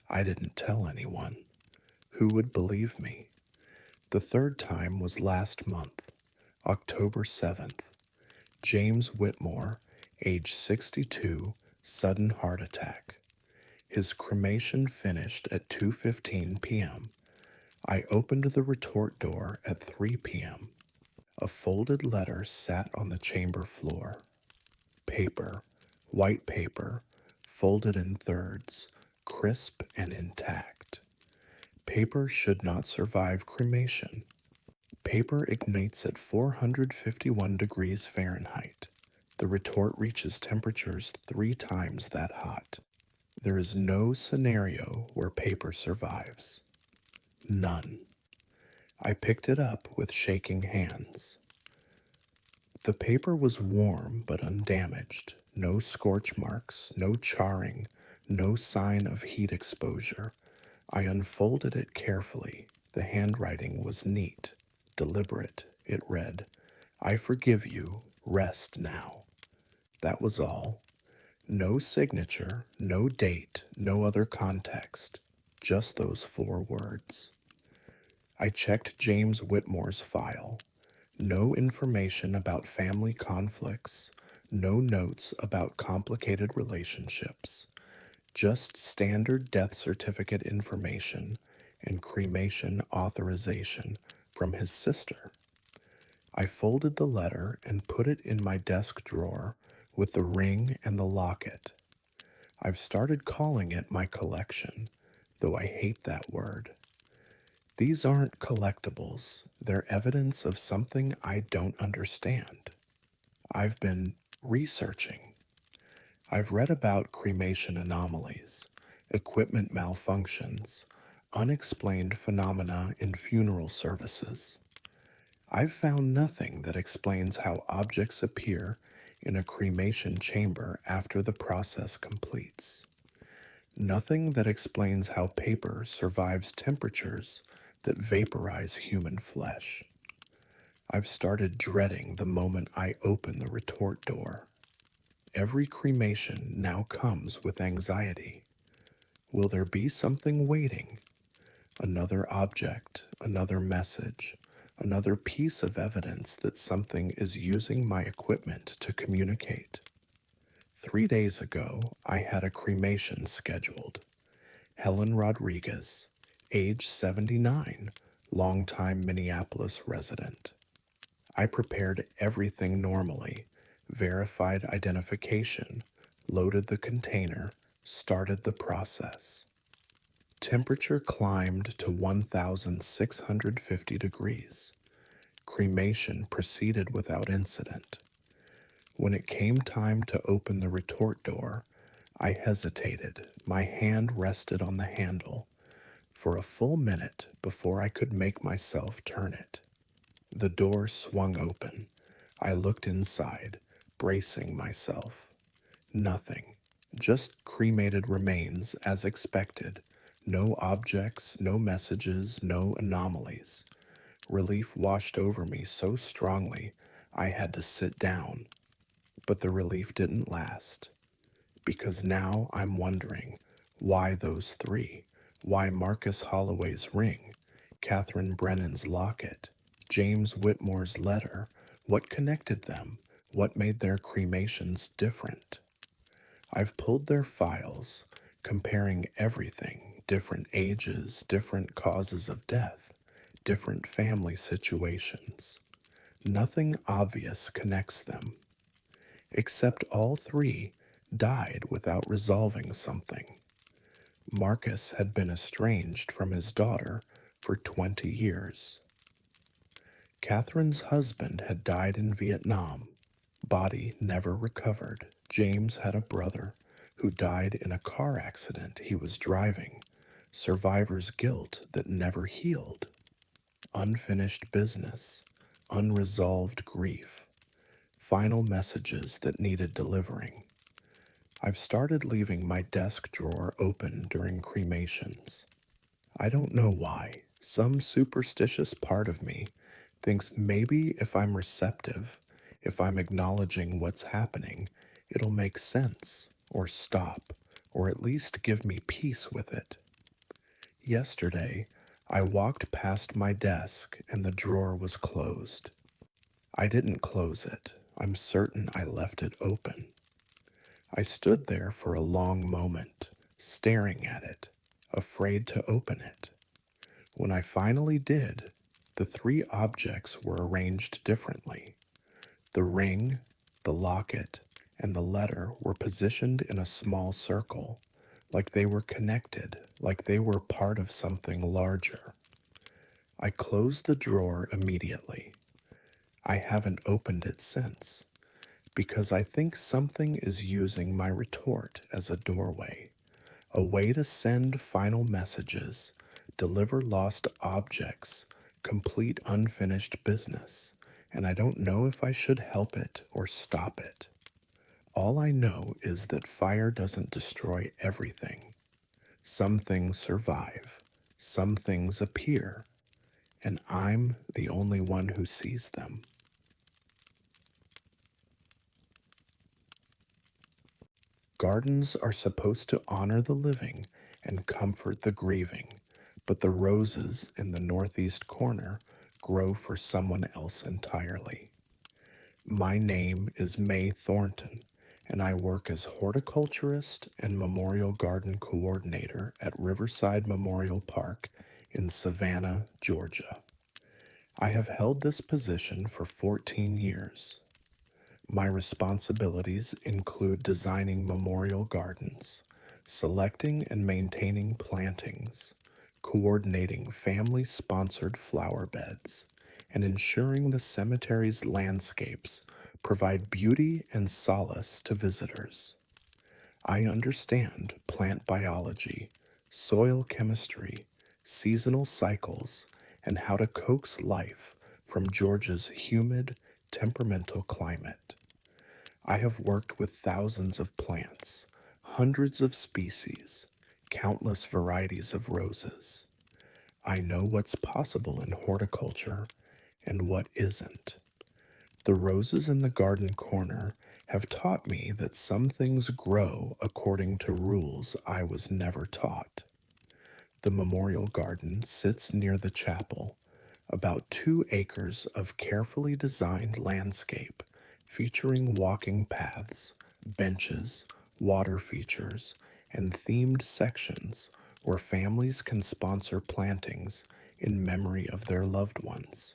I didn't tell anyone. Who would believe me? The third time was last month, October 7th. James Whitmore, age 62, sudden heart attack. His cremation finished at 2:15 p.m. I opened the retort door at 3 p.m. A folded letter sat on the chamber floor. Paper, white paper, folded in thirds, crisp and intact. Paper should not survive cremation. Paper ignites at 451 degrees Fahrenheit. The retort reaches temperatures 3 times that hot. There is no scenario where paper survives. None. I picked it up with shaking hands. The paper was warm but undamaged. No scorch marks, no charring, no sign of heat exposure. I unfolded it carefully. The handwriting was neat, deliberate. It read, "I forgive you. Rest now." That was all. No signature, no date, no other context. Just those 4 words. I checked James Whitmore's file. No information about family conflicts, no notes about complicated relationships, just standard death certificate information and cremation authorization from his sister. I folded the letter and put it in my desk drawer with the ring and the locket. I've started calling it my collection, though I hate that word. These aren't collectibles, they're evidence of something I don't understand. I've been researching. I've read about cremation anomalies, equipment malfunctions, unexplained phenomena in funeral services. I've found nothing that explains how objects appear in a cremation chamber after the process completes. Nothing that explains how paper survives temperatures that vaporize human flesh. I've started dreading the moment I open the retort door. Every cremation now comes with anxiety. Will there be something waiting? Another object, another message, another piece of evidence that something is using my equipment to communicate. 3 days ago, I had a cremation scheduled. Helen Rodriguez, age 79, longtime Minneapolis resident. I prepared everything normally, verified identification, loaded the container, started the process. Temperature climbed to 1,650 degrees. Cremation proceeded without incident. When it came time to open the retort door, I hesitated. My hand rested on the handle for a full minute before I could make myself turn it. The door swung open. I looked inside, bracing myself. Nothing. Just cremated remains as expected. No objects, no messages, no anomalies. Relief washed over me so strongly I had to sit down. But the relief didn't last. Because now I'm wondering, why those 3? Why Marcus Holloway's ring? Catherine Brennan's locket? James Whitmore's letter? What connected them? What made their cremations different? I've pulled their files, comparing everything, different ages, different causes of death. different family situations. Nothing obvious connects them, except all three died without resolving something. Marcus had been estranged from his daughter for 20 years. Catherine's husband had died in Vietnam. Body never recovered. James had a brother who died in a car accident he was driving. Survivor's guilt that never healed. Unfinished business. Unresolved grief. Final messages that needed delivering. I've started leaving my desk drawer open during cremations. I don't know why. Some superstitious part of me thinks maybe if I'm receptive, if I'm acknowledging what's happening, it'll make sense, or stop, or at least give me peace with it. Yesterday, I walked past my desk and the drawer was closed. I didn't close it. I'm certain I left it open. I stood there for a long moment, staring at it, afraid to open it. When I finally did, the three objects were arranged differently. The ring, the locket, and the letter were positioned in a small circle, like they were connected, like they were part of something larger. I closed the drawer immediately. I haven't opened it since, because I think something is using my retort as a doorway, a way to send final messages, deliver lost objects, complete unfinished business, and I don't know if I should help it or stop it. All I know is that fire doesn't destroy everything. Some things survive, some things appear, and I'm the only one who sees them. Gardens are supposed to honor the living and comfort the grieving, but the roses in the northeast corner grow for someone else entirely. My name is May Thornton, and I work as horticulturist and memorial garden coordinator at Riverside Memorial Park in Savannah, Georgia. I have held this position for 14 years. My responsibilities include designing memorial gardens, selecting and maintaining plantings, coordinating family-sponsored flower beds, and ensuring the cemetery's landscapes provide beauty and solace to visitors. I understand plant biology, soil chemistry, seasonal cycles, and how to coax life from Georgia's humid, temperamental climate. I have worked with thousands of plants, hundreds of species, countless varieties of roses. I know what's possible in horticulture and what isn't. The roses in the garden corner have taught me that some things grow according to rules I was never taught. The memorial garden sits near the chapel, about 2 acres of carefully designed landscape featuring walking paths, benches, water features, and themed sections where families can sponsor plantings in memory of their loved ones.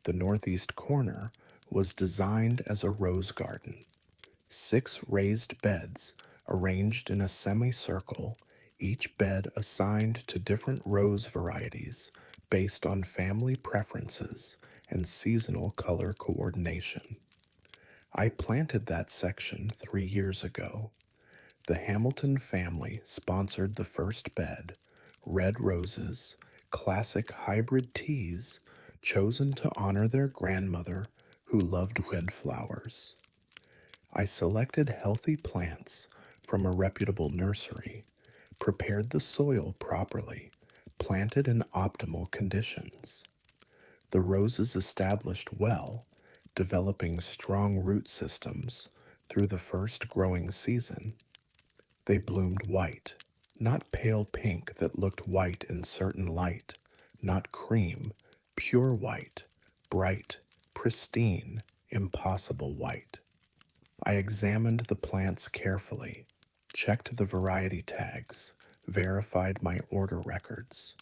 The northeast corner was designed as a rose garden. 6 raised beds arranged in a semicircle, each bed assigned to different rose varieties based on family preferences and seasonal color coordination. I planted that section 3 years ago. The Hamilton family sponsored the first bed, red roses, classic hybrid teas, chosen to honor their grandmother who loved red flowers. I selected healthy plants from a reputable nursery, prepared the soil properly, planted in optimal conditions. The roses established well, developing strong root systems through the first growing season. They bloomed white, not pale pink that looked white in certain light, not cream, pure white, bright, pristine, impossible white. I examined the plants carefully, checked the variety tags, verified my order records.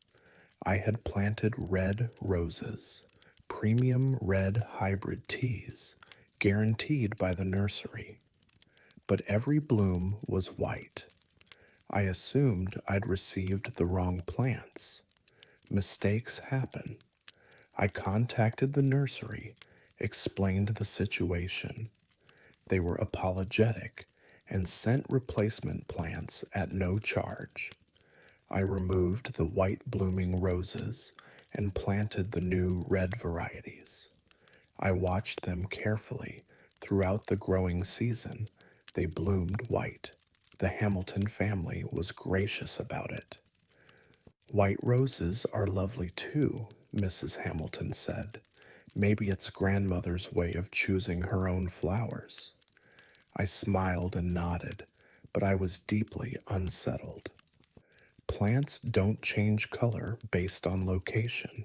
I had planted red roses, premium red hybrid teas, guaranteed by the nursery, but every bloom was white. I assumed I'd received the wrong plants. Mistakes happen. I contacted the nursery, explained the situation. They were apologetic and sent replacement plants at no charge. I removed the white blooming roses and planted the new red varieties. I watched them carefully throughout the growing season. They bloomed white. The Hamilton family was gracious about it. White roses are lovely too, Mrs. Hamilton said. Maybe it's grandmother's way of choosing her own flowers. I smiled and nodded, but I was deeply unsettled. Plants don't change color based on location.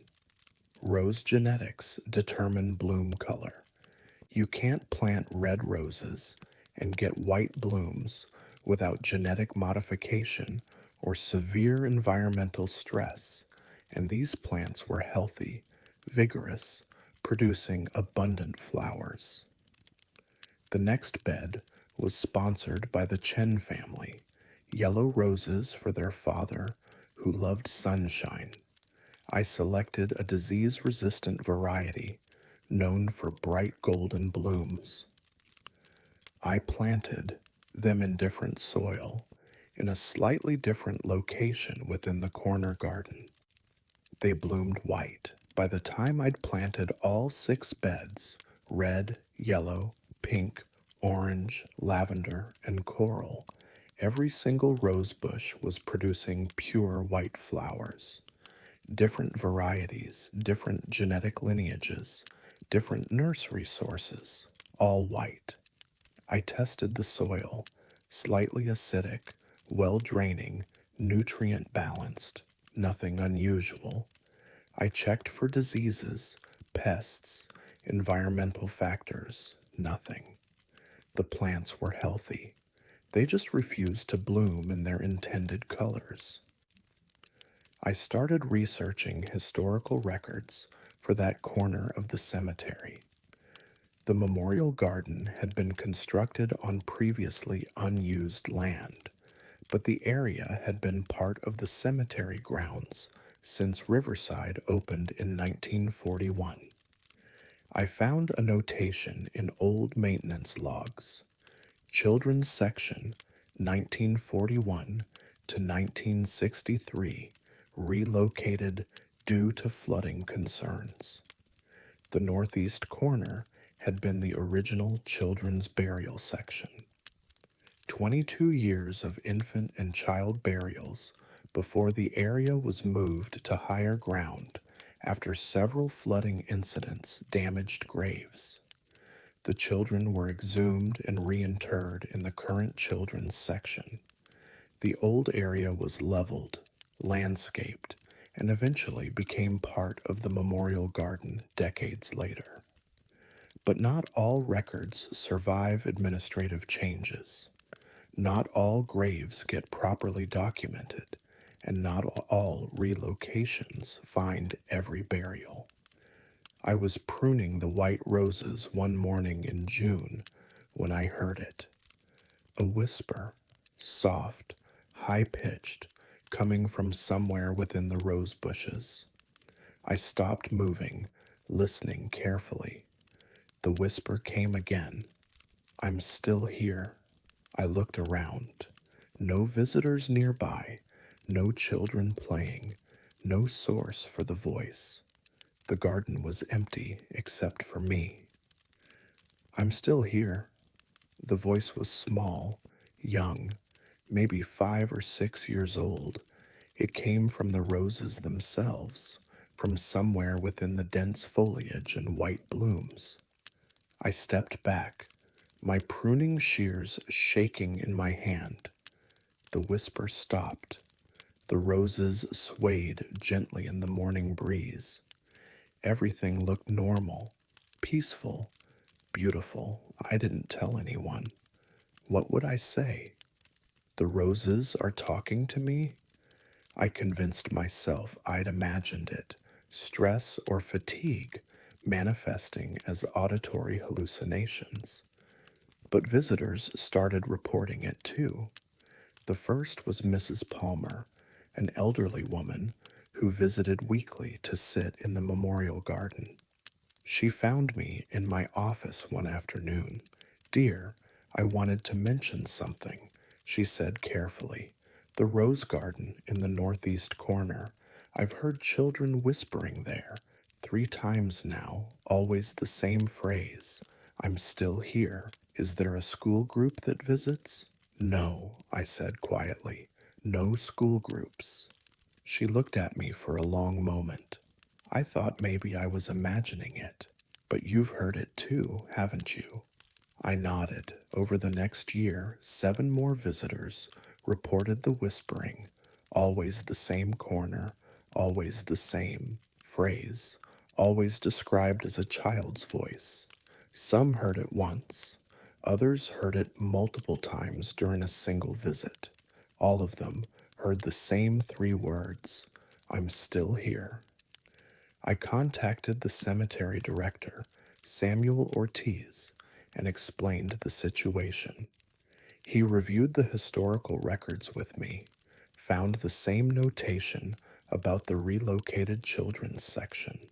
Rose genetics determine bloom color. You can't plant red roses and get white blooms without genetic modification or severe environmental stress, and these plants were healthy, vigorous, producing abundant flowers. The next bed was sponsored by the Chen family, yellow roses for their father, who loved sunshine. I selected a disease resistant variety known for bright golden blooms. I planted them in different soil, in a slightly different location within the corner garden. They bloomed white. By the time I'd planted all 6 beds, red, yellow, pink, orange, lavender, and coral, every single rose bush was producing pure white flowers. Different varieties, different genetic lineages, different nursery sources, all white. I tested the soil, slightly acidic, well draining, nutrient balanced, nothing unusual. I checked for diseases, pests, environmental factors, nothing. The plants were healthy. They just refused to bloom in their intended colors. I started researching historical records for that corner of the cemetery. The memorial garden had been constructed on previously unused land, but the area had been part of the cemetery grounds since Riverside opened in 1941. I found a notation in old maintenance logs. Children's Section, 1941 to 1963, relocated due to flooding concerns. The northeast corner had been the original children's burial section. 22 years of infant and child burials before the area was moved to higher ground after several flooding incidents damaged graves. The children were exhumed and reinterred in the current children's section. The old area was leveled, landscaped, and eventually became part of the memorial garden decades later. But not all records survive administrative changes. Not all graves get properly documented, and not all relocations find every burial. I was pruning the white roses one morning in June when I heard it. A whisper, soft, high pitched, coming from somewhere within the rose bushes. I stopped moving, listening carefully. The whisper came again. I'm still here. I looked around. No visitors nearby, no children playing, no source for the voice. The garden was empty except for me. I'm still here. The voice was small, young, maybe 5 or 6 years old. It came from the roses themselves, from somewhere within the dense foliage and white blooms. I stepped back, my pruning shears shaking in my hand. The whisper stopped. The roses swayed gently in the morning breeze. Everything looked normal, peaceful, beautiful. I didn't tell anyone. What would I say? The roses are talking to me? I convinced myself I'd imagined it, stress or fatigue manifesting as auditory hallucinations. But visitors started reporting it too. The first was Mrs. Palmer, an elderly woman who visited weekly to sit in the memorial garden. She found me in my office one afternoon. "Dear, I wanted to mention something," she said carefully. "The rose garden in the northeast corner. I've heard children whispering there 3 times now, always the same phrase. I'm still here. Is there a school group that visits?" "No," I said quietly. "No school groups." She looked at me for a long moment. "I thought maybe I was imagining it. But you've heard it too, haven't you?" I nodded. Over the next year, 7 more visitors reported the whispering, always the same corner, always the same phrase, always described as a child's voice. Some heard it once, others heard it multiple times during a single visit. All of them heard the same 3 words: "I'm still here." I contacted the cemetery director, Samuel Ortiz, and explained the situation. He reviewed the historical records with me, found the same notation about the relocated children's section.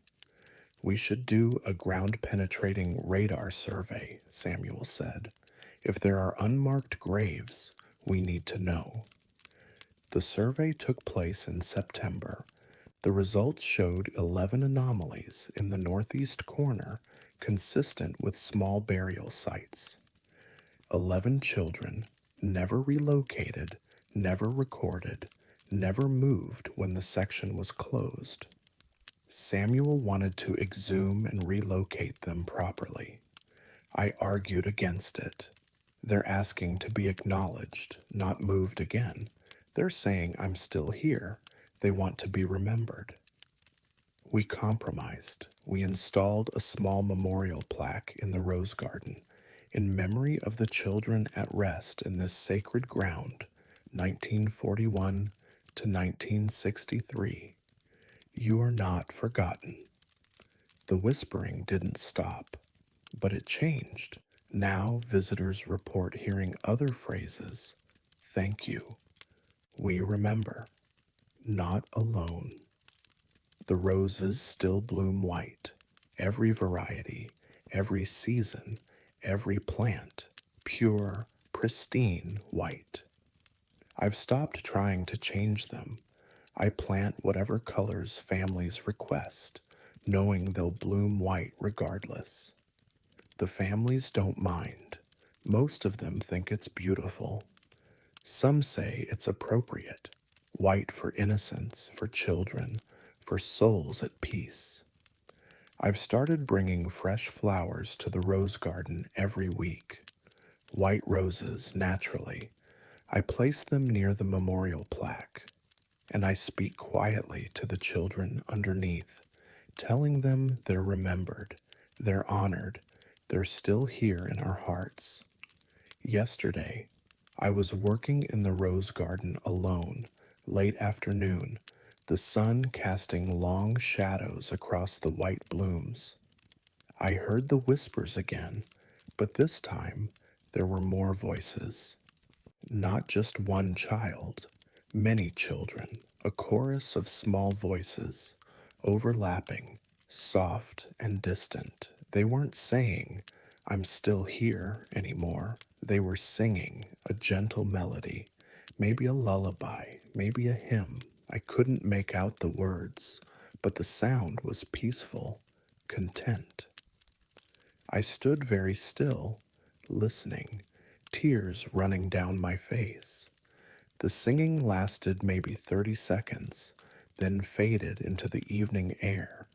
"We should do a ground penetrating radar survey," Samuel said. "If there are unmarked graves, we need to know." The survey took place in September. The results showed 11 anomalies in the northeast corner consistent with small burial sites. 11 children, never relocated, never recorded, never moved when the section was closed. Samuel wanted to exhume and relocate them properly. I argued against it. "They're asking to be acknowledged, not moved again. They're saying I'm still here. They want to be remembered." We compromised. We installed a small memorial plaque in the rose garden in memory of the children at rest in this sacred ground, 1941 to 1963. "You are not forgotten." The whispering didn't stop, but it changed. Now visitors report hearing other phrases: "Thank you," "We remember," "Not alone." The roses still bloom white, every variety, every season, every plant, pure, pristine white. I've stopped trying to change them. I plant whatever colors families request, knowing they'll bloom white regardless. The families don't mind. Most of them think it's beautiful. Some say it's appropriate. White for innocence, for children, for souls at peace. I've started bringing fresh flowers to the rose garden every week. White roses, naturally. I place them near the memorial plaque, and I speak quietly to the children underneath, telling them they're remembered, they're honored, they're still here in our hearts. Yesterday, I was working in the rose garden alone, late afternoon, the sun casting long shadows across the white blooms. I heard the whispers again, but this time there were more voices. Not just one child, many children, a chorus of small voices, overlapping, soft and distant. They weren't saying, "I'm still here," anymore. They were singing a gentle melody, maybe a lullaby, maybe a hymn. I couldn't make out the words, but the sound was peaceful, content. I stood very still, listening, tears running down my face. The singing lasted maybe 30 seconds, then faded into the evening air.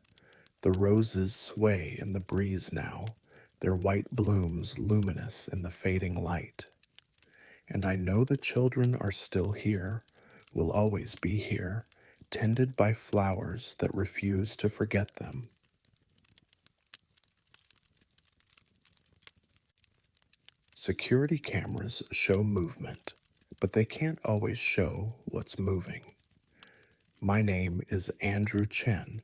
The roses sway in the breeze now, their white blooms luminous in the fading light. And I know the children are still here, will always be here, tended by flowers that refuse to forget them. Security cameras show movement, but they can't always show what's moving. My name is Andrew Chen,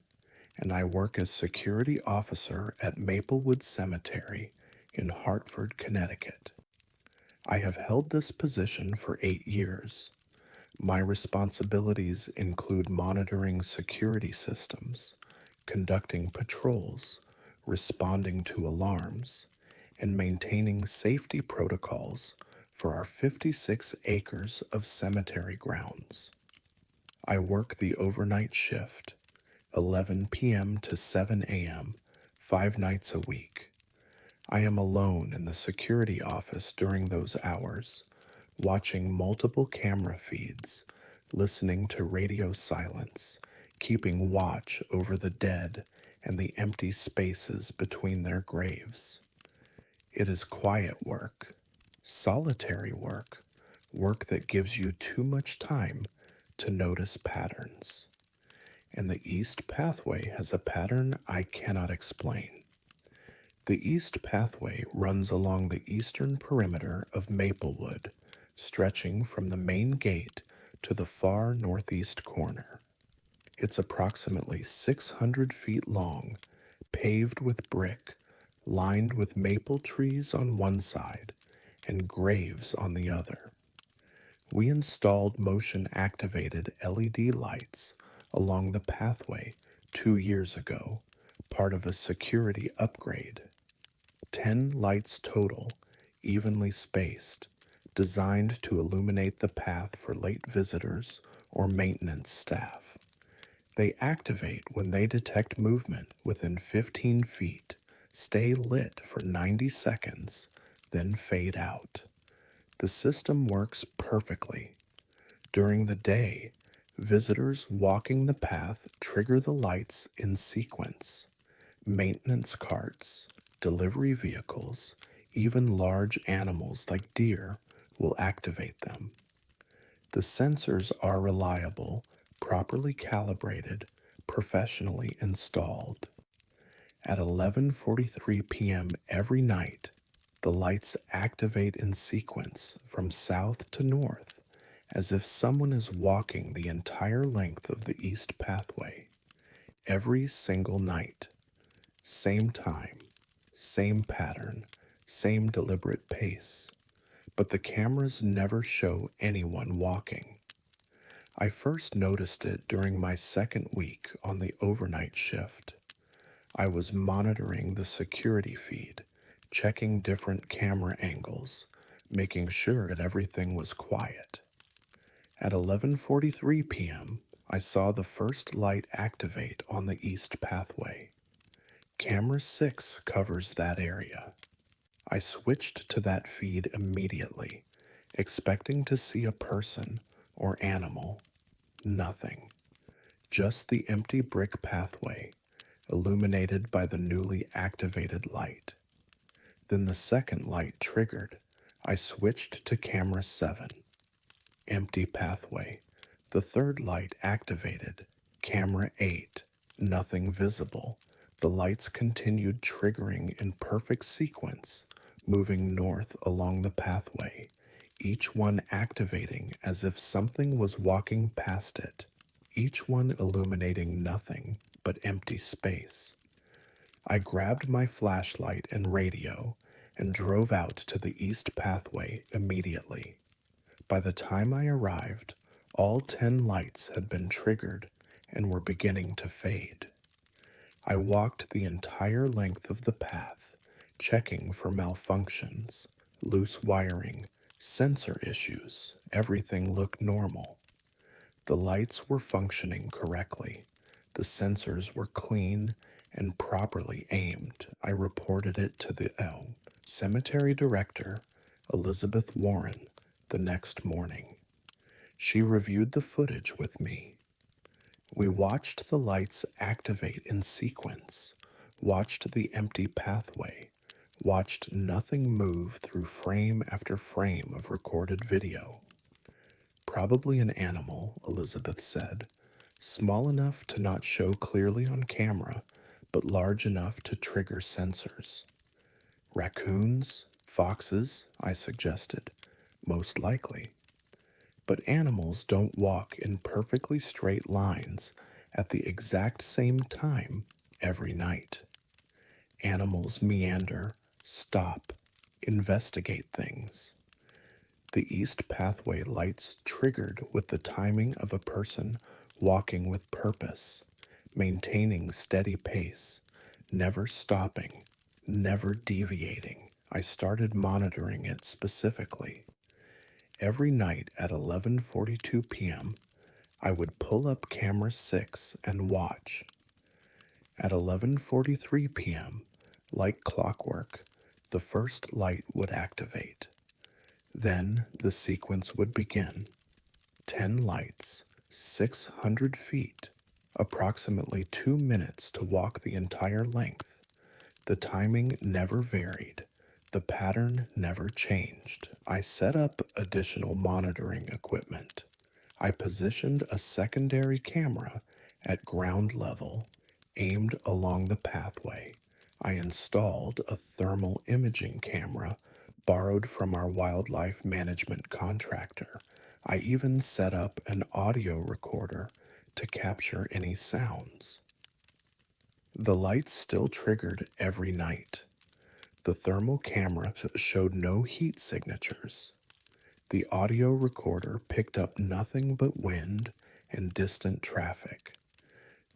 and I work as security officer at Maplewood Cemetery in Hartford, Connecticut. I have held this position for 8 years. My responsibilities include monitoring security systems, conducting patrols, responding to alarms, and maintaining safety protocols for our 56 acres of cemetery grounds. I work the overnight shift, 11 p.m. to 7 a.m., 5 nights a week. I am alone in the security office during those hours, watching multiple camera feeds, listening to radio silence, keeping watch over the dead and the empty spaces between their graves. It is quiet work, solitary work, work that gives you too much time to notice patterns. And the East Pathway has a pattern I cannot explain. The East Pathway runs along the eastern perimeter of Maplewood, stretching from the main gate to the far northeast corner. It's approximately 600 feet long, paved with brick, lined with maple trees on one side and graves on the other. We installed motion-activated LED lights along the pathway 2 years ago, part of a security upgrade. 10 lights total, evenly spaced, designed to illuminate the path for late visitors or maintenance staff. They activate when they detect movement within 15 feet, stay lit for 90 seconds, then fade out. The system works perfectly. During the day, visitors walking the path trigger the lights in sequence. Maintenance carts, delivery vehicles, even large animals like deer will activate them. The sensors are reliable, properly calibrated, professionally installed. At 11:43 p.m. every night, the lights activate in sequence from south to north as if someone is walking the entire length of the East Pathway. Every single night. Same time, same pattern, same deliberate pace. But the cameras never show anyone walking. I first noticed it during my second week on the overnight shift. I was monitoring the security feed, checking different camera angles, making sure that everything was quiet. At 11:43 p.m., I saw the first light activate on the East Pathway. Camera 6 covers that area. I switched to that feed immediately, expecting to see a person or animal. Nothing. Just the empty brick pathway, illuminated by the newly activated light. Then the second light triggered. I switched to camera 7. Empty pathway. The third light activated. Camera 8. Nothing visible. The lights continued triggering in perfect sequence, moving north along the pathway, each one activating as if something was walking past it, each one illuminating nothing but empty space. I grabbed my flashlight and radio and drove out to the East Pathway immediately. By the time I arrived, all 10 lights had been triggered and were beginning to fade. I walked the entire length of the path, checking for malfunctions, loose wiring, sensor issues. Everything looked normal. The lights were functioning correctly. The sensors were clean and properly aimed. I reported it to the cemetery director, Elizabeth Warren, the next morning. She reviewed the footage with me. We watched the lights activate in sequence, watched the empty pathway, watched nothing move through frame after frame of recorded video. Probably an animal, Elizabeth said, small enough to not show clearly on camera, but large enough to trigger sensors. Raccoons? Foxes? I suggested. Most likely. But animals don't walk in perfectly straight lines at the exact same time every night. Animals meander, stop, investigate things. The east pathway lights triggered with the timing of a person walking with purpose, maintaining steady pace, never stopping, never deviating. I started monitoring it specifically. Every night at 11:42 p.m., I would pull up camera 6 and watch. At 11:43 p.m., like clockwork, the first light would activate. Then the sequence would begin. 10 lights, 600 feet, approximately 2 minutes to walk the entire length. The timing never varied. The pattern never changed. I set up additional monitoring equipment. I positioned a secondary camera at ground level, aimed along the pathway. I installed a thermal imaging camera borrowed from our wildlife management contractor. I even set up an audio recorder to capture any sounds. The lights still triggered every night. The thermal camera showed no heat signatures. The audio recorder picked up nothing but wind and distant traffic.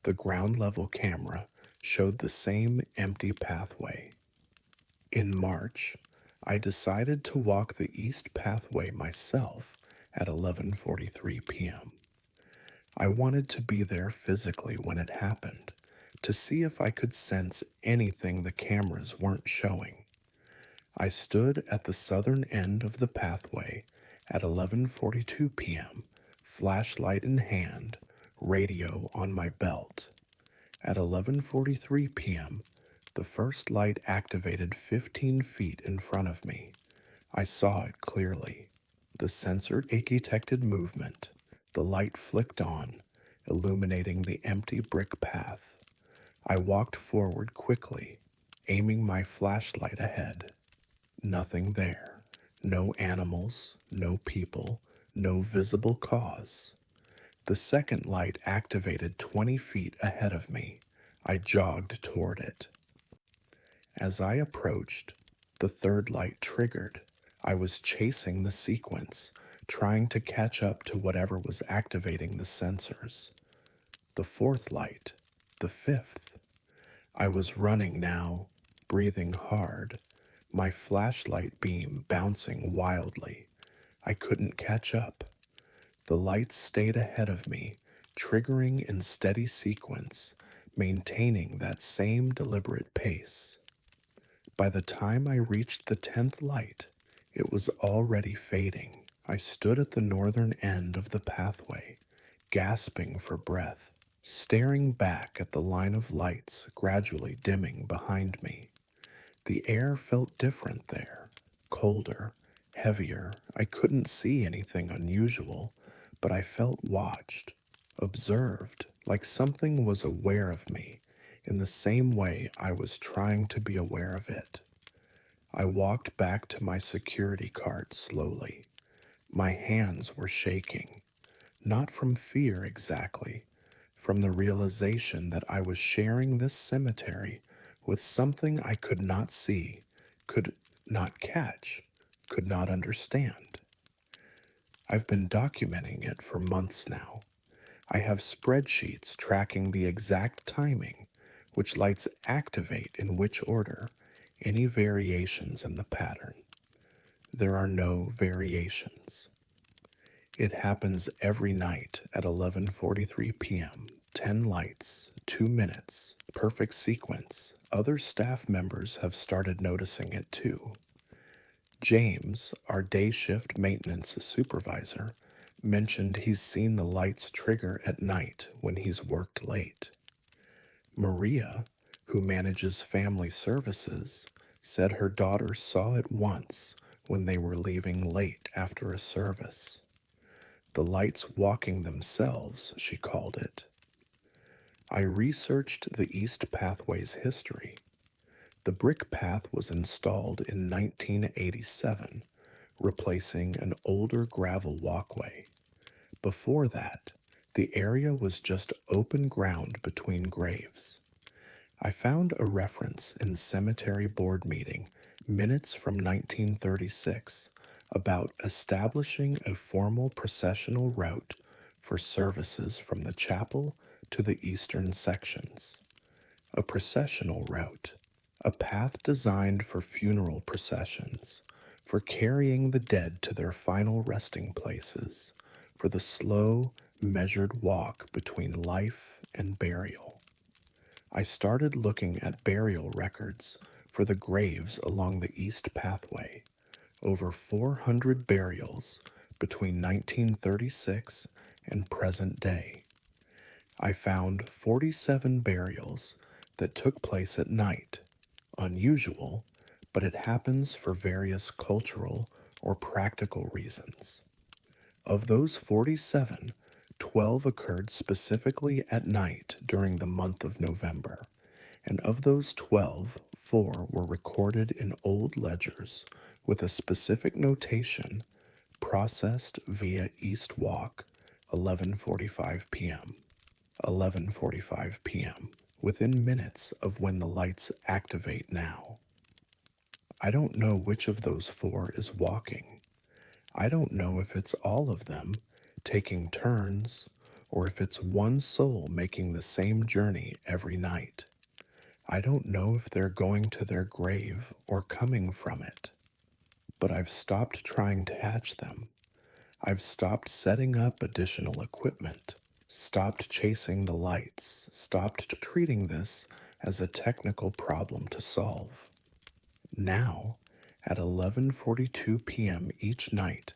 The ground level camera showed the same empty pathway. In March, I decided to walk the east pathway myself at 11:43 p.m. I wanted to be there physically when it happened, to see if I could sense anything the cameras weren't showing. I stood at the southern end of the pathway at 11:42 p.m., flashlight in hand, radio on my belt. At 11:43 p.m., the first light activated 15 feet in front of me. I saw it clearly. The sensor detected movement. The light flicked on, illuminating the empty brick path. I walked forward quickly, aiming my flashlight ahead. Nothing there. No animals, no people, no visible cause. The second light activated 20 feet ahead of me. I jogged toward it. As I approached, the third light triggered. I was chasing the sequence, trying to catch up to whatever was activating the sensors. The fourth light, the fifth. I was running now, breathing hard, my flashlight beam bouncing wildly. I couldn't catch up. The lights stayed ahead of me, triggering in steady sequence, maintaining that same deliberate pace. By the time I reached the 10th light, it was already fading. I stood at the northern end of the pathway, gasping for breath, staring back at the line of lights gradually dimming behind me. The air felt different there, colder, heavier. I couldn't see anything unusual, but I felt watched, observed, like something was aware of me in the same way I was trying to be aware of it. I walked back to my security cart slowly. My hands were shaking, not from fear exactly, from the realization that I was sharing this cemetery with something I could not see, could not catch, could not understand. I've been documenting it for months now. I have spreadsheets tracking the exact timing, which lights activate in which order, any variations in the pattern. There are no variations. It happens every night at 11:43 p.m. 10 lights, 2 minutes, perfect sequence. Other staff members have started noticing it too. James, our day shift maintenance supervisor, mentioned he's seen the lights trigger at night when he's worked late. Maria, who manages family services, said her daughter saw it once when they were leaving late after a service. The lights walking themselves, she called it. I researched the East Pathway's history. The brick path was installed in 1987, replacing an older gravel walkway. Before that, the area was just open ground between graves. I found a reference in Cemetery Board meeting minutes from 1936 about establishing a formal processional route for services from the chapel to the eastern sections. A processional route, a path designed for funeral processions, for carrying the dead to their final resting places, for the slow, measured walk between life and burial. I started looking at burial records for the graves along the east pathway, over 400 burials between 1936 and present day. I found 47 burials that took place at night. Unusual, but it happens for various cultural or practical reasons. Of those 47, 12 occurred specifically at night during the month of November, and of those 12, 4 were recorded in old ledgers with a specific notation processed via East Walk, 11:45 p.m. 11:45 p.m., within minutes of when the lights activate now. I don't know which of those 4 is walking. I don't know if it's all of them taking turns or if it's one soul making the same journey every night. I don't know if they're going to their grave or coming from it. But I've stopped trying to hatch them. I've stopped setting up additional equipment, stopped chasing the lights, stopped treating this as a technical problem to solve. Now, at 11:42 p.m. each night,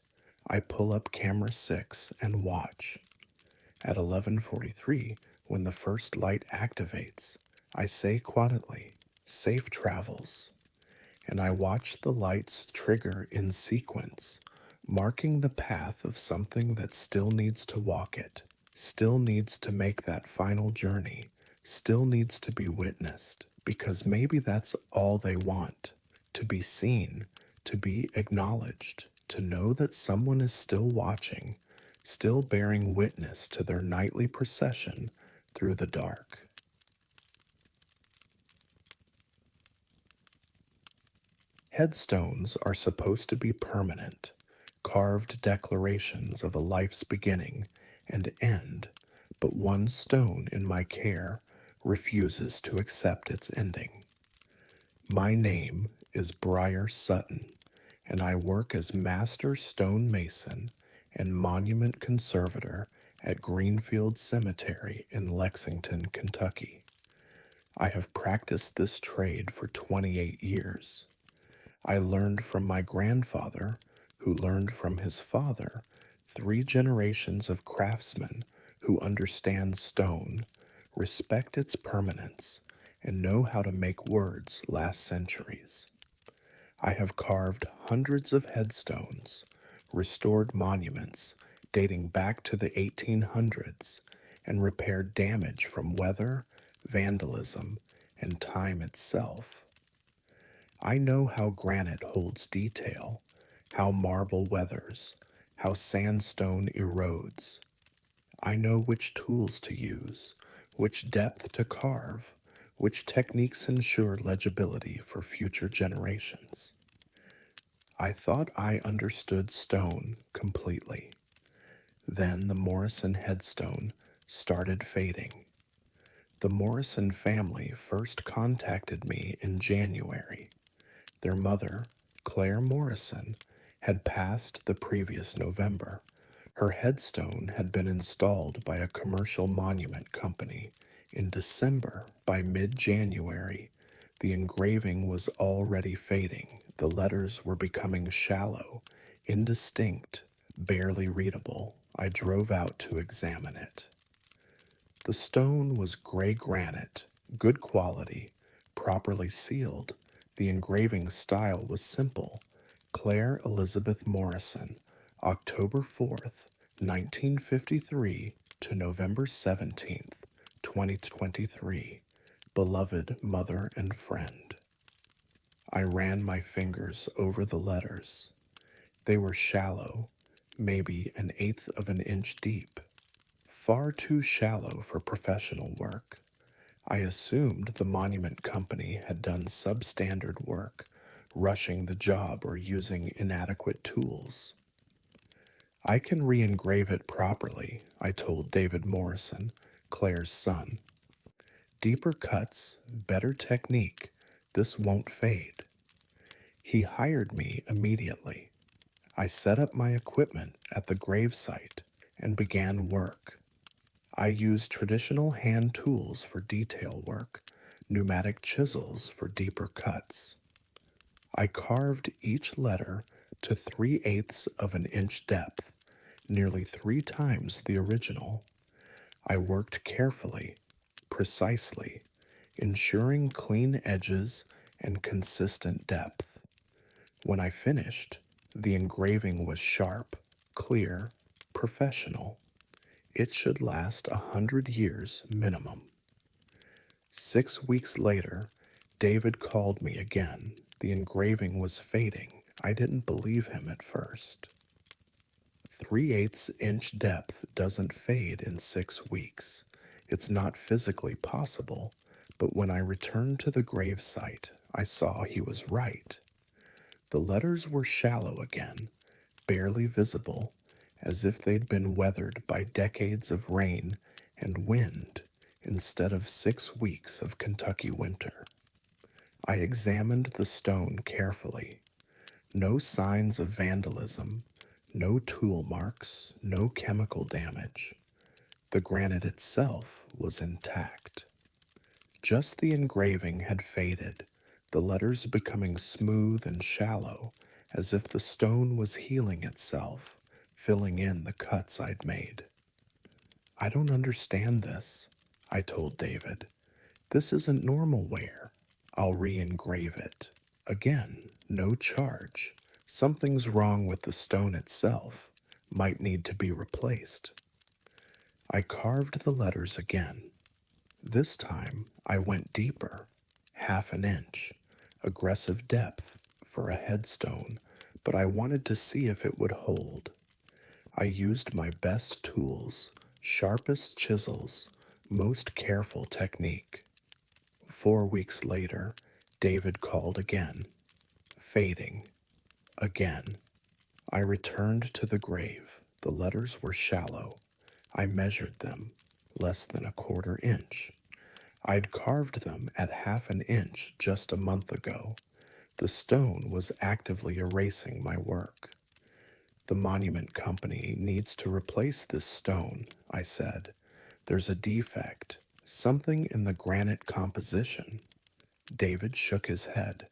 I pull up camera 6 and watch. At 11:43, when the first light activates, I say quietly, "Safe travels." And I watch the lights trigger in sequence, marking the path of something that still needs to walk it, still needs to make that final journey, still needs to be witnessed, because maybe that's all they want, to be seen, to be acknowledged, to know that someone is still watching, still bearing witness to their nightly procession through the dark. Headstones are supposed to be permanent, carved declarations of a life's beginning and end, but one stone in my care refuses to accept its ending. My name is Briar Sutton, and I work as master stonemason and monument conservator at Greenfield Cemetery in Lexington, Kentucky. I have practiced this trade for 28 years. I learned from my grandfather, who learned from his father, 3 generations of craftsmen who understand stone, respect its permanence, and know how to make words last centuries. I have carved hundreds of headstones, restored monuments dating back to the 1800s, and repaired damage from weather, vandalism, and time itself. I know how granite holds detail, how marble weathers, how sandstone erodes. I know which tools to use, which depth to carve, which techniques ensure legibility for future generations. I thought I understood stone completely. Then the Morrison headstone started fading. The Morrison family first contacted me in January. Their mother, Claire Morrison, had passed the previous November. Her headstone had been installed by a commercial monument company. In December, by mid-January, the engraving was already fading. The letters were becoming shallow, indistinct, barely readable. I drove out to examine it. The stone was gray granite, good quality, properly sealed. The engraving style was simple. Claire Elizabeth Morrison, October 4th, 1953 to November 17th, 2023. Beloved mother and friend. I ran my fingers over the letters. They were shallow, maybe an eighth of an inch deep. Far too shallow for professional work. I assumed the monument company had done substandard work, rushing the job or using inadequate tools. I can re-engrave it properly, I told David Morrison, Claire's son. Deeper cuts, better technique, this won't fade. He hired me immediately. I set up my equipment at the gravesite and began work. I used traditional hand tools for detail work, pneumatic chisels for deeper cuts. I carved each letter to 3/8 of an inch depth, nearly 3 times the original. I worked carefully, precisely, ensuring clean edges and consistent depth. When I finished, the engraving was sharp, clear, professional. It should last 100 years minimum. 6 weeks later, David called me again. The engraving was fading. I didn't believe him at first. 3/8 inch depth doesn't fade in 6 weeks. It's not physically possible, but when I returned to the gravesite, I saw he was right. The letters were shallow again, barely visible, as if they'd been weathered by decades of rain and wind instead of 6 weeks of Kentucky winter. I examined the stone carefully. No signs of vandalism, no tool marks, no chemical damage. The granite itself was intact. Just the engraving had faded, the letters becoming smooth and shallow, as if the stone was healing itself, filling in the cuts I'd made. I don't understand this, I told David. This isn't normal wear. I'll re-engrave it. Again, no charge. Something's wrong with the stone itself. Might need to be replaced. I carved the letters again. This time, I went deeper, 1/2 inch, aggressive depth for a headstone, but I wanted to see if it would hold. I used my best tools, sharpest chisels, most careful technique. 4 weeks later, David called again, fading, again. I returned to the grave. The letters were shallow. I measured them, less than 1/4 inch. I'd carved them at 1/2 inch just a month ago. The stone was actively erasing my work. The monument company needs to replace this stone, I said. There's a defect, something in the granite composition. David shook his head.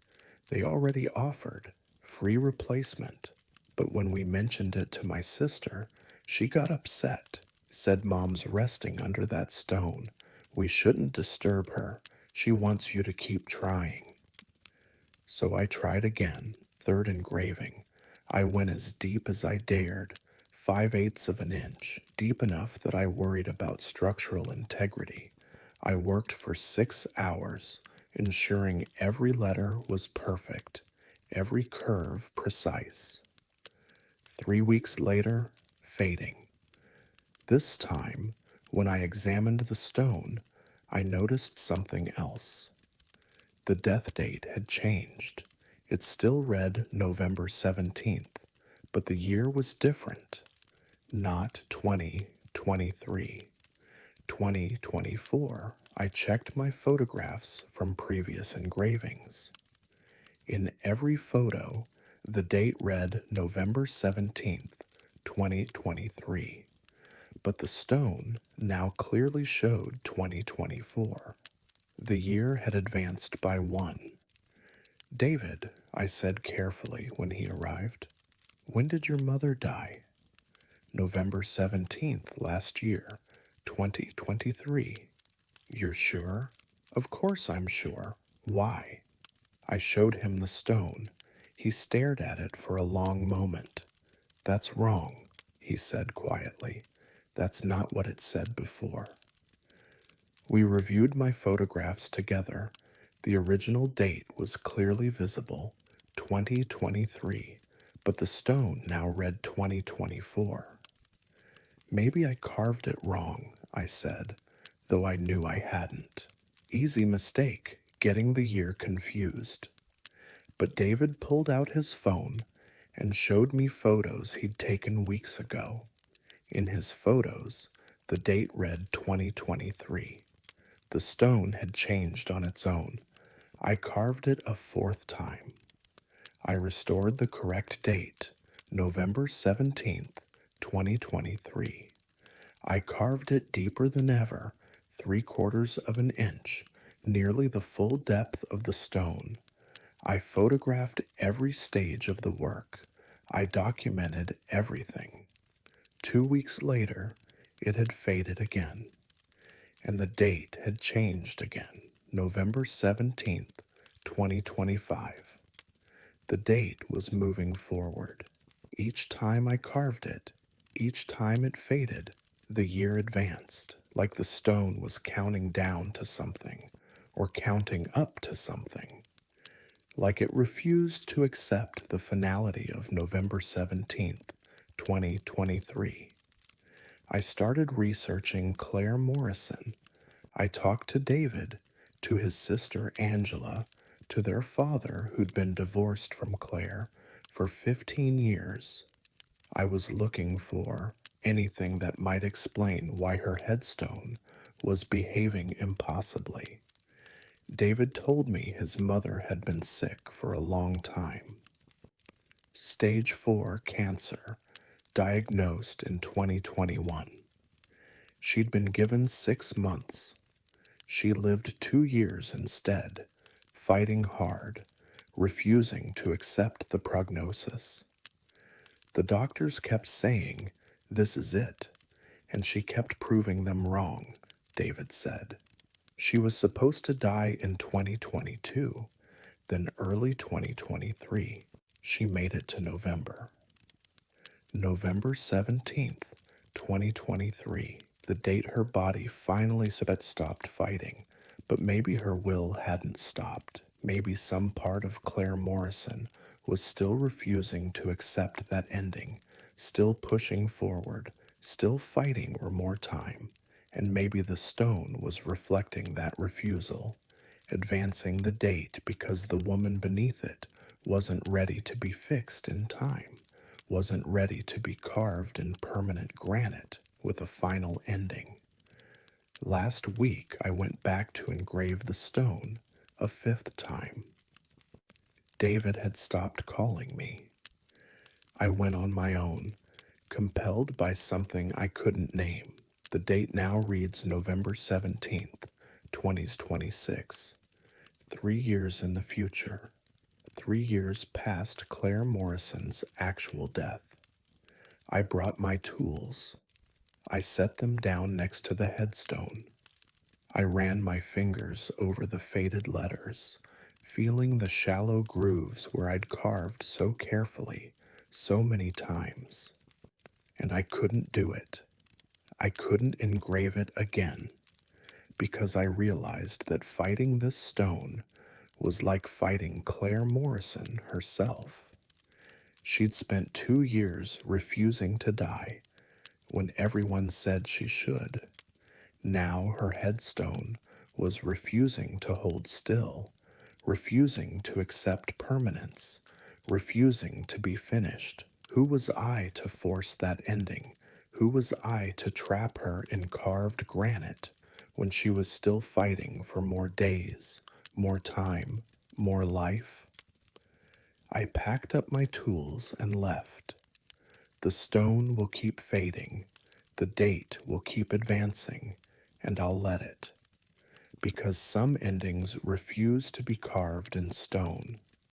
They already offered free replacement, but when we mentioned it to my sister, she got upset, said Mom's resting under that stone. We shouldn't disturb her. She wants you to keep trying. So I tried again, third engraving. I went as deep as I dared, 5/8 of an inch, deep enough that I worried about structural integrity. I worked for 6 hours, ensuring every letter was perfect, every curve precise. 3 weeks later, fading. This time, when I examined the stone, I noticed something else. The death date had changed. It still read November 17th, but the year was different. Not 2023. 2024. I checked my photographs from previous engravings. In every photo, the date read November 17th, 2023, but the stone now clearly showed 2024. The year had advanced by 1. David, I said carefully when he arrived, when did your mother die? November 17th last year, 2023. You're sure? Of course I'm sure. Why? I showed him the stone. He stared at it for a long moment. That's wrong, he said quietly. That's not what it said before. We reviewed my photographs together. The original date was clearly visible, 2023, but the stone now read 2024. Maybe I carved it wrong, I said, though I knew I hadn't. Easy mistake, getting the year confused. But David pulled out his phone and showed me photos he'd taken weeks ago. In his photos, the date read 2023. The stone had changed on its own. I carved it a fourth time. I restored the correct date, November 17th, 2023. I carved it deeper than ever, 3/4 of an inch, nearly the full depth of the stone. I photographed every stage of the work. I documented everything. 2 weeks later, it had faded again, and the date had changed again, November 17th, 2025. The date was moving forward. Each time I carved it, each time it faded, the year advanced, like the stone was counting down to something, or counting up to something, like it refused to accept the finality of November 17th, 2023. I started researching Claire Morrison. I talked to David, to his sister Angela, to their father who'd been divorced from Claire for 15 years. I was looking for anything that might explain why her headstone was behaving impossibly. David told me his mother had been sick for a long time. Stage 4 cancer, diagnosed in 2021. She'd been given 6 months. She lived 2 years instead, fighting hard, refusing to accept the prognosis. The doctors kept saying, "This is it," and she kept proving them wrong, David said. She was supposed to die in 2022, then early 2023. She made it to November. November 17th, 2023, the date her body finally stopped fighting, but maybe her will hadn't stopped. Maybe some part of Claire Morrison was still refusing to accept that ending, still pushing forward, still fighting for more time, and maybe the stone was reflecting that refusal, advancing the date because the woman beneath it wasn't ready to be fixed in time, wasn't ready to be carved in permanent granite with a final ending. Last week I went back to engrave the stone a fifth time. David had stopped calling me. I went on my own, compelled by something I couldn't name. The date now reads November 17th, 2026. 3 years in the future. 3 years past Claire Morrison's actual death. I brought my tools. I set them down next to the headstone. I ran my fingers over the faded letters, feeling the shallow grooves where I'd carved so carefully, so many times. And I couldn't do it. I couldn't engrave it again, because I realized that fighting this stone was like fighting Claire Morrison herself. She'd spent 2 years refusing to die when everyone said she should. Now her headstone was refusing to hold still, refusing to accept permanence, refusing to be finished. Who was I to force that ending? Who was I to trap her in carved granite when she was still fighting for more days, more time, more life? I packed up my tools and left. The stone will keep fading, the date will keep advancing, and I'll let it. Because some endings refuse to be carved in stone.